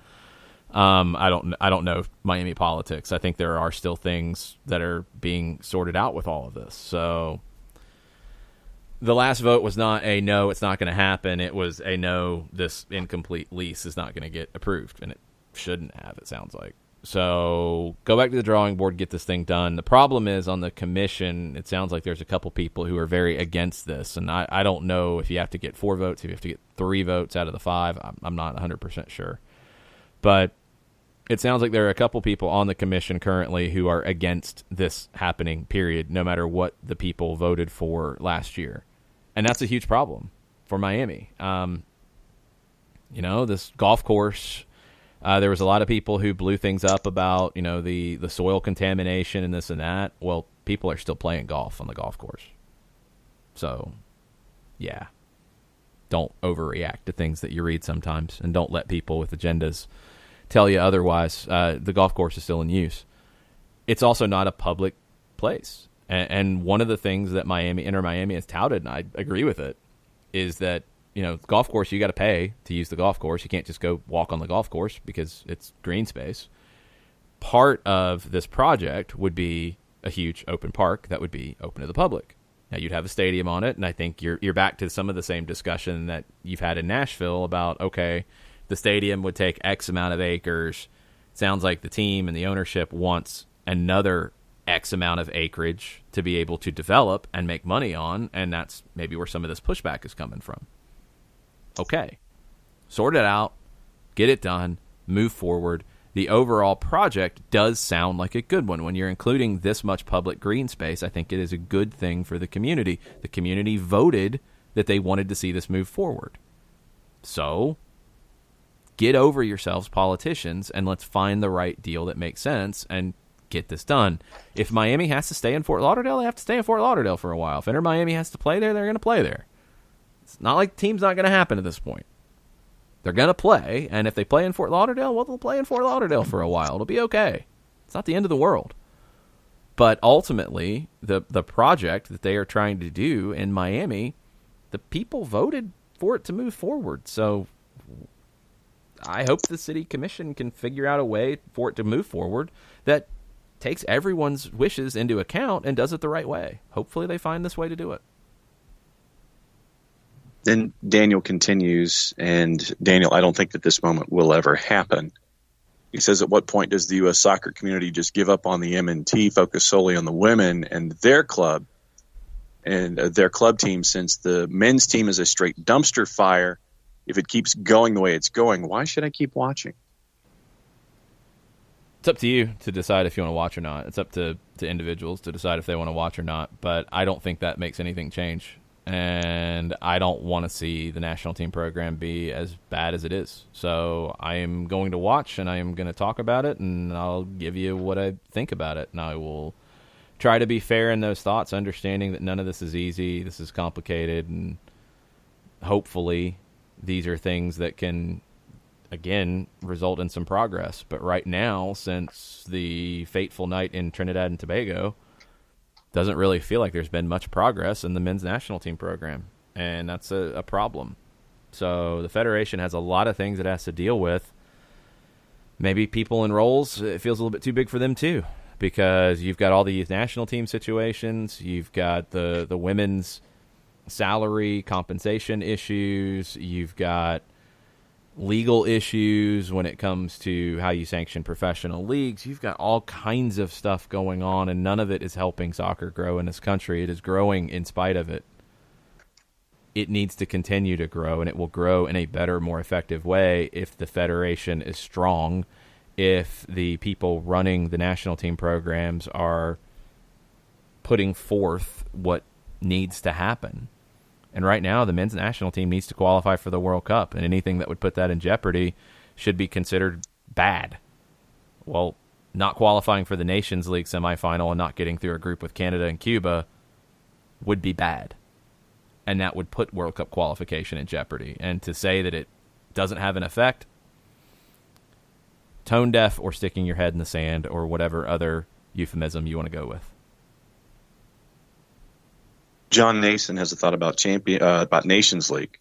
I don't know Miami politics. I think there are still things that are being sorted out with all of this. So the last vote was not a no, it's not going to happen. It was a no, this incomplete lease is not going to get approved, and it shouldn't have, it sounds like. So go back to the drawing board, get this thing done. The problem is on the commission, it sounds like there's a couple people who are very against this, and I don't know if you have to get 4 votes, if you have to get 3 votes out of the 5. I'm not 100% sure. But it sounds like there are a couple people on the commission currently who are against this happening, period, no matter what the people voted for last year. And that's a huge problem for Miami. This golf course, there was a lot of people who blew things up about, the soil contamination and this and that. Well, people are still playing golf on the golf course. So, yeah. Don't overreact to things that you read sometimes, and don't let people with agendas tell you otherwise. The golf course is still in use. It's also not a public place. And one of the things that Inter Miami has touted, and I agree with it, is that, golf course, you got to pay to use the golf course. You can't just go walk on the golf course because it's green space. Part of this project would be a huge open park that would be open to the public. Now, you'd have a stadium on it, and I think you're back to some of the same discussion that you've had in Nashville about, okay, the stadium would take X amount of acres. Sounds like the team and the ownership wants another X amount of acreage to be able to develop and make money on, and that's maybe where some of this pushback is coming from. Okay, sort it out, get it done, move forward. The overall project does sound like a good one. When you're including this much public green space, I think it is a good thing for the community. The community voted that they wanted to see this move forward. So get over yourselves, politicians, and let's find the right deal that makes sense and get this done. If Miami has to stay in Fort Lauderdale, they have to stay in Fort Lauderdale for a while. If Inter Miami has to play there, they're going to play there. It's not like the team's not going to happen at this point. They're going to play, and if they play in Fort Lauderdale, well, they'll play in Fort Lauderdale for a while. It'll be okay. It's not the end of the world. But ultimately, the project that they are trying to do in Miami, the people voted for it to move forward. So I hope the city commission can figure out a way for it to move forward that takes everyone's wishes into account and does it the right way. Hopefully they find this way to do it. Then Daniel continues, and Daniel, I don't think that this moment will ever happen. He says, at what point does the U.S. soccer community just give up on the MNT, focus solely on the women and their club and their club team, since the men's team is a straight dumpster fire? If it keeps going the way it's going, why should I keep watching? It's up to you to decide if you want to watch or not. It's up to individuals to decide if they want to watch or not. But I don't think that makes anything change. And I don't want to see the national team program be as bad as it is. So I am going to watch, and I am going to talk about it, and I'll give you what I think about it. And I will try to be fair in those thoughts, understanding that none of this is easy. This is complicated, and hopefully these are things that can, again, result in some progress. But right now, since the fateful night in Trinidad and Tobago, doesn't really feel like there's been much progress in the men's national team program, and that's a problem. So the Federation has a lot of things it has to deal with. Maybe people in roles, it feels a little bit too big for them too, because you've got all these national team situations, you've got the women's salary compensation issues, you've got legal issues when it comes to how you sanction professional leagues. You've got all kinds of stuff going on, and none of it is helping soccer grow in this country. It is growing in spite of it. It needs to continue to grow, and it will grow in a better, more effective way if the Federation is strong, if the people running the national team programs are putting forth what needs to happen. And right now, the men's national team needs to qualify for the World Cup, and anything that would put that in jeopardy should be considered bad. Well, not qualifying for the Nations League semifinal and not getting through a group with Canada and Cuba would be bad. and that would put World Cup qualification in jeopardy. And to say that it doesn't have an effect, tone deaf or sticking your head in the sand or whatever other euphemism you want to go with. John Nason has a thought about Nations League.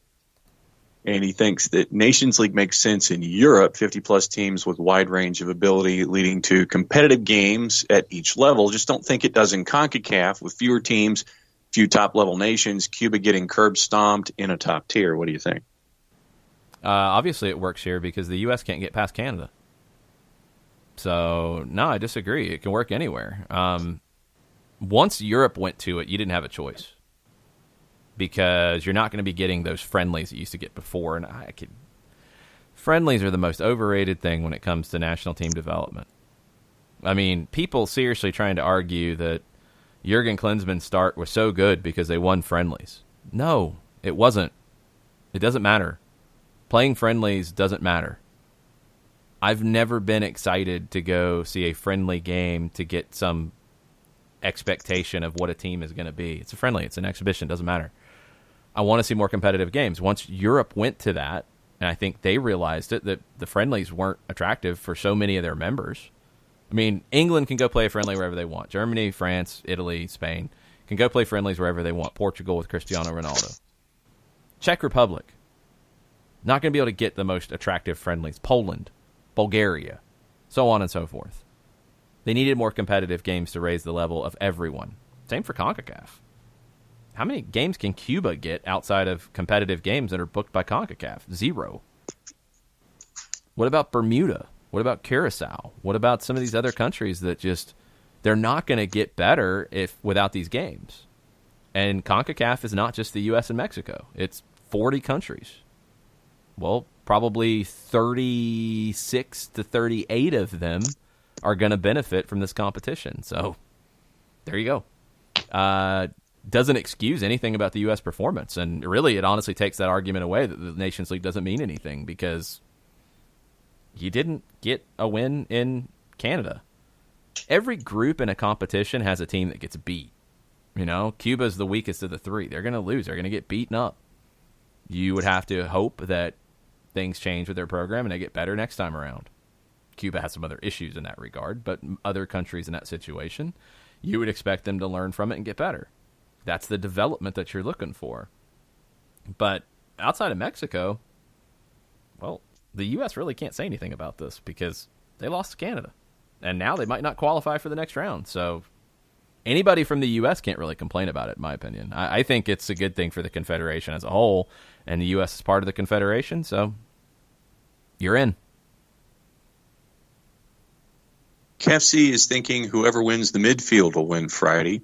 And he thinks that Nations League makes sense in Europe, 50-plus teams with wide range of ability leading to competitive games at each level. Just don't think it does in CONCACAF with fewer teams, few top-level nations, Cuba getting curb stomped in a top tier. What do you think? Obviously it works here because the U.S. can't get past Canada. So, no, I disagree. It can work anywhere. Once Europe went to it, you didn't have a choice. Because you're not going to be getting those friendlies that you used to get before. And friendlies are the most overrated thing when it comes to national team development. I mean, people seriously trying to argue that Jurgen Klinsmann's start was so good because they won friendlies. No, it wasn't. It doesn't matter. Playing friendlies doesn't matter. I've never been excited to go see a friendly game to get some expectation of what a team is going to be. It's a friendly. It's an exhibition. It doesn't matter. I want to see more competitive games. Once Europe went to that, and I think they realized it, that the friendlies weren't attractive for so many of their members. I mean, England can go play a friendly wherever they want. Germany, France, Italy, Spain can go play friendlies wherever they want. Portugal with Cristiano Ronaldo. Czech Republic, not going to be able to get the most attractive friendlies. Poland, Bulgaria, so on and so forth. They needed more competitive games to raise the level of everyone. Same for CONCACAF. How many games can Cuba get outside of competitive games that are booked by CONCACAF? 0. What about Bermuda? What about Curacao? What about some of these other countries that just, they're not going to get better without these games? And CONCACAF is not just the U.S. and Mexico. It's 40 countries. Well, probably 36 to 38 of them are going to benefit from this competition. So there you go. Doesn't excuse anything about the U.S. performance. And really, it honestly takes that argument away that the Nations League doesn't mean anything because you didn't get a win in Canada. Every group in a competition has a team that gets beat. You know, Cuba's the weakest of the three. They're going to lose. They're going to get beaten up. You would have to hope that things change with their program and they get better next time around. Cuba has some other issues in that regard, but other countries in that situation, you would expect them to learn from it and get better. That's the development that you're looking for. But outside of Mexico, well, the U.S. really can't say anything about this because they lost to Canada. And now they might not qualify for the next round. So anybody from the U.S. can't really complain about it, in my opinion. I think it's a good thing for the Confederation as a whole, and the U.S. is part of the Confederation, so you're in. KFC is thinking whoever wins the midfield will win Friday.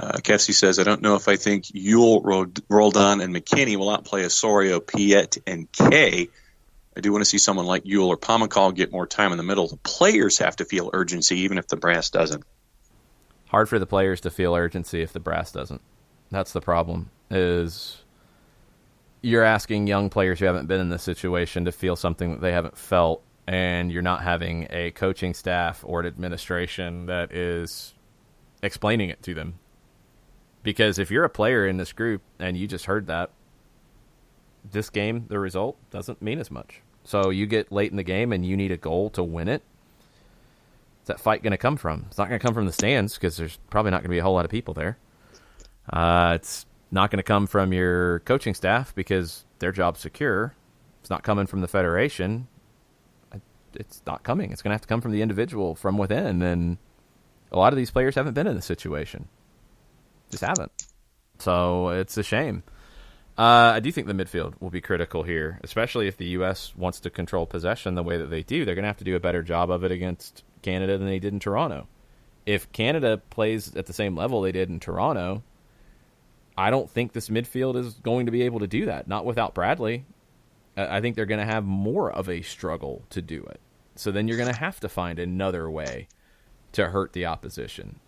KFC says, I don't know if I think Yule, Roldan, and McKinney will outplay Osorio, Piet, and Kay. I do want to see someone like Yule or Pomacall get more time in the middle. The players have to feel urgency, even if the brass doesn't. Hard for the players to feel urgency if the brass doesn't. That's the problem, is you're asking young players who haven't been in this situation to feel something that they haven't felt, and you're not having a coaching staff or an administration that is explaining it to them. Because if you're a player in this group and you just heard that, this game, the result doesn't mean as much. So you get late in the game and you need a goal to win it. Where's that fight going to come from? It's not going to come from the stands because there's probably not going to be a whole lot of people there. It's not going to come from your coaching staff because their job's secure. It's not coming from the federation. It's not coming. It's going to have to come from the individual from within. And a lot of these players haven't been in this situation. Just haven't. So it's a shame. I do think the midfield will be critical here, especially if the U.S. wants to control possession the way that they do. They're going to have to do a better job of it against Canada than they did in Toronto. If Canada plays at the same level they did in Toronto, I don't think this midfield is going to be able to do that. Not without Bradley. I think they're going to have more of a struggle to do it. So then you're going to have to find another way to hurt the opposition.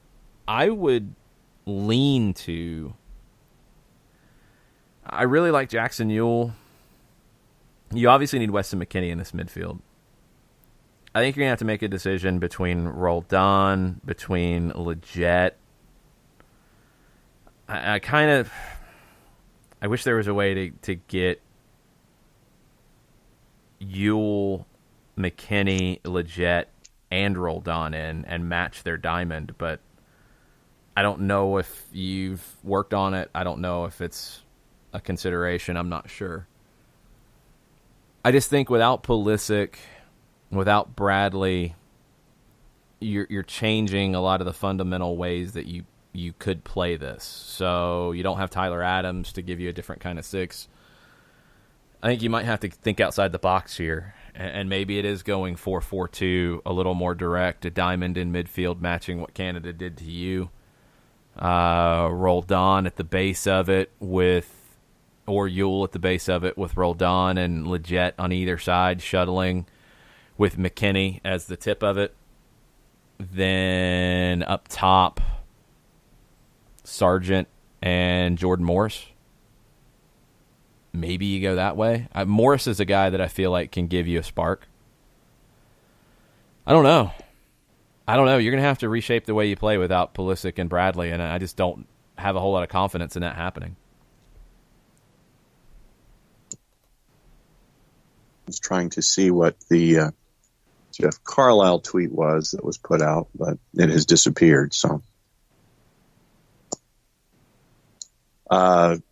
I would lean to... I really like Jackson Ewell. You obviously need Weston McKennie in this midfield. I think you're going to have to make a decision between Roldan, between Leggett. I I wish there was a way to get Ewell, McKinney, Leggett, and Roldan in and match their diamond, but I don't know if you've worked on it. I don't know if it's a consideration. I'm not sure. I just think without Pulisic, without Bradley, you're changing a lot of the fundamental ways that you could play this. So you don't have Tyler Adams to give you a different kind of six. I think you might have to think outside the box here, and maybe it is going 4-4-2, a little more direct, a diamond in midfield matching what Canada did to you. Roldan at the base of it or Ewell at the base of it with Roldan and Leggett on either side, shuttling with McKinney as the tip of it. Then up top, Sargent and Jordan Morris. Maybe you go that way. Morris is a guy that I feel like can give you a spark. I don't know. You're going to have to reshape the way you play without Pulisic and Bradley, and I just don't have a whole lot of confidence in that happening. I was trying to see what the Jeff Carlisle tweet was that was put out, but it has disappeared. So,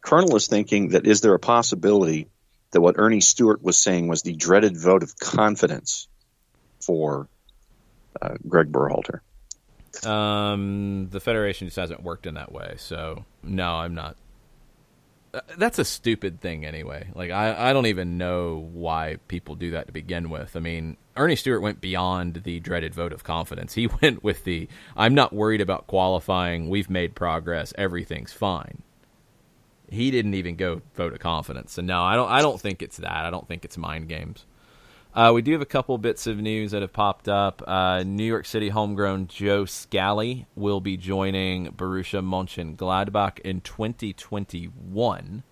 Colonel is thinking that is there a possibility that what Ernie Stewart was saying was the dreaded vote of confidence for Greg Berhalter? The Federation just hasn't worked in that way, so no, I'm not. That's a stupid thing anyway. Like, I don't even know why people do that to begin with. I mean, Ernie Stewart went beyond the dreaded vote of confidence. He went with the, I'm not worried about qualifying, we've made progress, everything's fine. He didn't even go vote of confidence. So no, I don't think it's that. I don't think it's mind games. We do have a couple bits of news that have popped up. New York City homegrown Joe Scally will be joining Borussia Mönchengladbach in 2021.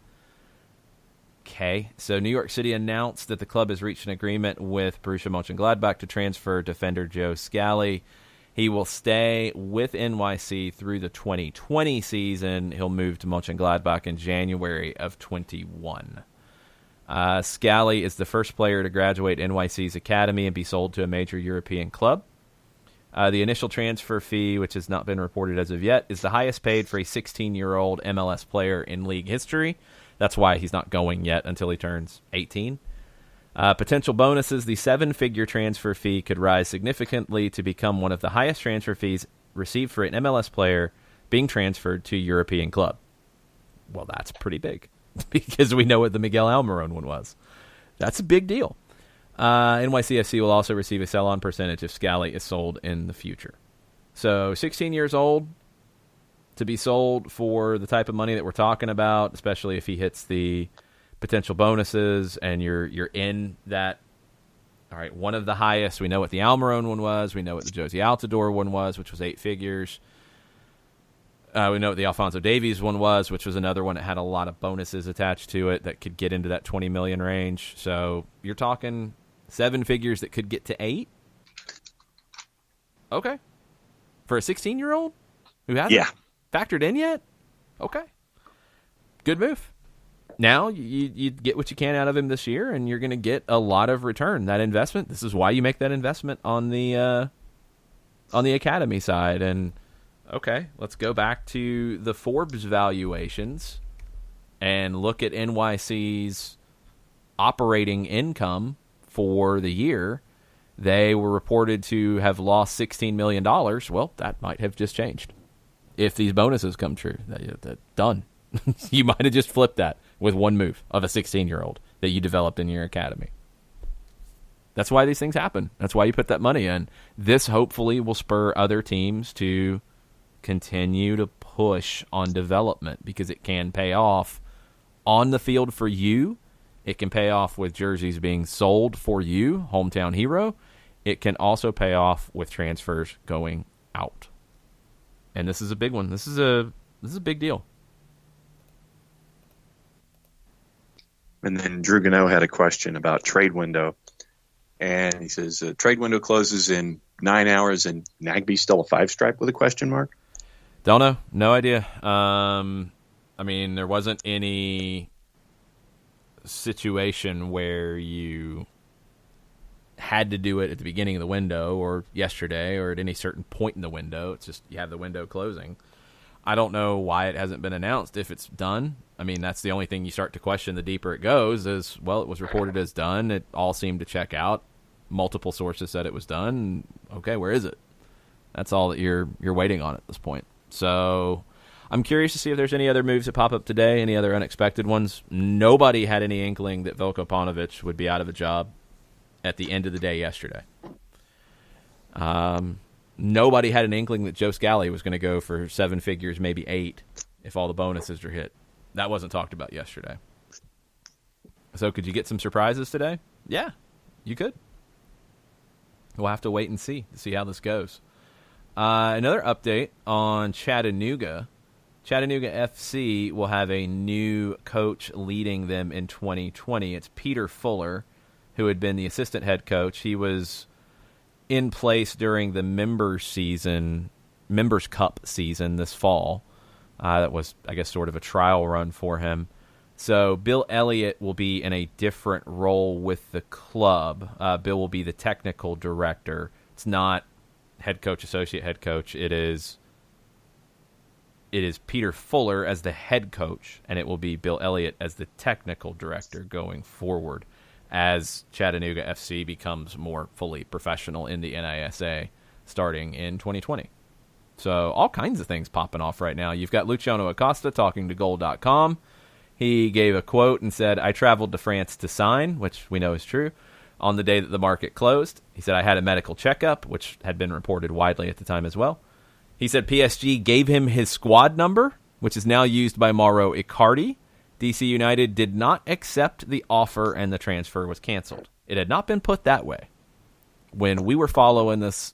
Okay, so New York City announced that the club has reached an agreement with Borussia Mönchengladbach to transfer defender Joe Scally. He will stay with NYC through the 2020 season. He'll move to Mönchengladbach in January of 21. Scally is the first player to graduate NYC's academy and be sold to a major European club. The initial transfer fee, which has not been reported as of yet, is the highest paid for a 16-year-old MLS player in league history. That's why he's not going yet until he turns 18. Potential bonuses, the 7-figure transfer fee could rise significantly to become one of the highest transfer fees received for an MLS player being transferred to a European club. Well, that's pretty big. Because we know what the Miguel Almiron one was. That's a big deal. NYCFC will also receive a sell-on percentage if Scally is sold in the future. So 16 years old to be sold for the type of money that we're talking about, especially if he hits the potential bonuses and you're in that, all right, one of the highest. We know what the Almiron one was. We know what the Josie Altidore one was, which was 8 figures. We know what the Alphonso Davies one was, which was another one that had a lot of bonuses attached to it that could get into that 20 million range. So you're talking 7 figures that could get to 8. Okay. For a 16-year-old who hasn't factored in yet? Okay. Good move. Now you get what you can out of him this year, and you're going to get a lot of return. That investment, this is why you make that investment on the academy side. And okay, let's go back to the Forbes valuations and look at NYC's operating income for the year. They were reported to have lost $16 million. Well, that might have just changed. If these bonuses come true, done. You might have just flipped that with one move of a 16-year-old that you developed in your academy. That's why these things happen. That's why you put that money in. This hopefully will spur other teams to continue to push on development because it can pay off on the field for you. It can pay off with jerseys being sold for you, hometown hero. It can also pay off with transfers going out. And this is a big one. This is a big deal. And then Drew Gano had a question about trade window. And he says, trade window closes in 9 hours and Nagby's still a 5-stripe with a question mark? Don't know. No idea. I mean, there wasn't any situation where you had to do it at the beginning of the window or yesterday or at any certain point in the window. It's just you have the window closing. I don't know why it hasn't been announced if it's done. I mean, that's the only thing you start to question the deeper it goes is, well, it was reported as done. It all seemed to check out. Multiple sources said it was done. Okay, where is it? That's all that you're waiting on at this point. So I'm curious to see if there's any other moves that pop up today, any other unexpected ones. Nobody had any inkling that Veljko Paunovic would be out of a job at the end of the day yesterday. Nobody had an inkling that Joe Scally was going to go for 7 figures, maybe 8, if all the bonuses are hit. That wasn't talked about yesterday. So could you get some surprises today? Yeah, you could. We'll have to wait and see how this goes. Another update on Chattanooga. Chattanooga FC will have a new coach leading them in 2020. It's Peter Fuller, who had been the assistant head coach. He was in place during the Members Cup season this fall. That was, I guess, sort of a trial run for him. So Bill Elliott will be in a different role with the club. Bill will be the technical director. It's not head coach, associate head coach. It is Peter Fuller as the head coach, and it will be Bill Elliott as the technical director going forward as Chattanooga FC becomes more fully professional in the NISA starting in 2020. So all kinds of things popping off right now. You've got Luciano Acosta talking to Goal.com. He gave a quote and said, "I traveled to France to sign," which we know is true, on the day that the market closed. He said, "I had a medical checkup," which had been reported widely at the time as well. He said PSG gave him his squad number, which is now used by Mauro Icardi. DC United did not accept the offer and the transfer was canceled. It had not been put that way. When we were following this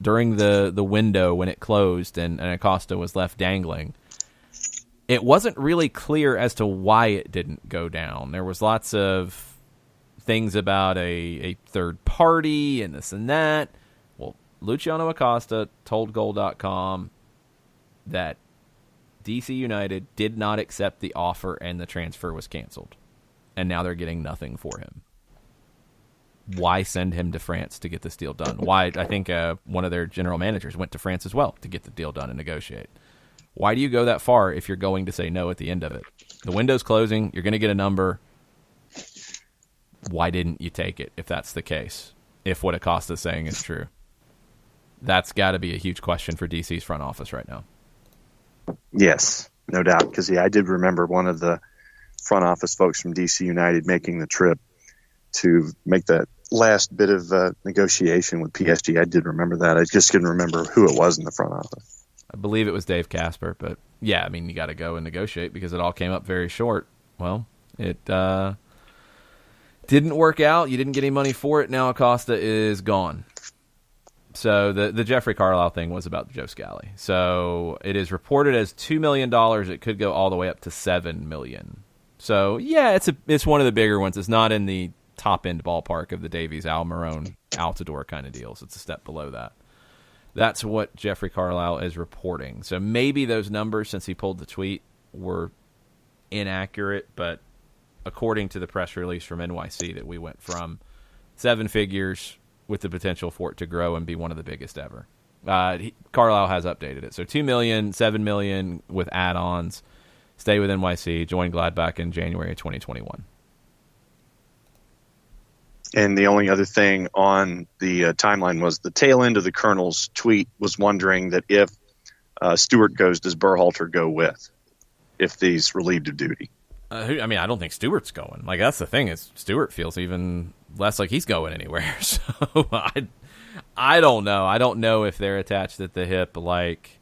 during the window when it closed and Acosta was left dangling, it wasn't really clear as to why it didn't go down. There was lots of things about a third party and this and that. Well, Luciano Acosta told Goal.com that DC United did not accept the offer and the transfer was canceled. And now they're getting nothing for him. Why send him to France to get this deal done? Why? I think one of their general managers went to France as well to get the deal done and negotiate. Why do you go that far if you're going to say no at the end of it? The window's closing. You're going to get a number. Why didn't you take it if that's the case? If what Acosta's saying is true. That's got to be a huge question for DC's front office right now. Yes, no doubt. Because, I did remember one of the front office folks from DC United making the trip to make that last bit of negotiation with PSG. I did remember that. I just couldn't remember who it was in the front office. I believe it was Dave Casper, but yeah, I mean, you got to go and negotiate because it all came up very short. Well, it didn't work out. You didn't get any money for it. Now Acosta is gone. So the Jeffrey Carlisle thing was about Joe Scally. So it is reported as $2 million. It could go all the way up to $7 million. So yeah, it's one of the bigger ones. It's not in the top end ballpark of the Davies, Almiron, Altidore kind of deals. It's a step below that. That's what Jeffrey Carlisle is reporting. So maybe those numbers, since he pulled the tweet, were inaccurate, but according to the press release from NYC, that we went from 7 figures with the potential for it to grow and be one of the biggest ever. Carlisle has updated it. So $2 million, $7 million with add-ons. Stay with NYC. Join Gladbach in January of 2021. And the only other thing on the timeline was the tail end of the Colonel's tweet was wondering that if Stewart goes, does Berhalter go with if he's relieved of duty? I mean, I don't think Stewart's going. Like, that's the thing is Stewart feels even less like he's going anywhere. So I don't know. I don't know if they're attached at the hip like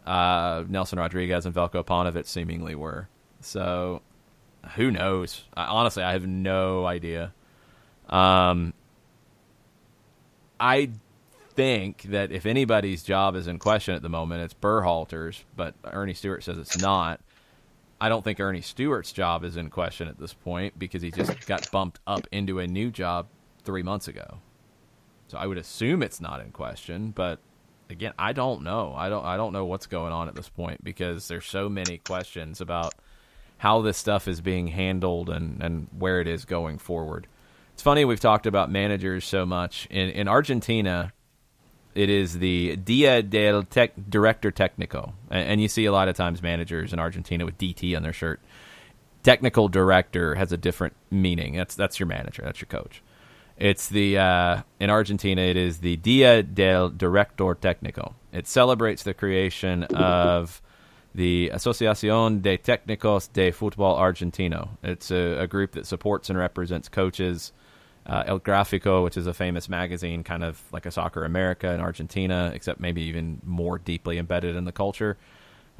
Nelson Rodriguez and Veljko Paunovic seemingly were. So who knows? Honestly, I have no idea. I think that if anybody's job is in question at the moment, it's Berhalter's, but Ernie Stewart says it's not. I don't think Ernie Stewart's job is in question at this point because he just got bumped up into a new job 3 months ago. So I would assume it's not in question, but again, I don't know. I don't know what's going on at this point because there's so many questions about how this stuff is being handled and where it is going forward. It's funny, we've talked about managers so much. In Argentina, it is the Dia del Director Técnico. And you see a lot of times managers in Argentina with DT on their shirt. Technical director has a different meaning. That's your manager. That's your coach. It's the in Argentina, it is the Dia del Director Técnico. It celebrates the creation of the Asociación de Técnicos de Fútbol Argentino. It's a group that supports and represents coaches. El Gráfico, which is a famous magazine, kind of like a Soccer America in Argentina, except maybe even more deeply embedded in the culture.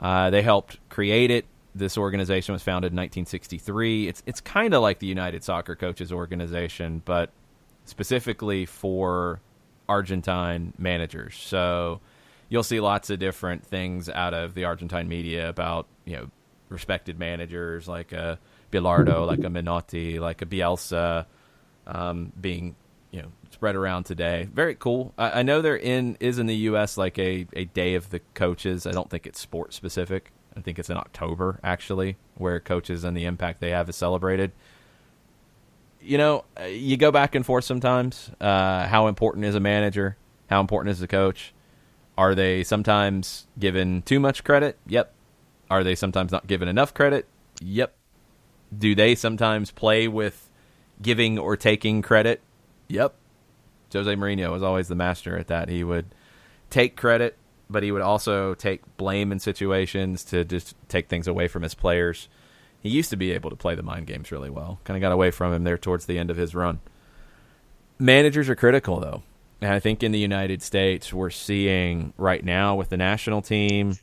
They helped create it. This organization was founded in 1963. It's kind of like the United Soccer Coaches Organization, but specifically for Argentine managers. So you'll see lots of different things out of the Argentine media about, respected managers like a Bilardo, like a Menotti, like a Bielsa, being spread around today. Very cool. I know there is in the U.S. like a day of the coaches. I don't think it's sport specific. I think it's in October, actually, where coaches and the impact they have is celebrated. You go back and forth sometimes. How important is a manager? How important is the coach? Are they sometimes given too much credit? Yep. Are they sometimes not given enough credit? Yep. Do they sometimes play with giving or taking credit? Yep. Jose Mourinho was always the master at that. He would take credit, but he would also take blame in situations to just take things away from his players. He used to be able to play the mind games really well. Kind of got away from him there towards the end of his run. Managers are critical, though. And I think in the United States, we're seeing right now with the national team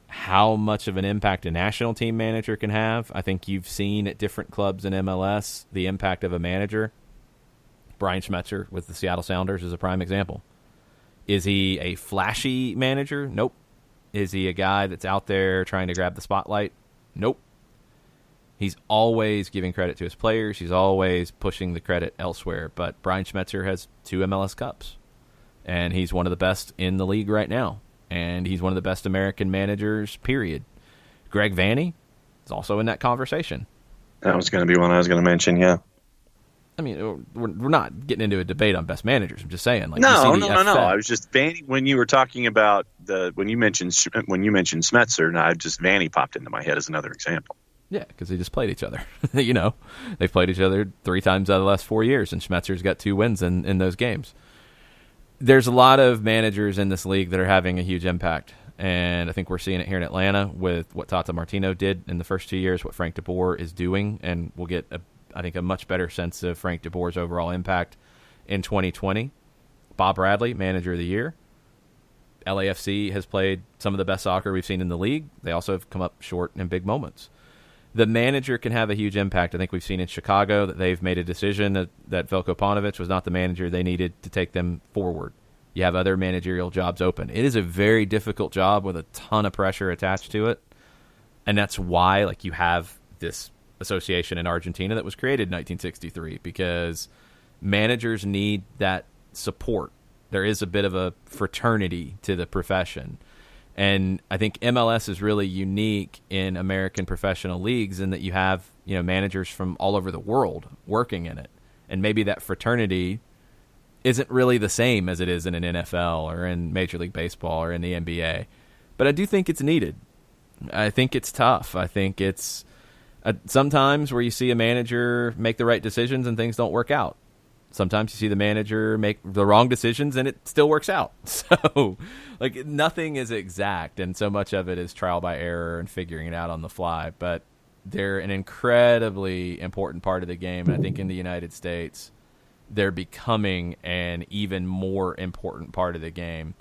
how much of an impact a national team manager can have. I think you've seen at different clubs in MLS the impact of a manager. Brian Schmetzer with the Seattle Sounders is a prime example. Is he a flashy manager? Nope. Is he a guy that's out there trying to grab the spotlight? Nope. He's always giving credit to his players. He's always pushing the credit elsewhere. But Brian Schmetzer has 2 MLS Cups, and he's one of the best in the league right now. And he's one of the best American managers, period. Greg Vanney is also in that conversation. That was going to be one I was going to mention, yeah. I mean, we're not getting into a debate on best managers. I'm just saying. No. I was just Vanney when you were talking about when you mentioned Schmetzer. And Vanney popped into my head as another example. Yeah, because they just played each other. They've played each other 3 times out of the last 4 years, and Schmetzer's got 2 wins in those games. There's a lot of managers in this league that are having a huge impact, and I think we're seeing it here in Atlanta with what Tata Martino did in the first 2 years, what Frank DeBoer is doing, and we'll get a much better sense of Frank DeBoer's overall impact in 2020. Bob Bradley, Manager of the Year. LAFC has played some of the best soccer we've seen in the league. They also have come up short in big moments. The manager can have a huge impact. I think we've seen in Chicago that they've made a decision that Veljko Paunovic was not the manager they needed to take them forward. You have other managerial jobs open. It is a very difficult job with a ton of pressure attached to it, and that's why you have this association in Argentina that was created in 1963, because managers need that support. There is a bit of a fraternity to the profession. And I think MLS is really unique in American professional leagues in that you have, managers from all over the world working in it. And maybe that fraternity isn't really the same as it is in an NFL or in Major League Baseball or in the NBA. But I do think it's needed. I think it's tough. I think it's sometimes where you see a manager make the right decisions and things don't work out. Sometimes you see the manager make the wrong decisions and it still works out. So, nothing is exact, and so much of it is trial by error and figuring it out on the fly. But they're an incredibly important part of the game, and I think in the United States, they're becoming an even more important part of the game.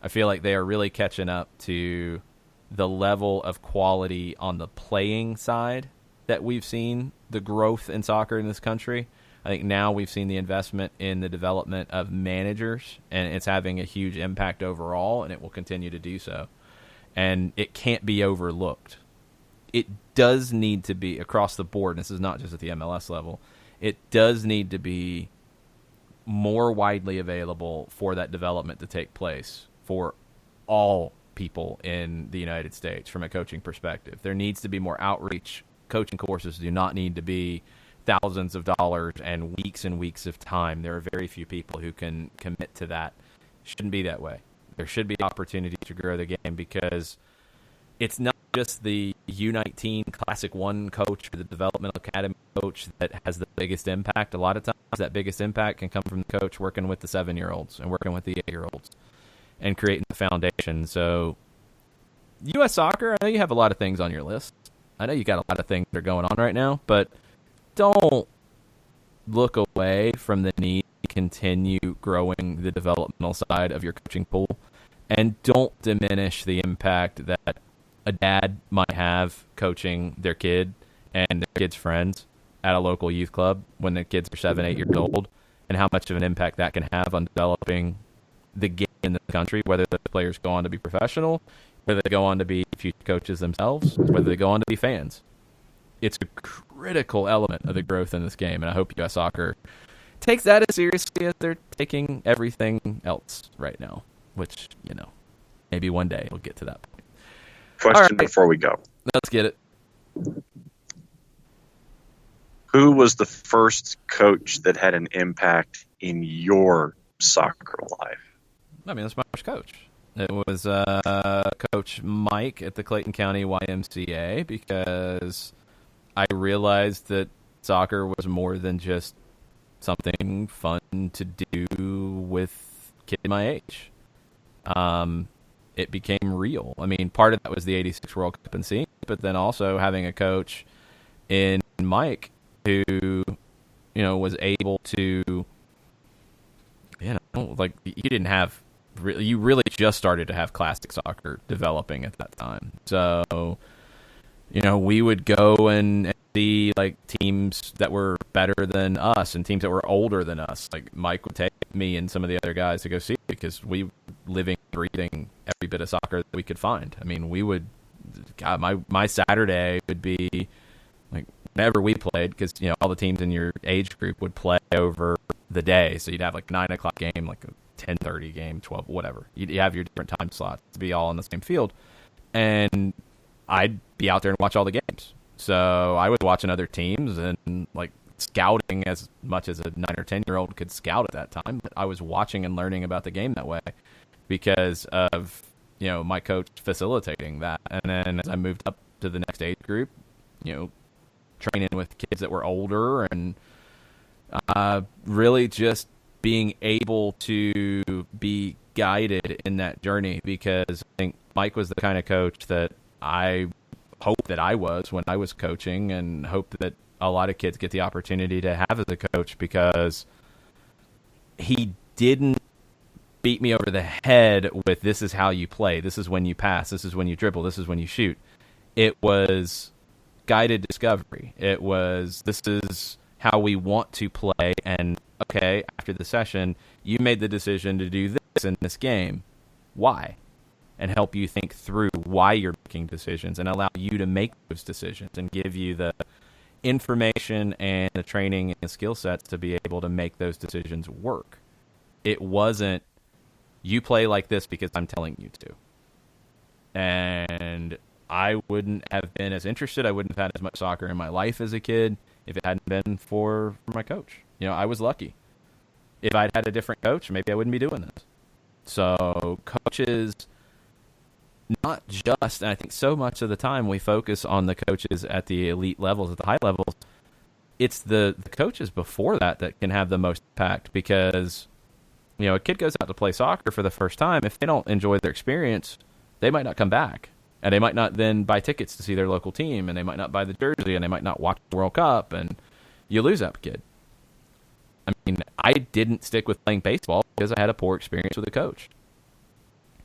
I feel like they are really catching up to the level of quality on the playing side that we've seen, the growth in soccer in this country. I think now we've seen the investment in the development of managers, and it's having a huge impact overall, and it will continue to do so. And it can't be overlooked. It does need to be across the board, and this is not just at the MLS level, it does need to be more widely available for that development to take place for all people in the United States from a coaching perspective. There needs to be more outreach. Coaching courses do not need to be thousands of dollars and weeks of time. There are very few people who can commit to that. Shouldn't be that way. There should be opportunity to grow the game, because it's not just the U19 Classic 1 coach or the Developmental Academy coach that has the biggest impact. A lot of times that biggest impact can come from the coach working with the 7-year-olds and working with the 8-year-olds and creating the foundation. So U.S. Soccer, I know you have a lot of things on your list. I know you got a lot of things that are going on right now, but don't look away from the need to continue growing the developmental side of your coaching pool, and don't diminish the impact that a dad might have coaching their kid and their kid's friends at a local youth club when the kids are 7, 8 years old, and how much of an impact that can have on developing the game in the country, whether the players go on to be professional, whether they go on to be future coaches themselves, whether they go on to be fans. It's a critical element of the growth in this game, and I hope U.S. Soccer takes that as seriously as they're taking everything else right now, which, maybe one day we'll get to that point. Question before we go. Let's get it. Who was the first coach that had an impact in your soccer life? I mean, that's my first coach. It was Coach Mike at the Clayton County YMCA, because I realized that soccer was more than just something fun to do with kids my age. It became real. I mean, part of that was the 86 World Cup and seeing, but then also having a coach in Mike who, was able to, you really just started to have classic soccer developing at that time. So, we would go and see teams that were better than us and teams that were older than us. Like Mike would take me and some of the other guys to go see, because we were living, breathing every bit of soccer that we could find. I mean, my Saturday would be whenever we played, because all the teams in your age group would play over the day. So you'd have 9 o'clock game, a 10:30 game, 12, whatever. You have your different time slots to be all on the same field, and I'd be out there and watch all the games. So I was watching other teams and scouting as much as a 9 or 10-year-old could scout at that time. But I was watching and learning about the game that way because of my coach facilitating that. And then as I moved up to the next age group, training with kids that were older, and really just being able to be guided in that journey, because I think Mike was the kind of coach that I hope that I was when I was coaching, and hope that a lot of kids get the opportunity to have as a coach, because he didn't beat me over the head with, this is how you play, this is when you pass, this is when you dribble, this is when you shoot. It was guided discovery. It was, this is how we want to play, and okay, after the session, you made the decision to do this in this game. Why? And help you think through why you're making decisions, and allow you to make those decisions, and give you the information and the training and the skill sets to be able to make those decisions work. It wasn't, you play like this because I'm telling you to. And I wouldn't have been as interested, I wouldn't have had as much soccer in my life as a kid if it hadn't been for my coach. I was lucky. If I'd had a different coach, maybe I wouldn't be doing this. So coaches, not just, and I think so much of the time we focus on the coaches at the elite levels, at the high levels, it's the coaches before that can have the most impact, because, a kid goes out to play soccer for the first time. If they don't enjoy their experience, they might not come back, and they might not then buy tickets to see their local team, and they might not buy the jersey, and they might not watch the World Cup, and you lose that kid. I mean, I didn't stick with playing baseball because I had a poor experience with a coach.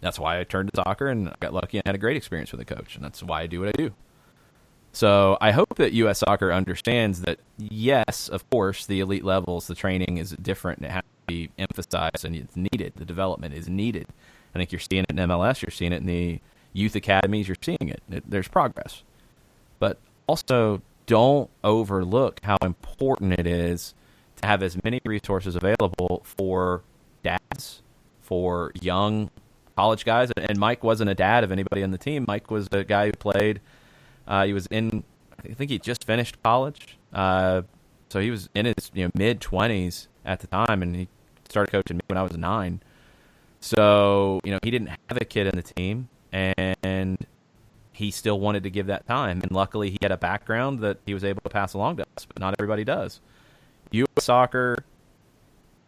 That's why I turned to soccer, and I got lucky and had a great experience with a coach, and that's why I do what I do. So I hope that U.S. Soccer understands that, yes, of course, the elite levels, the training is different, and it has to be emphasized, and it's needed. The development is needed. I think you're seeing it in MLS, you're seeing it in the youth academies, you're seeing it. There's progress. But also, don't overlook how important it is to have as many resources available for dads, for young college guys, and Mike wasn't a dad of anybody on the team. Mike was a guy who played. He was I think he just finished college, so he was in his mid-20s at the time, and he started coaching me when I was 9. So he didn't have a kid in the team, and he still wanted to give that time. And luckily, he had a background that he was able to pass along to us, but not everybody does. U.S. Soccer,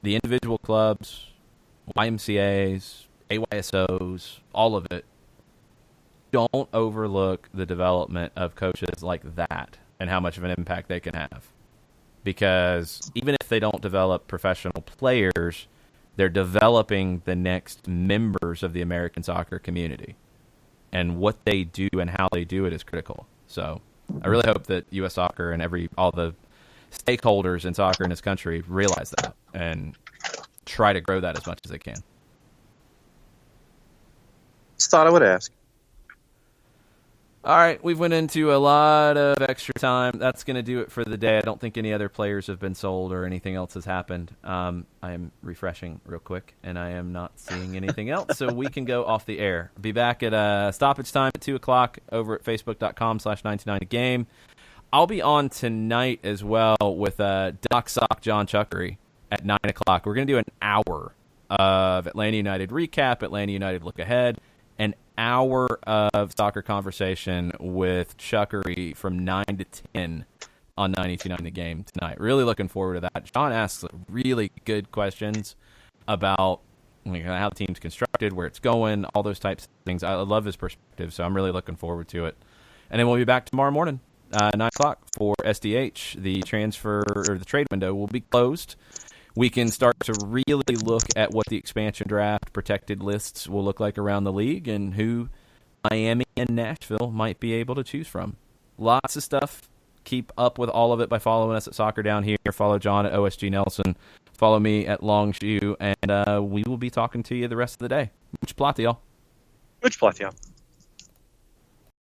the individual clubs, YMCAs, AYSOs, all of it, don't overlook the development of coaches like that and how much of an impact they can have. Because even if they don't develop professional players, they're developing the next members of the American soccer community. And what they do and how they do it is critical. So I really hope that U.S. Soccer and all the stakeholders in soccer in this country realize that and try to grow that as much as they can. Just thought I would ask. All right, we've went into a lot of extra time. That's going to do it for the day. I don't think any other players have been sold or anything else has happened. I am refreshing real quick, and I am not seeing anything else, so we can go off the air. Be back at stoppage time at 2 o'clock over at facebook.com/99game. I'll be on tonight as well with Doc Sock John Chuckery at 9 o'clock. We're going to do an hour of Atlanta United recap, Atlanta United look ahead, an hour of soccer conversation with Chuckery from 9 to 10 on 92.9 The Game tonight. Really looking forward to that. John asks really good questions about how the team's constructed, where it's going, all those types of things. I love his perspective, so I'm really looking forward to it. And then we'll be back tomorrow morning, 9 o'clock for SDH. The transfer or the trade window will be closed. We can start to really look at what the expansion draft protected lists will look like around the league and who Miami and Nashville might be able to choose from. Lots of stuff. Keep up with all of it by following us at Soccer Down Here. Follow John at OSG Nelson. Follow me at Longshoe. And we will be talking to you the rest of the day. Much plot, y'all. Much plot, y'all.